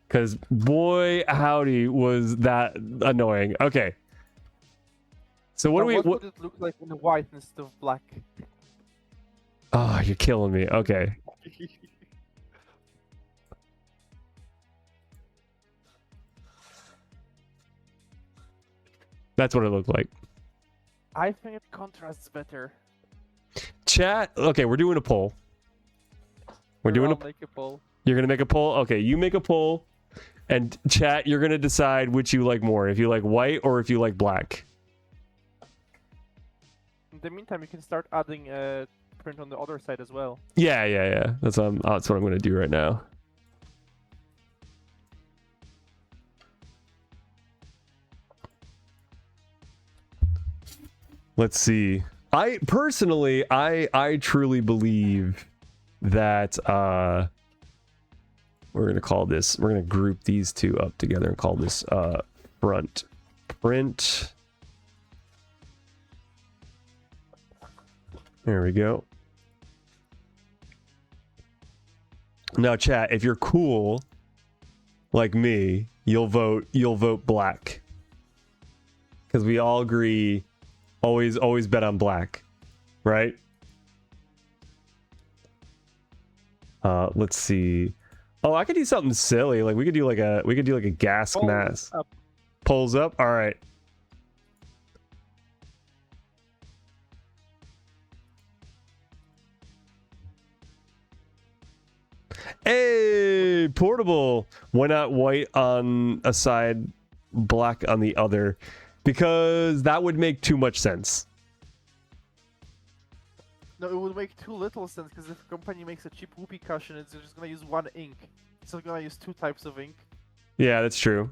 Because boy, howdy, was that annoying. Okay. So what Now, do we? what What? would it look like in white instead of black? Oh, you're killing me. Okay. That's what it looked like. I think it contrasts better. Chat. Okay, we're doing a poll. We're doing a. I'll make a poll. You're gonna make a poll. Okay, you make a poll, and chat. You're gonna decide which you like more. If you like white or if you like black. In the meantime, you can start adding print on the other side as well. Yeah, yeah, yeah. That's what I'm gonna do right now. Let's see. I personally, I truly believe that we're gonna call this. We're gonna group these two up together and call this front print. There we go. Now, chat, if you're cool like me, you'll vote black. Because we all agree, always bet on black, right? Let's see. Oh, I could do something silly. Like we could do like a gas mask. Up. Pulls up. All right. Hey, portable. Why not white on a side, black on the other? Because that would make too much sense. No, it would make too little sense because if a company makes a cheap whoopee cushion, it's just gonna use one ink. It's not gonna use two types of ink. Yeah, that's true.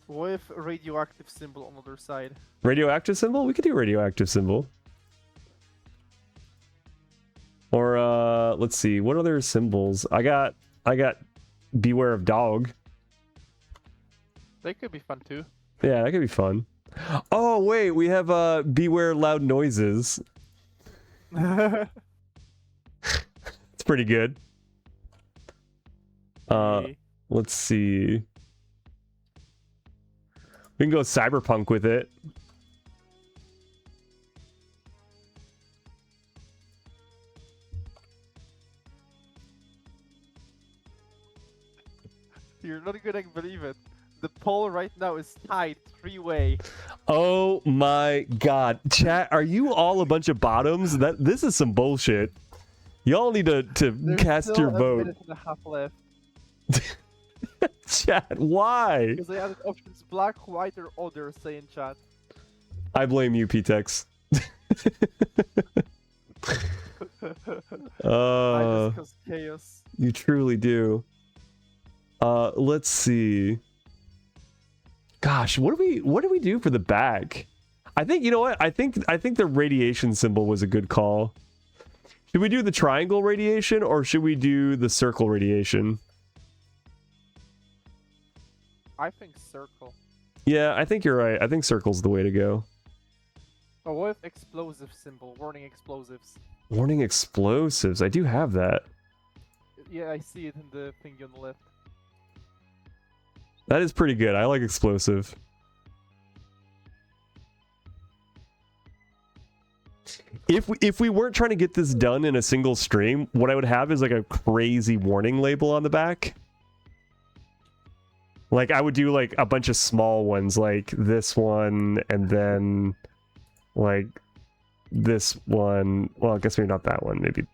What if a radioactive symbol on the other side? Radioactive symbol? We could do radioactive symbol. Or let's see, what other symbols? I got beware of dog. They could be fun too. Yeah, that could be fun. Oh wait, we have beware loud noises. It's pretty good. Hey. Let's see. We can go cyberpunk with it. You're not gonna believe it. The poll right now is tied 3-way. Oh my god. Chat, are you all a bunch of bottoms? This is some bullshit. Y'all need to There's cast still your a vote. minute and a half left. Chat, why? Because I added options black, white, or other, say in chat. I blame you, Ptex. I just cause chaos. You truly do. Let's see. Gosh, what do we do for the back? I think, you know what? I think the radiation symbol was a good call. Should we do the triangle radiation or should we do the circle radiation? I think circle. Yeah, I think you're right. I think circle's the way to go. Oh, what if explosive symbol? Warning explosives. Warning explosives. I do have that. Yeah, I see it in the thing on the left. That is pretty good. I like explosive. If we weren't trying to get this done in a single stream, what I would have is like a crazy warning label on the back. Like I would do like a bunch of small ones, like this one, and then like this one. Well, I guess maybe not that one. Maybe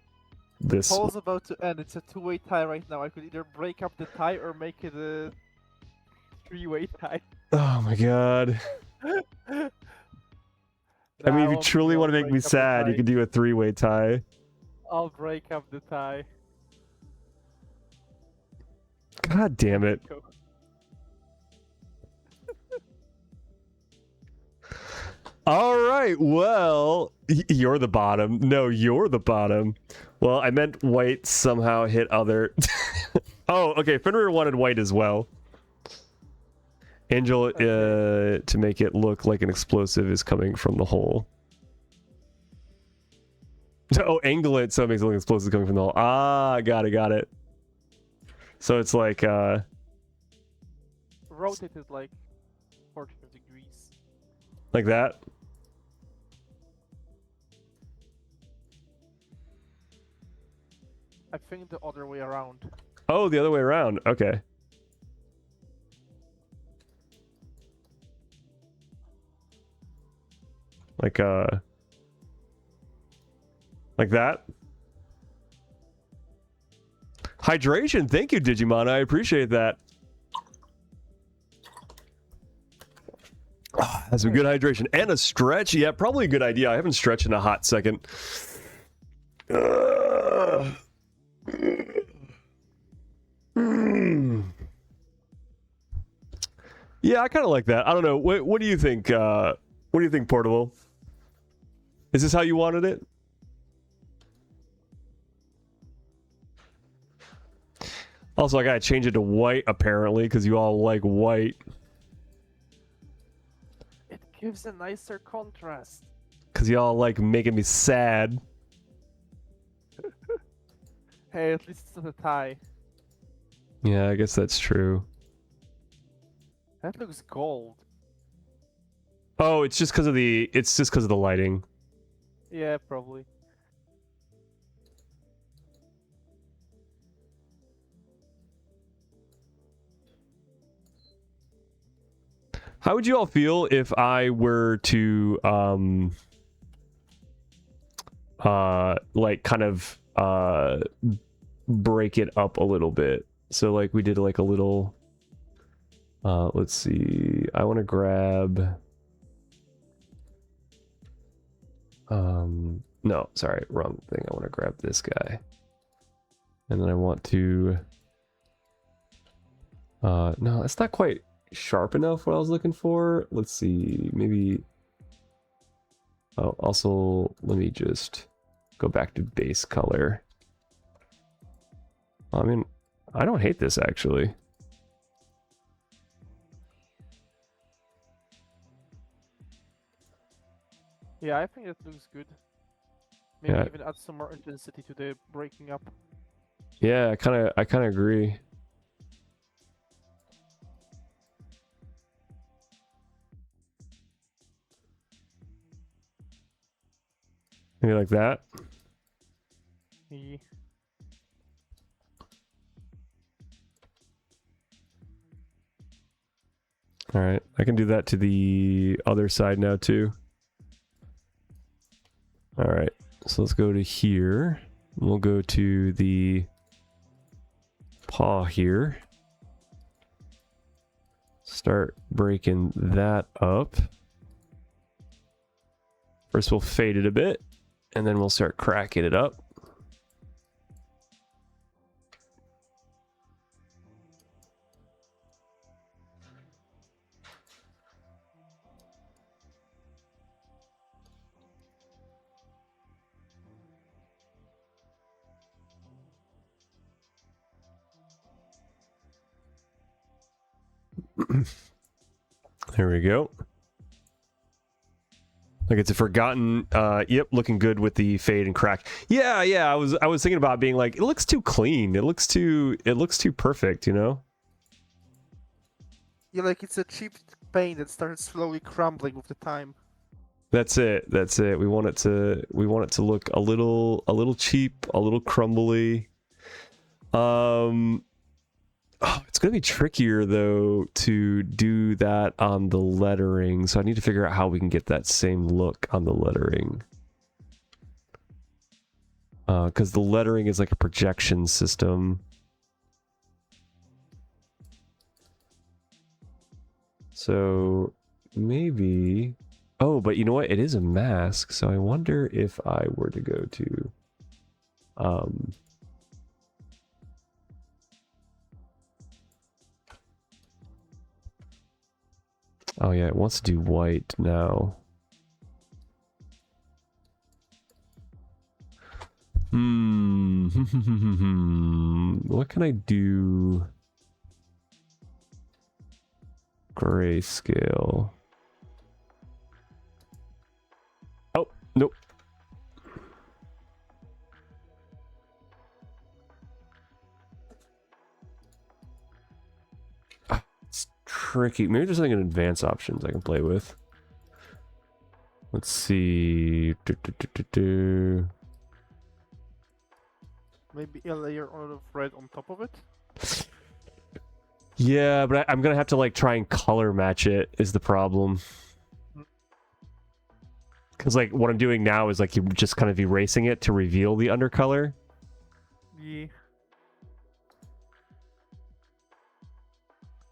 this. Poll's about to end. It's a two-way tie right now. I could either break up the tie or make it a three-way tie. Oh my god. I mean, if you truly want to make me sad, you could do a three-way tie. I'll break up the tie. God damn it. All right, well, you're the bottom. No, you're the bottom. Well, I meant white somehow hit other. Oh, okay, Fenrir wanted white as well. Angel, to make it look like an explosive, is coming from the hole. Oh, angle it so it makes it look like explosive coming from the hole. Ah, got it. So it's like, rotate it like 45 degrees. like that? I think the other way around. Oh, the other way around. Okay. Like that. Hydration. Thank you, Digimon. I appreciate that. Oh, that's some good hydration. And a stretch. Yeah, probably a good idea. I haven't stretched in a hot second. Yeah, I kind of like that. I don't know. What do you think? What do you think, Portable? Is this how you wanted it? Also, I gotta change it to white apparently because you all like white. It gives a nicer contrast. Because y'all like making me sad. Hey, at least it's not a tie. Yeah, I guess that's true. That looks gold. Oh, it's just because of the lighting. Yeah, probably. How would you all feel if I were to like kind of break it up a little bit? So like we did like a little let's see. I want to grab no, sorry, wrong thing. I want to grab this guy. And then I want to no, that's not quite sharp enough what I was looking for. Let's see, maybe oh, also let me just go back to base color. I mean, I don't hate this actually. Yeah, I think it looks good. Maybe Yeah. even add some more intensity to the breaking up. Yeah, I kind of agree. Maybe like that. Yeah. All right, I can do that to the other side now too. All right, so let's go to here. We'll go to the paw here. Start breaking that up. First we'll fade it a bit, and then we'll start cracking it up. There we go. Like it's a forgotten yep, looking good with the fade and crack. Yeah, I was thinking about being like, it looks too clean. It looks too perfect, you know? Yeah, like it's a cheap paint that started slowly crumbling with the time. That's it. That's it. We want it to look a little cheap, a little crumbly. Oh, it's gonna be trickier though to do that on the lettering. So I need to figure out how we can get that same look on the lettering. Because the lettering is like a projection system. So maybe... Oh, but you know what? It is a mask, so I wonder if I were to go to... Oh yeah, it wants to do white now. What can I do? Grayscale. Oh, nope. It's tricky. Maybe there's something in advanced options I can play with. Let's see. Maybe a layer of red on top of it. Yeah, but I'm gonna have to like try and color match it is the problem. Because like what I'm doing now is like you're just kind of erasing it to reveal the undercolor. Yeah.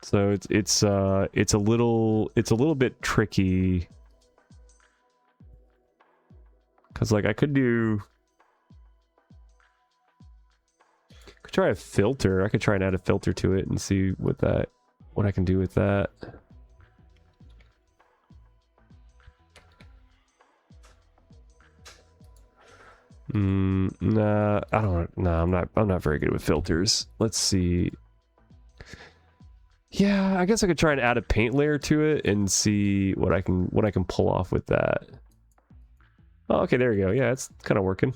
So it's a little bit tricky. Because like I could try a filter. I could try and add a filter to it and see what I can do with that. Nah, I'm not very good with filters. Let's see. Yeah, I guess I could try and add a paint layer to it and see what I can pull off with that. Oh, okay, there we go. Yeah, it's kind of working.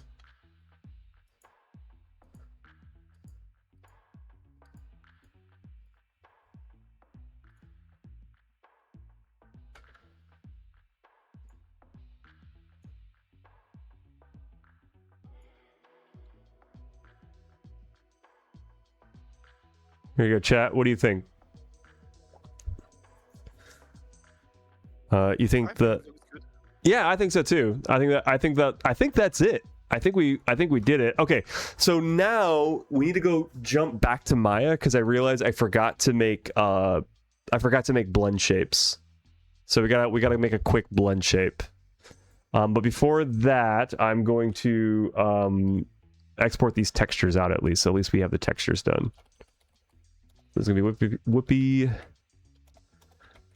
Here you go, chat. What do you think? You think the? Yeah, I think so too. I think that's it. I think we did it. Okay, so now we need to go jump back to Maya because I realized I forgot to make blend shapes. So we gotta make a quick blend shape. But before that, I'm going to export these textures out at least. So at least we have the textures done. There's gonna be whoopee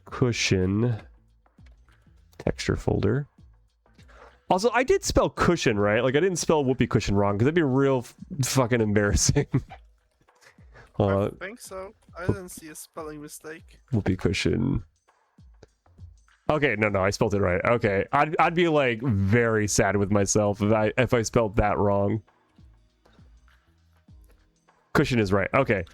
cushion texture folder. Also, I did spell cushion right. Like I didn't spell whoopee cushion wrong because that'd be real fucking embarrassing. I think so. I didn't see a spelling mistake. Whoopee cushion. Okay, no, I spelled it right. Okay, I'd be like very sad with myself if I spelled that wrong. Cushion is right. Okay.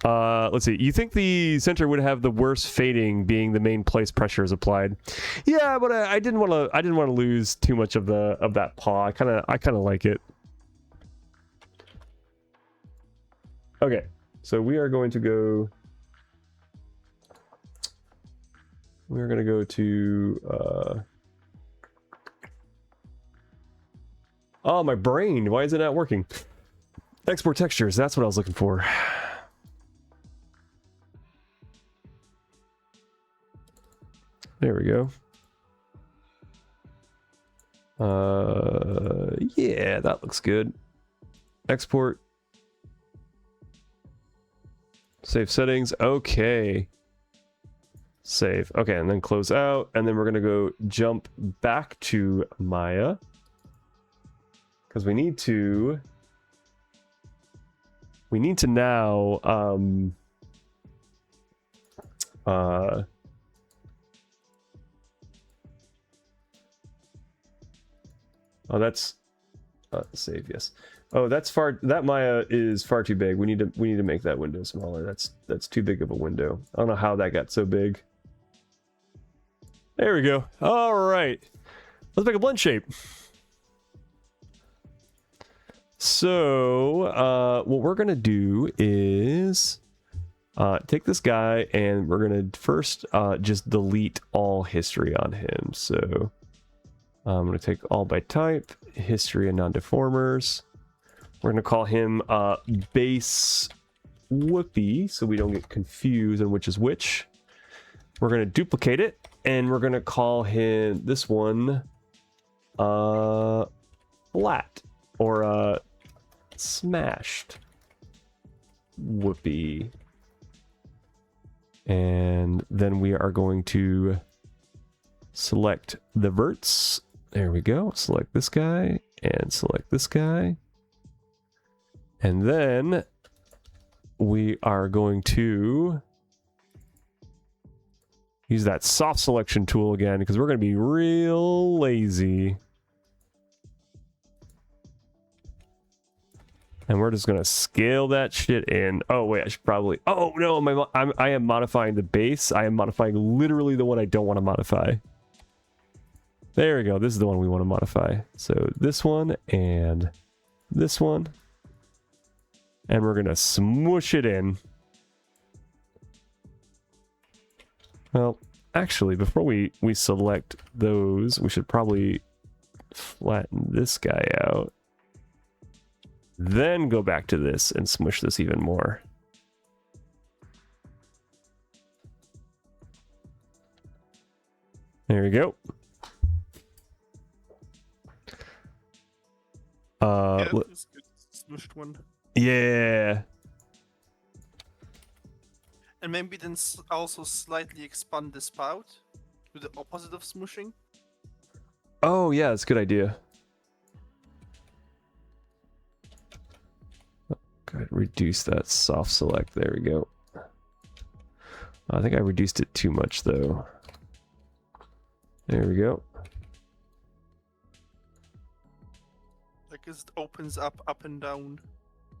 Let's see. You think the center would have the worst fading, being the main place pressure is applied? Yeah, but I didn't want to lose too much of that paw. I kind of like it. Okay, so we are going to go. We're gonna go to. Oh, my brain! Why is it not working? Export textures. That's what I was looking for. There we go. Yeah, that looks good. Export. Save settings. Okay. Save. Okay, and then close out. And then we're gonna go jump back to Maya. Because we need to now oh, that's save, yes. Oh, that Maya is far too big. We need to make that window smaller. That's too big of a window. I don't know how that got so big. There we go. All right. Let's make a blend shape. So what we're gonna do is take this guy, and we're gonna first just delete all history on him. So I'm gonna take all by type, history and non-deformers. We're gonna call him base whoopee, so we don't get confused on which is which. We're gonna duplicate it, and we're gonna call him this one flat or smashed whoopee. And then we are going to select the verts. There we go. Select this guy and select this guy. And then we are going to use that soft selection tool again, because we're going to be real lazy. And we're just going to scale that shit in. Oh, wait, I should probably... Oh, no, I am modifying the base. I am modifying literally the one I don't want to modify. There we go. This is the one we want to modify. So this one and this one. And we're going to smoosh it in. Well, actually, before we select those, we should probably flatten this guy out. Then go back to this and smush this even more. There we go. Yeah, it's good. Smushed one. Yeah. And maybe then also slightly expand the spout to the opposite of smushing. Oh, yeah, that's a good idea. Good. Reduce that soft select. There we go. I think I reduced it too much, though. There we go. Like it opens up and down.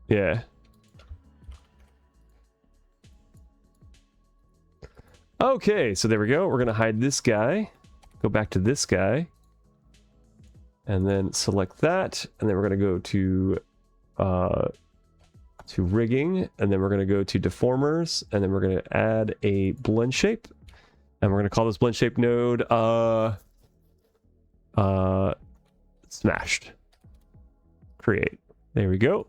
Yeah. Okay, so there we go. We're going to hide this guy. Go back to this guy. And then select that. And then we're going to go to rigging. And then we're going to go to deformers. And then we're going to add a blend shape. And we're going to call this blend shape node smashed. Create. There we go.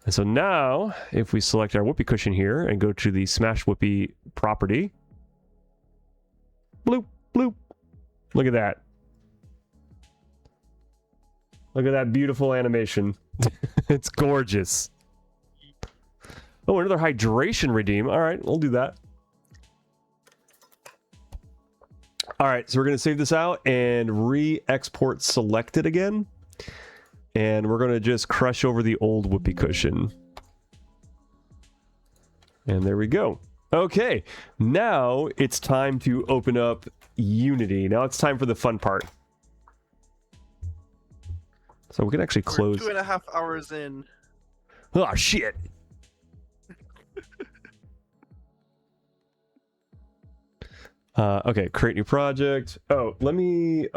And so now, if we select our whoopee cushion here and go to the smash whoopee property, bloop, bloop. Look at that. Look at that beautiful animation. It's gorgeous. Oh, another hydration redeem. All right, we'll do that. All right, so we're going to save this out and re-export selected again. And we're going to just crush over the old whoopee cushion. And there we go. Okay, now it's time to open up Unity. Now it's time for the fun part. So we can actually close. We're 2.5 hours in. Oh, shit. Okay, create new project. Oh, let me...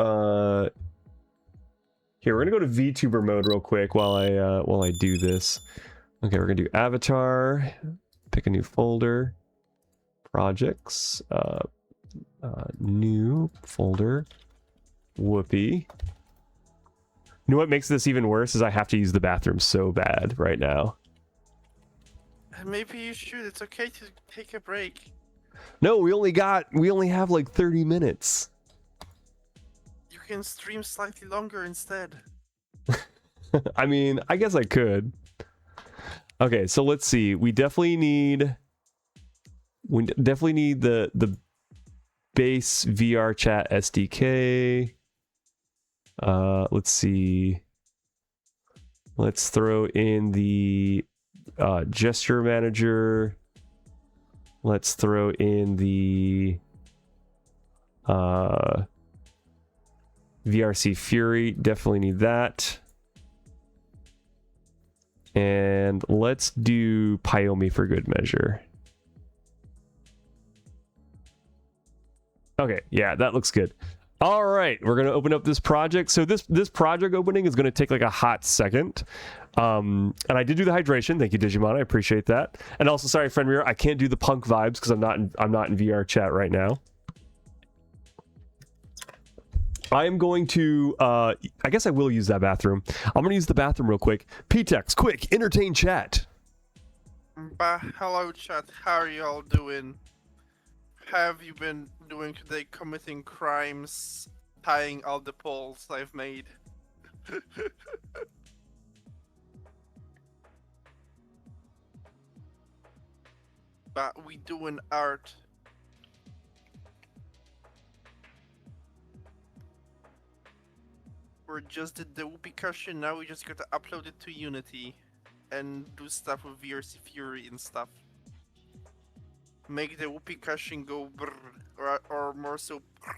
Here, we're gonna go to VTuber mode real quick while I do this. Okay, we're gonna do avatar, pick a new folder, projects, new folder, whoopee. You know what makes this even worse is I have to use the bathroom so bad right now. Maybe you should. It's okay to take a break. No, we only have like 30 minutes. You can stream slightly longer instead. I mean, I guess I could. Okay, so let's see. We definitely need the base VR chat SDK. Let's see. Let's throw in the gesture manager. Let's throw in the VRC Fury. Definitely need that. And let's do Pyomi for good measure. Okay, yeah, that looks good. All right, we're gonna open up this project. So this project opening is gonna take like a hot second. And I did do the hydration. Thank you, Digimon. I appreciate that. And also, sorry, friend Mirror, I can't do the punk vibes because I'm not in VR chat right now. I am going to. I guess I will use that bathroom. I'm gonna use the bathroom real quick. P-Tex, quick, entertain chat. Hello chat, how are you all doing? Have you been doing today committing crimes, tying all the poles I've made? But we doing art. We just did the whoopee cushion, now we just gotta upload it to Unity and do stuff with VRC Fury and stuff. Make the whoopee cushion go brrr, or more so brrr.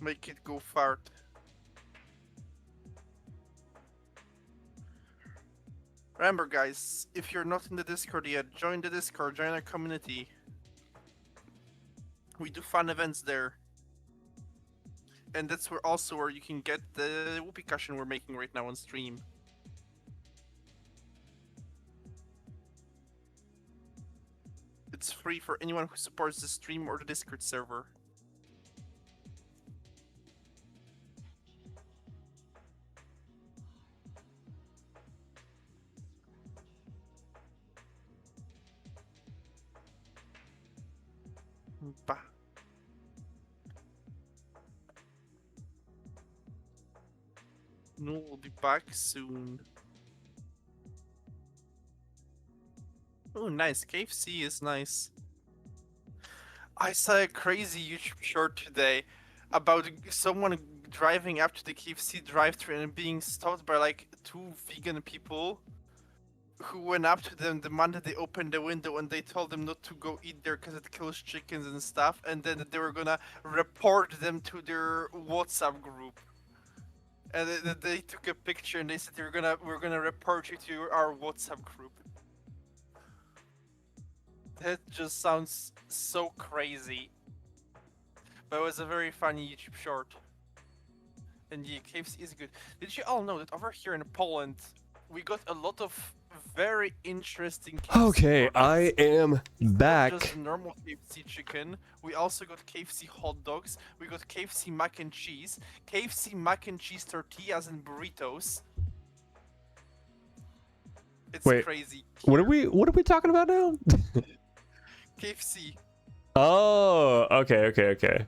Make it go fart. Remember guys, if you're not in the Discord yet, join the Discord, join our community. We do fun events there. And that's where also where you can get the whoopee cushion we're making right now on stream. It's free for anyone who supports the stream or the Discord server. Bah. No, we'll be back soon. Oh, nice. KFC is nice. I saw a crazy YouTube short today about someone driving up to the KFC drive-thru and being stopped by like 2 vegan people who went up to them, demanded they open the window, and they told them not to go eat there because it kills chickens and stuff, and then they were gonna report them to their WhatsApp group. And they took a picture and they said we're gonna report you to our WhatsApp group. That just sounds so crazy. But it was a very funny YouTube short. And yeah, KFC is good. Did you all know that over here in Poland, we got a lot of very interesting KFC Okay, products? I am Not back. just normal KFC chicken. We also got KFC hot dogs. We got KFC mac and cheese. KFC mac and cheese tortillas and burritos. It's Wait, crazy. What are we talking about now? KFC. Oh, okay.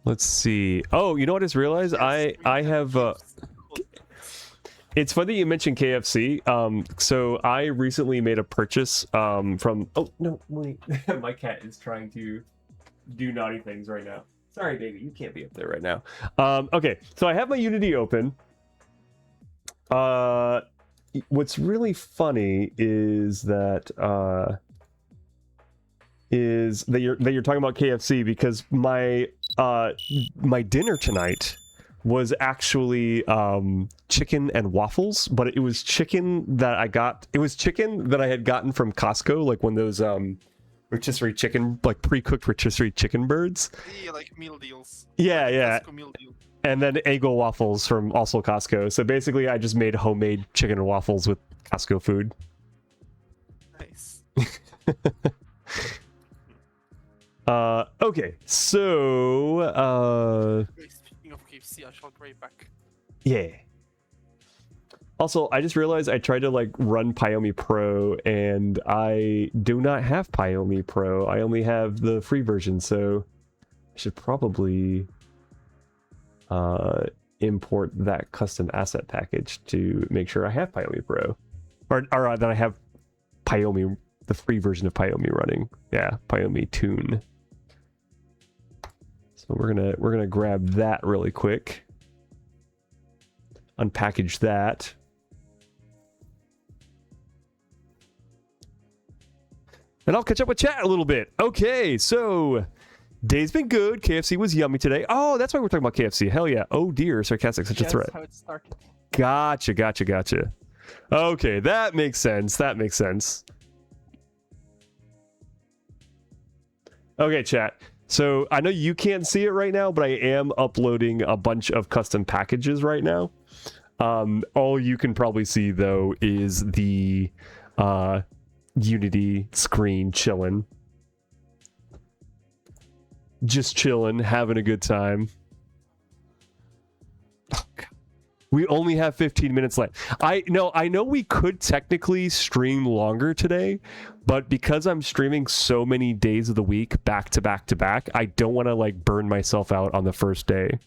Let's see. Oh, you know what I just realized? Yes, I have it's funny you mentioned KFC. So I recently made a purchase from oh no, wait. My cat is trying to do naughty things right now. Sorry, baby, you can't be up there right now. Okay, so I have my Unity open. What's really funny is that you're talking about KFC because my dinner tonight was actually chicken and waffles, but it was chicken that I got. It was chicken that I had gotten from Costco, like when those rotisserie chicken, like pre-cooked rotisserie chicken birds. Yeah, like meal deals. Yeah, yeah. Costco meal deal. And then Eggo waffles from also Costco. So basically, I just made homemade chicken and waffles with Costco food. Nice. Okay, so Speaking of KFC, I shall be right back. yeah. Also, I just realized I tried to like run Pyomi Pro, and I do not have Pyomi Pro. I only have the free version, so I should probably import that custom asset package to make sure I have Pyomi Pro, or that I have Pyomi, the free version of Pyomi running. Yeah, Pyomi Tune. So we're gonna grab that really quick, unpackage that. And I'll catch up with chat a little bit. Okay, so day's been good. KFC was yummy today. Oh, that's why we're talking about KFC. Hell yeah. Oh dear, sarcastic, such a threat. How it started. Gotcha. Okay, that makes sense. That makes sense. Okay, chat. So I know you can't see it right now, but I am uploading a bunch of custom packages right now. All you can probably see though is the Unity screen chilling. Just chilling, having a good time. Oh, God. We only have 15 minutes left. I know we could technically stream longer today, but because I'm streaming so many days of the week back to back to back, I don't want to like burn myself out on the first day.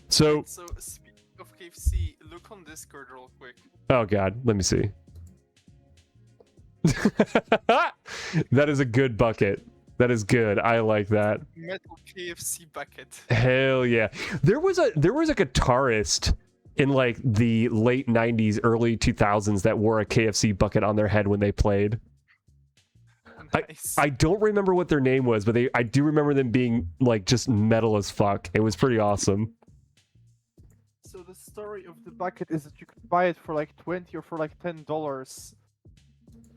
So speaking of KFC, look on Discord real quick. Oh God, let me see. That is a good bucket. That is good. I like that. Metal KFC bucket. Hell yeah. There was a guitarist in like the late 90s, early 2000s that wore a KFC bucket on their head when they played. Nice. I don't remember what their name was, but I do remember them being like just metal as fuck. It was pretty awesome. So the story of the bucket is that you could buy it for like 20 or for like $10.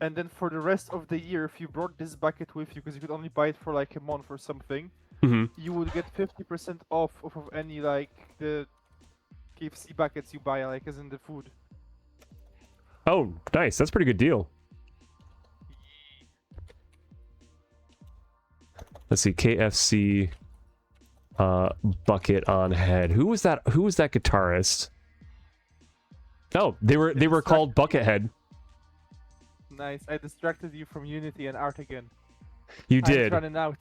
And then for the rest of the year, if you brought this bucket with you, because you could only buy it for like a month or something, you would get 50% off of any like the KFC buckets you buy, like as in the food. Oh, nice. That's a pretty good deal. Let's see, KFC bucket on head. Who was that guitarist? Oh, they were called Buckethead. Nice. I distracted you from Unity and art again. You Time's did. running out.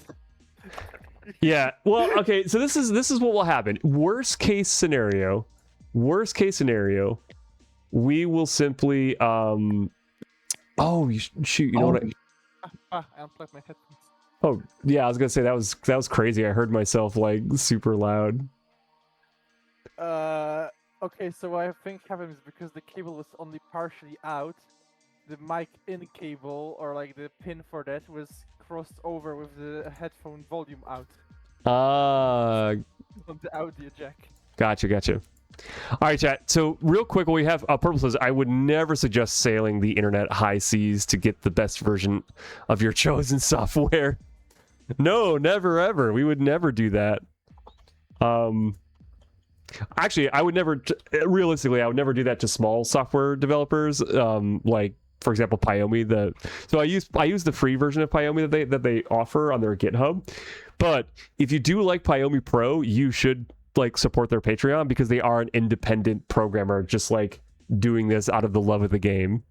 Yeah. Well, okay. So this is what will happen. Worst case scenario, we will simply oh shoot. You know what? I unplugged my headphones. Oh yeah, I was gonna say that was crazy. I heard myself like super loud. Okay, so I think happens because the cable was only partially out. The mic in cable, or like the pin for that, was crossed over with the headphone volume out on the audio jack. Gotcha. All right, chat. So real quick, what we have purposes, I would never suggest sailing the internet high seas to get the best version of your chosen software. No, never ever. We would never do that. Actually, I would never. Realistically, I would never do that to small software developers. Like, for example, Pyomi. So I use the free version of Pyomi that they offer on their GitHub. But if you do like Pyomi Pro, you should like support their Patreon because they are an independent programmer, just like doing this out of the love of the game.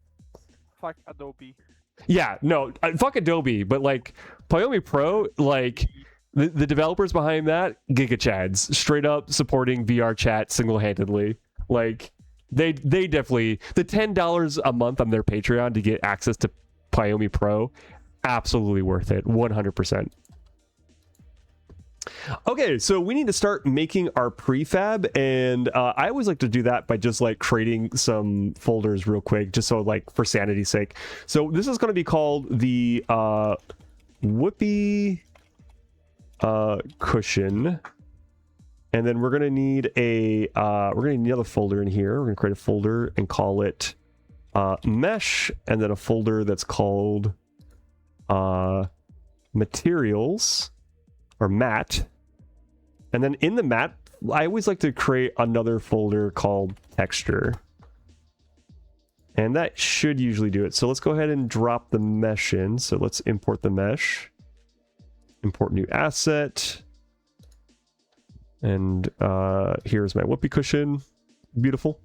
Fuck Adobe. Yeah, no, fuck Adobe, but like Pyomi Pro, like the developers behind that, Giga Chads, straight up supporting VR chat single-handedly. Like they definitely, the $10 a month on their Patreon to get access to Pyomi Pro, absolutely worth it, 100%. Okay, so we need to start making our prefab, and I always like to do that by just like creating some folders real quick, just so like for sanity's sake. So this is going to be called the Whoopee cushion, and then we're going to need another folder in here. We're going to create a folder and call it mesh, and then a folder that's called materials. Or mat. And then in the mat, I always like to create another folder called texture. And that should usually do it. So let's go ahead and drop the mesh in. So let's import the mesh. Import new asset. And here's my whoopee cushion. Beautiful.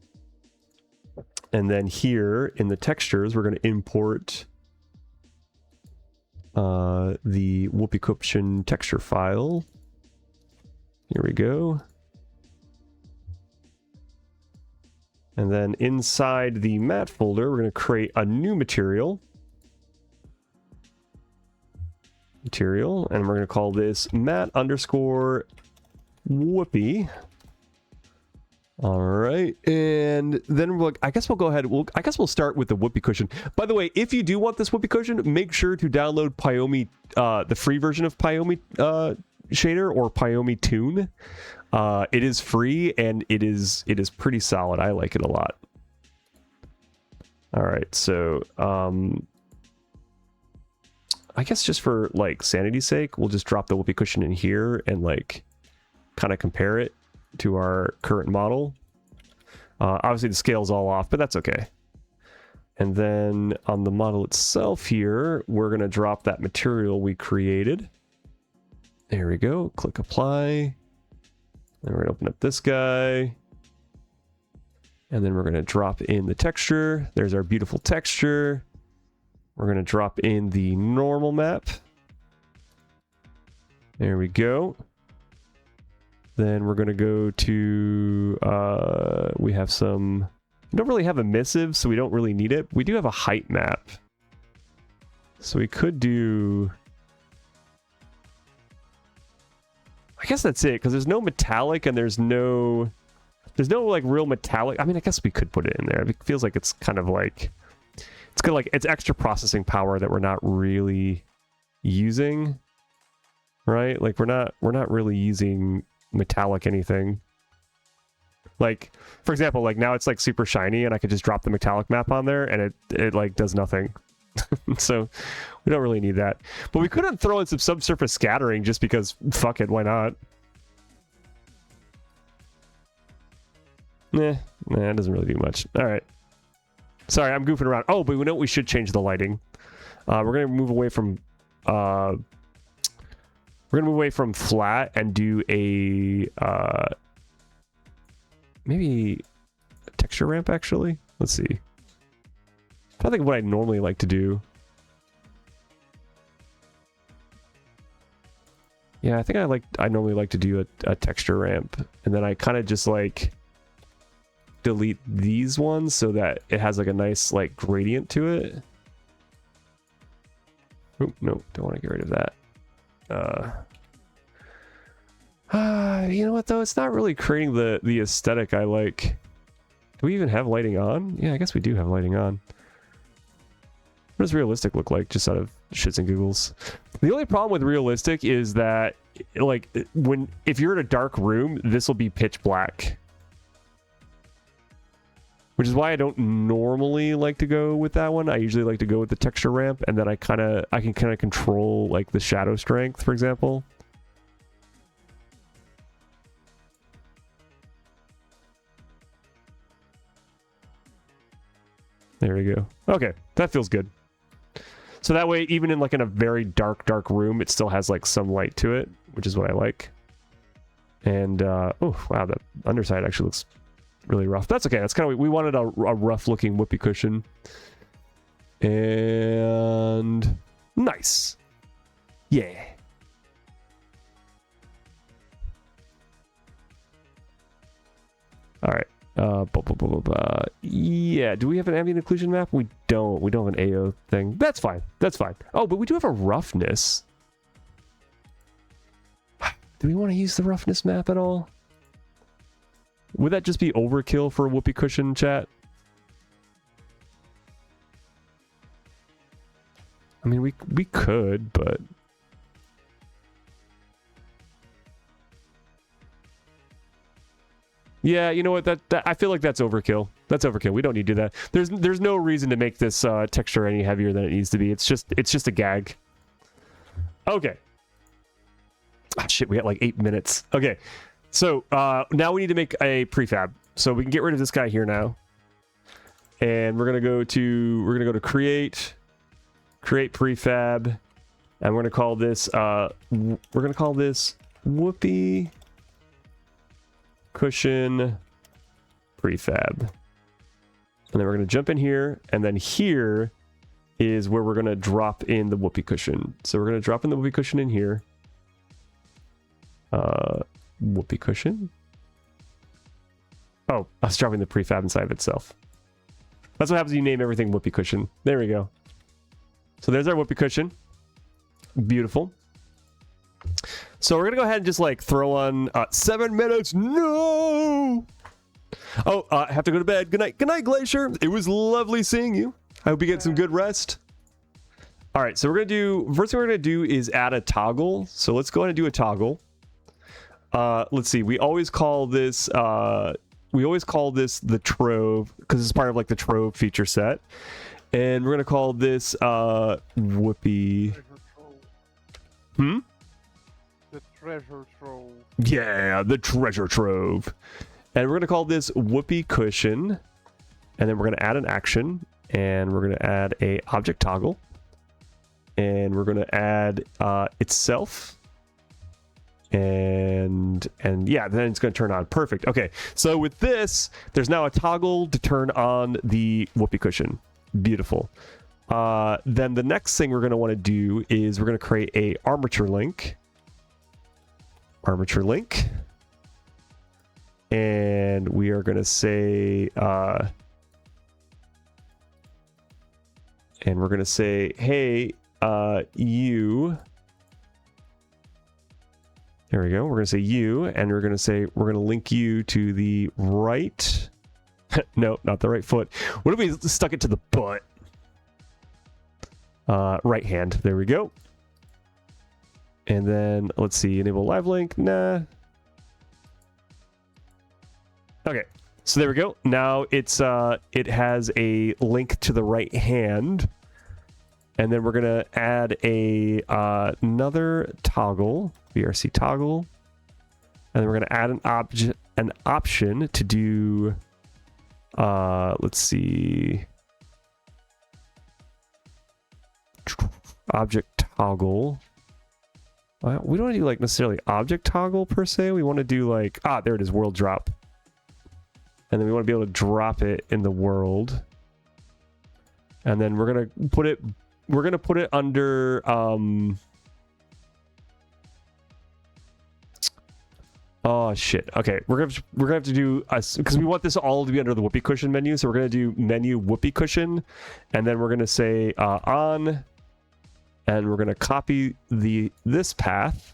And then here in the textures, we're going to import the whoopee cushion texture file. Here we go. And then inside the mat folder, we're going to create a new material. And we're going to call this mat underscore whoopee. All right, and then I guess we'll go ahead. I guess we'll start with the whoopee cushion. By the way, if you do want this whoopee cushion, make sure to download Pyomi, the free version of Pyomi shader or Pyomi Tune. It is free and it is pretty solid. I like it a lot. All right, so I guess just for like sanity's sake, we'll just drop the whoopee cushion in here and like kind of compare it to our current model. Obviously the scale's all off, but that's okay. And then on the model itself here, we're going to drop that material we created. There we go. Click apply. Then we're going to open up this guy. And then we're going to drop in the texture. There's our beautiful texture. We're going to drop in the normal map. There we go. Then we're going to go to, we have some, we don't really have a missive, so we don't really need it. We do have a height map. So we could do, I guess that's it, because there's no metallic and there's no like real metallic. I mean, I guess we could put it in there. It feels like it's kind of like, it's kind of like, it's extra processing power that we're not really using, right? Like we're not really using metallic anything. Like, for example, like now it's like super shiny and I could just drop the metallic map on there and it like does nothing. So we don't really need that. But we couldn't throw in some subsurface scattering just because fuck it, why not? Nah, it doesn't really do much. All right. Sorry, I'm goofing around. Oh, but we know we should change the lighting. We're gonna move away from flat and do a maybe a texture ramp actually. Let's see. I think what I normally like to do. Yeah, I think I normally like to do a texture ramp, and then I kind of just like delete these ones so that it has like a nice like gradient to it. Oh, no, don't want to get rid of that. You know what though? It's not really creating the aesthetic I like. Do we even have lighting on? Yeah, I guess we do have lighting on. What does realistic look like, just out of shits and giggles? The only problem with realistic is that, like, if you're in a dark room, this will be pitch black. Which is why I don't normally like to go with that one. I usually like to go with the texture ramp, and then I can kind of control like the shadow strength, for example. There we go. Okay, that feels good. So that way, even in a very dark room, it still has like some light to it, which is what I like. And oh wow, the underside actually looks really rough. That's okay. That's kind of, we wanted a rough looking whoopee cushion. And nice. Yeah. All right. Yeah, do we have an ambient occlusion map? We don't have an AO thing. That's fine. That's fine. Oh, but we do have a roughness. Do we want to use the roughness map at all? Would that just be overkill for a whoopee cushion, chat? I mean, we could, but yeah, you know what? That I feel like that's overkill. That's overkill. We don't need to do that. There's no reason to make this texture any heavier than it needs to be. It's just a gag. Okay. Ah, shit, we got like 8 minutes. Okay. So now we need to make a prefab. So we can get rid of this guy here now. And we're gonna go to create prefab, and we're gonna call this whoopee cushion prefab. And then we're going to jump in here, and then here is where we're going to drop in the whoopee cushion. So we're going to drop in the whoopee cushion in here. Whoopee cushion. Oh, I was dropping the prefab inside of itself. That's what happens when you name everything whoopee cushion. There we go. So there's our whoopee cushion. Beautiful. So we're gonna go ahead and just like throw on 7 minutes. No. Oh, I have to go to bed. Good night, Glacier. It was lovely seeing you. I hope you get some good rest. All right, so first thing we're gonna do is add a toggle. So let's go ahead and do a toggle. Let's see. We always call this we always call this the Trove because it's part of like the Trove feature set. And we're going to call this Whoopee. Treasure trove. Hmm? The treasure trove. Yeah, the treasure trove. And we're going to call this Whoopee Cushion. And then we're going to add an action. And we're going to add a object toggle. And we're going to add itself. And yeah, then it's going to turn on. Perfect. Okay, so with this, there's now a toggle to turn on the Whoopee Cushion. Beautiful. Then the next thing we're going to want to do is we're going to create a armature link. Armature link. And we are going to say, and we're going to say, hey, you. There we go. We're going to say you, and we're going to say, we're going to link you to the right. No, not the right foot. What if we stuck it to the butt? Right hand. There we go. And then let's see, enable live link. Nah. Okay. So there we go. Now it's it has a link to the right hand. And then we're going to add a another toggle, VRC toggle. And then we're going to add an option to do let's see, object toggle. We don't want to do like necessarily object toggle per se. We want to do like, there it is, world drop. And then we want to be able to drop it in the world. And then we're going to put it under oh shit. Okay, we're gonna have to do because we want this all to be under the Whoopee Cushion menu. So we're gonna do menu Whoopee Cushion, and then we're gonna say on, and we're gonna copy this path,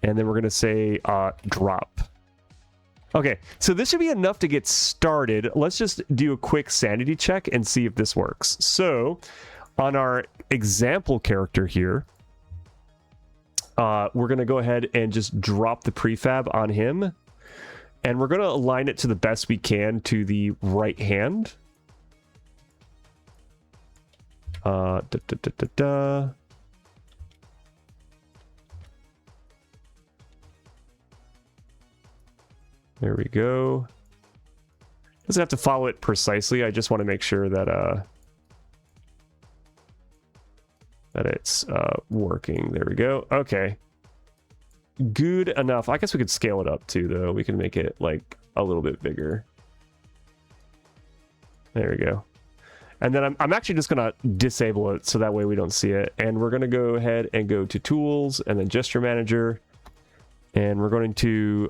and then we're gonna say drop. Okay, so this should be enough to get started. Let's just do a quick sanity check and see if this works. So on our example character here, we're going to go ahead and just drop the prefab on him. And we're going to align it to the best we can to the right hand. There we go. Doesn't have to follow it precisely. I just want to make sure that that it's working. There we go. Okay. Good enough. I guess we could scale it up too, though. We can make it like a little bit bigger. There we go. And then I'm actually just going to disable it so that way we don't see it. And we're going to go ahead and go to Tools and then Gesture Manager. And we're going to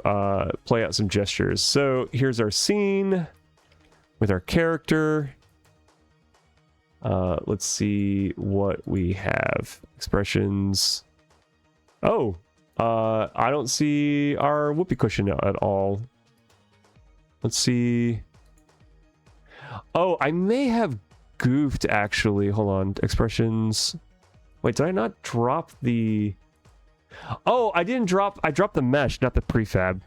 play out some gestures. So here's our scene with our character. Let's see what we have. Expressions. Oh, I don't see our Whoopee Cushion at all. Let's see. Oh, I may have goofed actually. Hold on. Expressions. Wait, did I not drop the... Oh, I didn't drop... I dropped the mesh, not the prefab.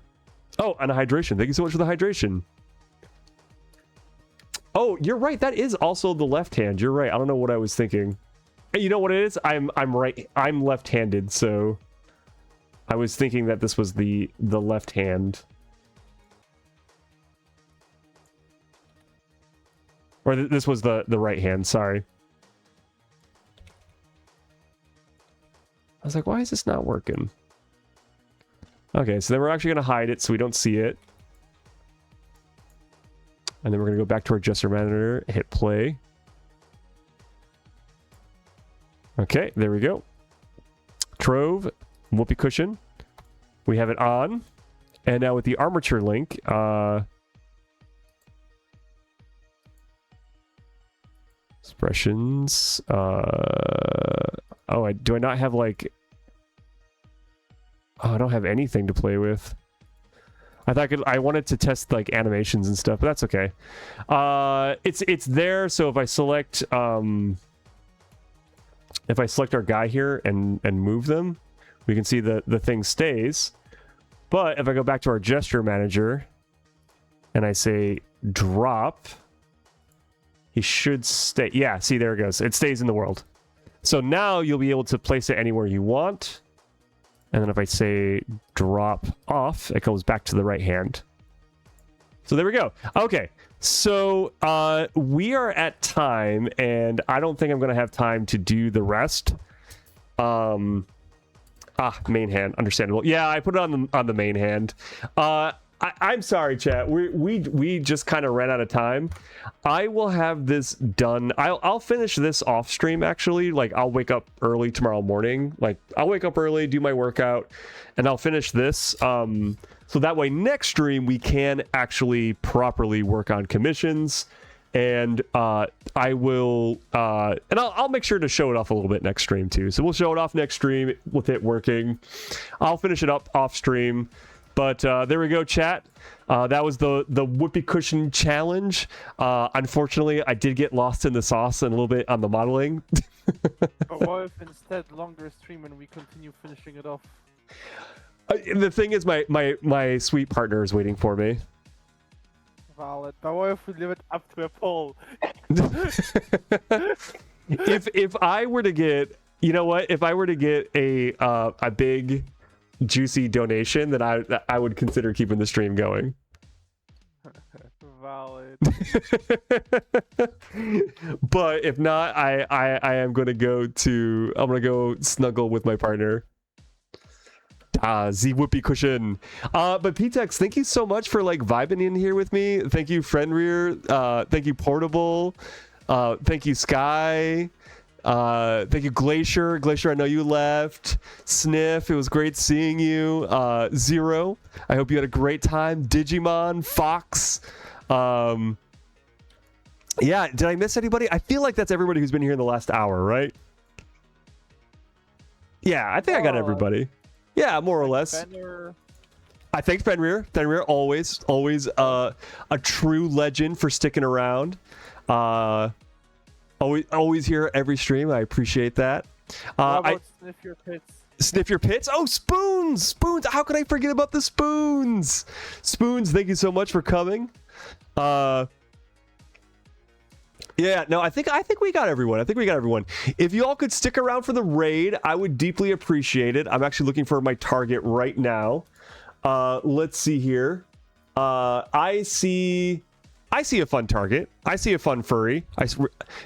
Oh, and a hydration. Thank you so much for the hydration. Oh, you're right. That is also the left hand. You're right. I don't know what I was thinking. You know what it is? I'm right. I'm left-handed, so I was thinking that this was the left hand. Or this was the right hand. Sorry. I was like, why is this not working? Okay, so then we're actually going to hide it so we don't see it. And then we're going to go back to our gesture manager, hit play. Okay, there we go. Trove, Whoopee Cushion. We have it on. And now with the armature link, expressions. Oh, do I not have like... Oh, I don't have anything to play with. I thought I wanted to test like animations and stuff, but that's okay. It's there, so if I select our guy here and move them, we can see the thing stays. But if I go back to our gesture manager and I say drop, he should stay. Yeah, see, there it goes. It stays in the world. So now you'll be able to place it anywhere you want. And then if I say drop off, it goes back to the right hand. So there we go. Okay, so we are at time, and I don't think I'm going to have time to do the rest. Main hand, understandable. Yeah, I put it on the main hand. I'm sorry, chat. We just kind of ran out of time. I will have this done. I'll finish this off stream, actually. Like, I'll wake up early tomorrow morning. Like, I'll wake up early, do my workout, and I'll finish this. So that way next stream we can actually properly work on commissions. And I will, and I'll make sure to show it off a little bit next stream too. So we'll show it off next stream with it working. I'll finish it up off stream. But there we go, chat. That was the whoopee cushion challenge. Unfortunately, I did get lost in the sauce and a little bit on the modeling. But what if instead longer stream and we continue finishing it off? The thing is, my sweet partner is waiting for me. Valid. But what if we leave it up to a poll? If I were to get, you know what? If I were to get a big juicy donation, then I would consider keeping the stream going. Valid. But if not, I am gonna go snuggle with my partner. The whoopee cushion. But Ptex, thank you so much for like vibing in here with me. Thank you, Fenrir. Thank you, Portable. Thank you, Sky. Thank you, Glacier. Glacier, I know you left. Sniff, it was great seeing you. Zero, I hope you had a great time. Digimon, Fox. Yeah, did I miss anybody? I feel like that's everybody who's been here in the last hour, right? Yeah, I think I got everybody. Yeah, more or less. Fenrir. I thank Fenrir. Fenrir, always a true legend for sticking around. Always here every stream. I appreciate that. How about Sniff Your Pits? Sniff Your Pits. Oh, Spoons! How could I forget about the Spoons? Spoons, thank you so much for coming. Yeah, no, I think we got everyone. If you all could stick around for the raid, I would deeply appreciate it. I'm actually looking for my target right now. Let's see here. I see a fun target. I see a fun furry.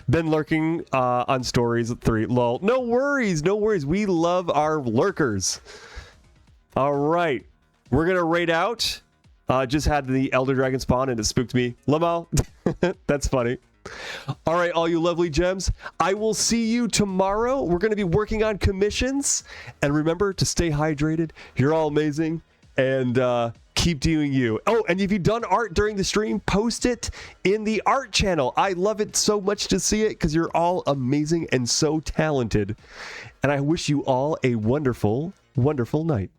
Been lurking on stories at 3. Lol. No worries. We love our lurkers. All right. We're going to raid out. Just had the Elder Dragon spawn and it spooked me. Lamal. That's funny. All right, all you lovely gems. I will see you tomorrow. We're going to be working on commissions. And remember to stay hydrated. You're all amazing. And keep doing you. Oh, and if you've done art during the stream, post it in the art channel. I love it so much to see it because you're all amazing and so talented. And I wish you all a wonderful, wonderful night.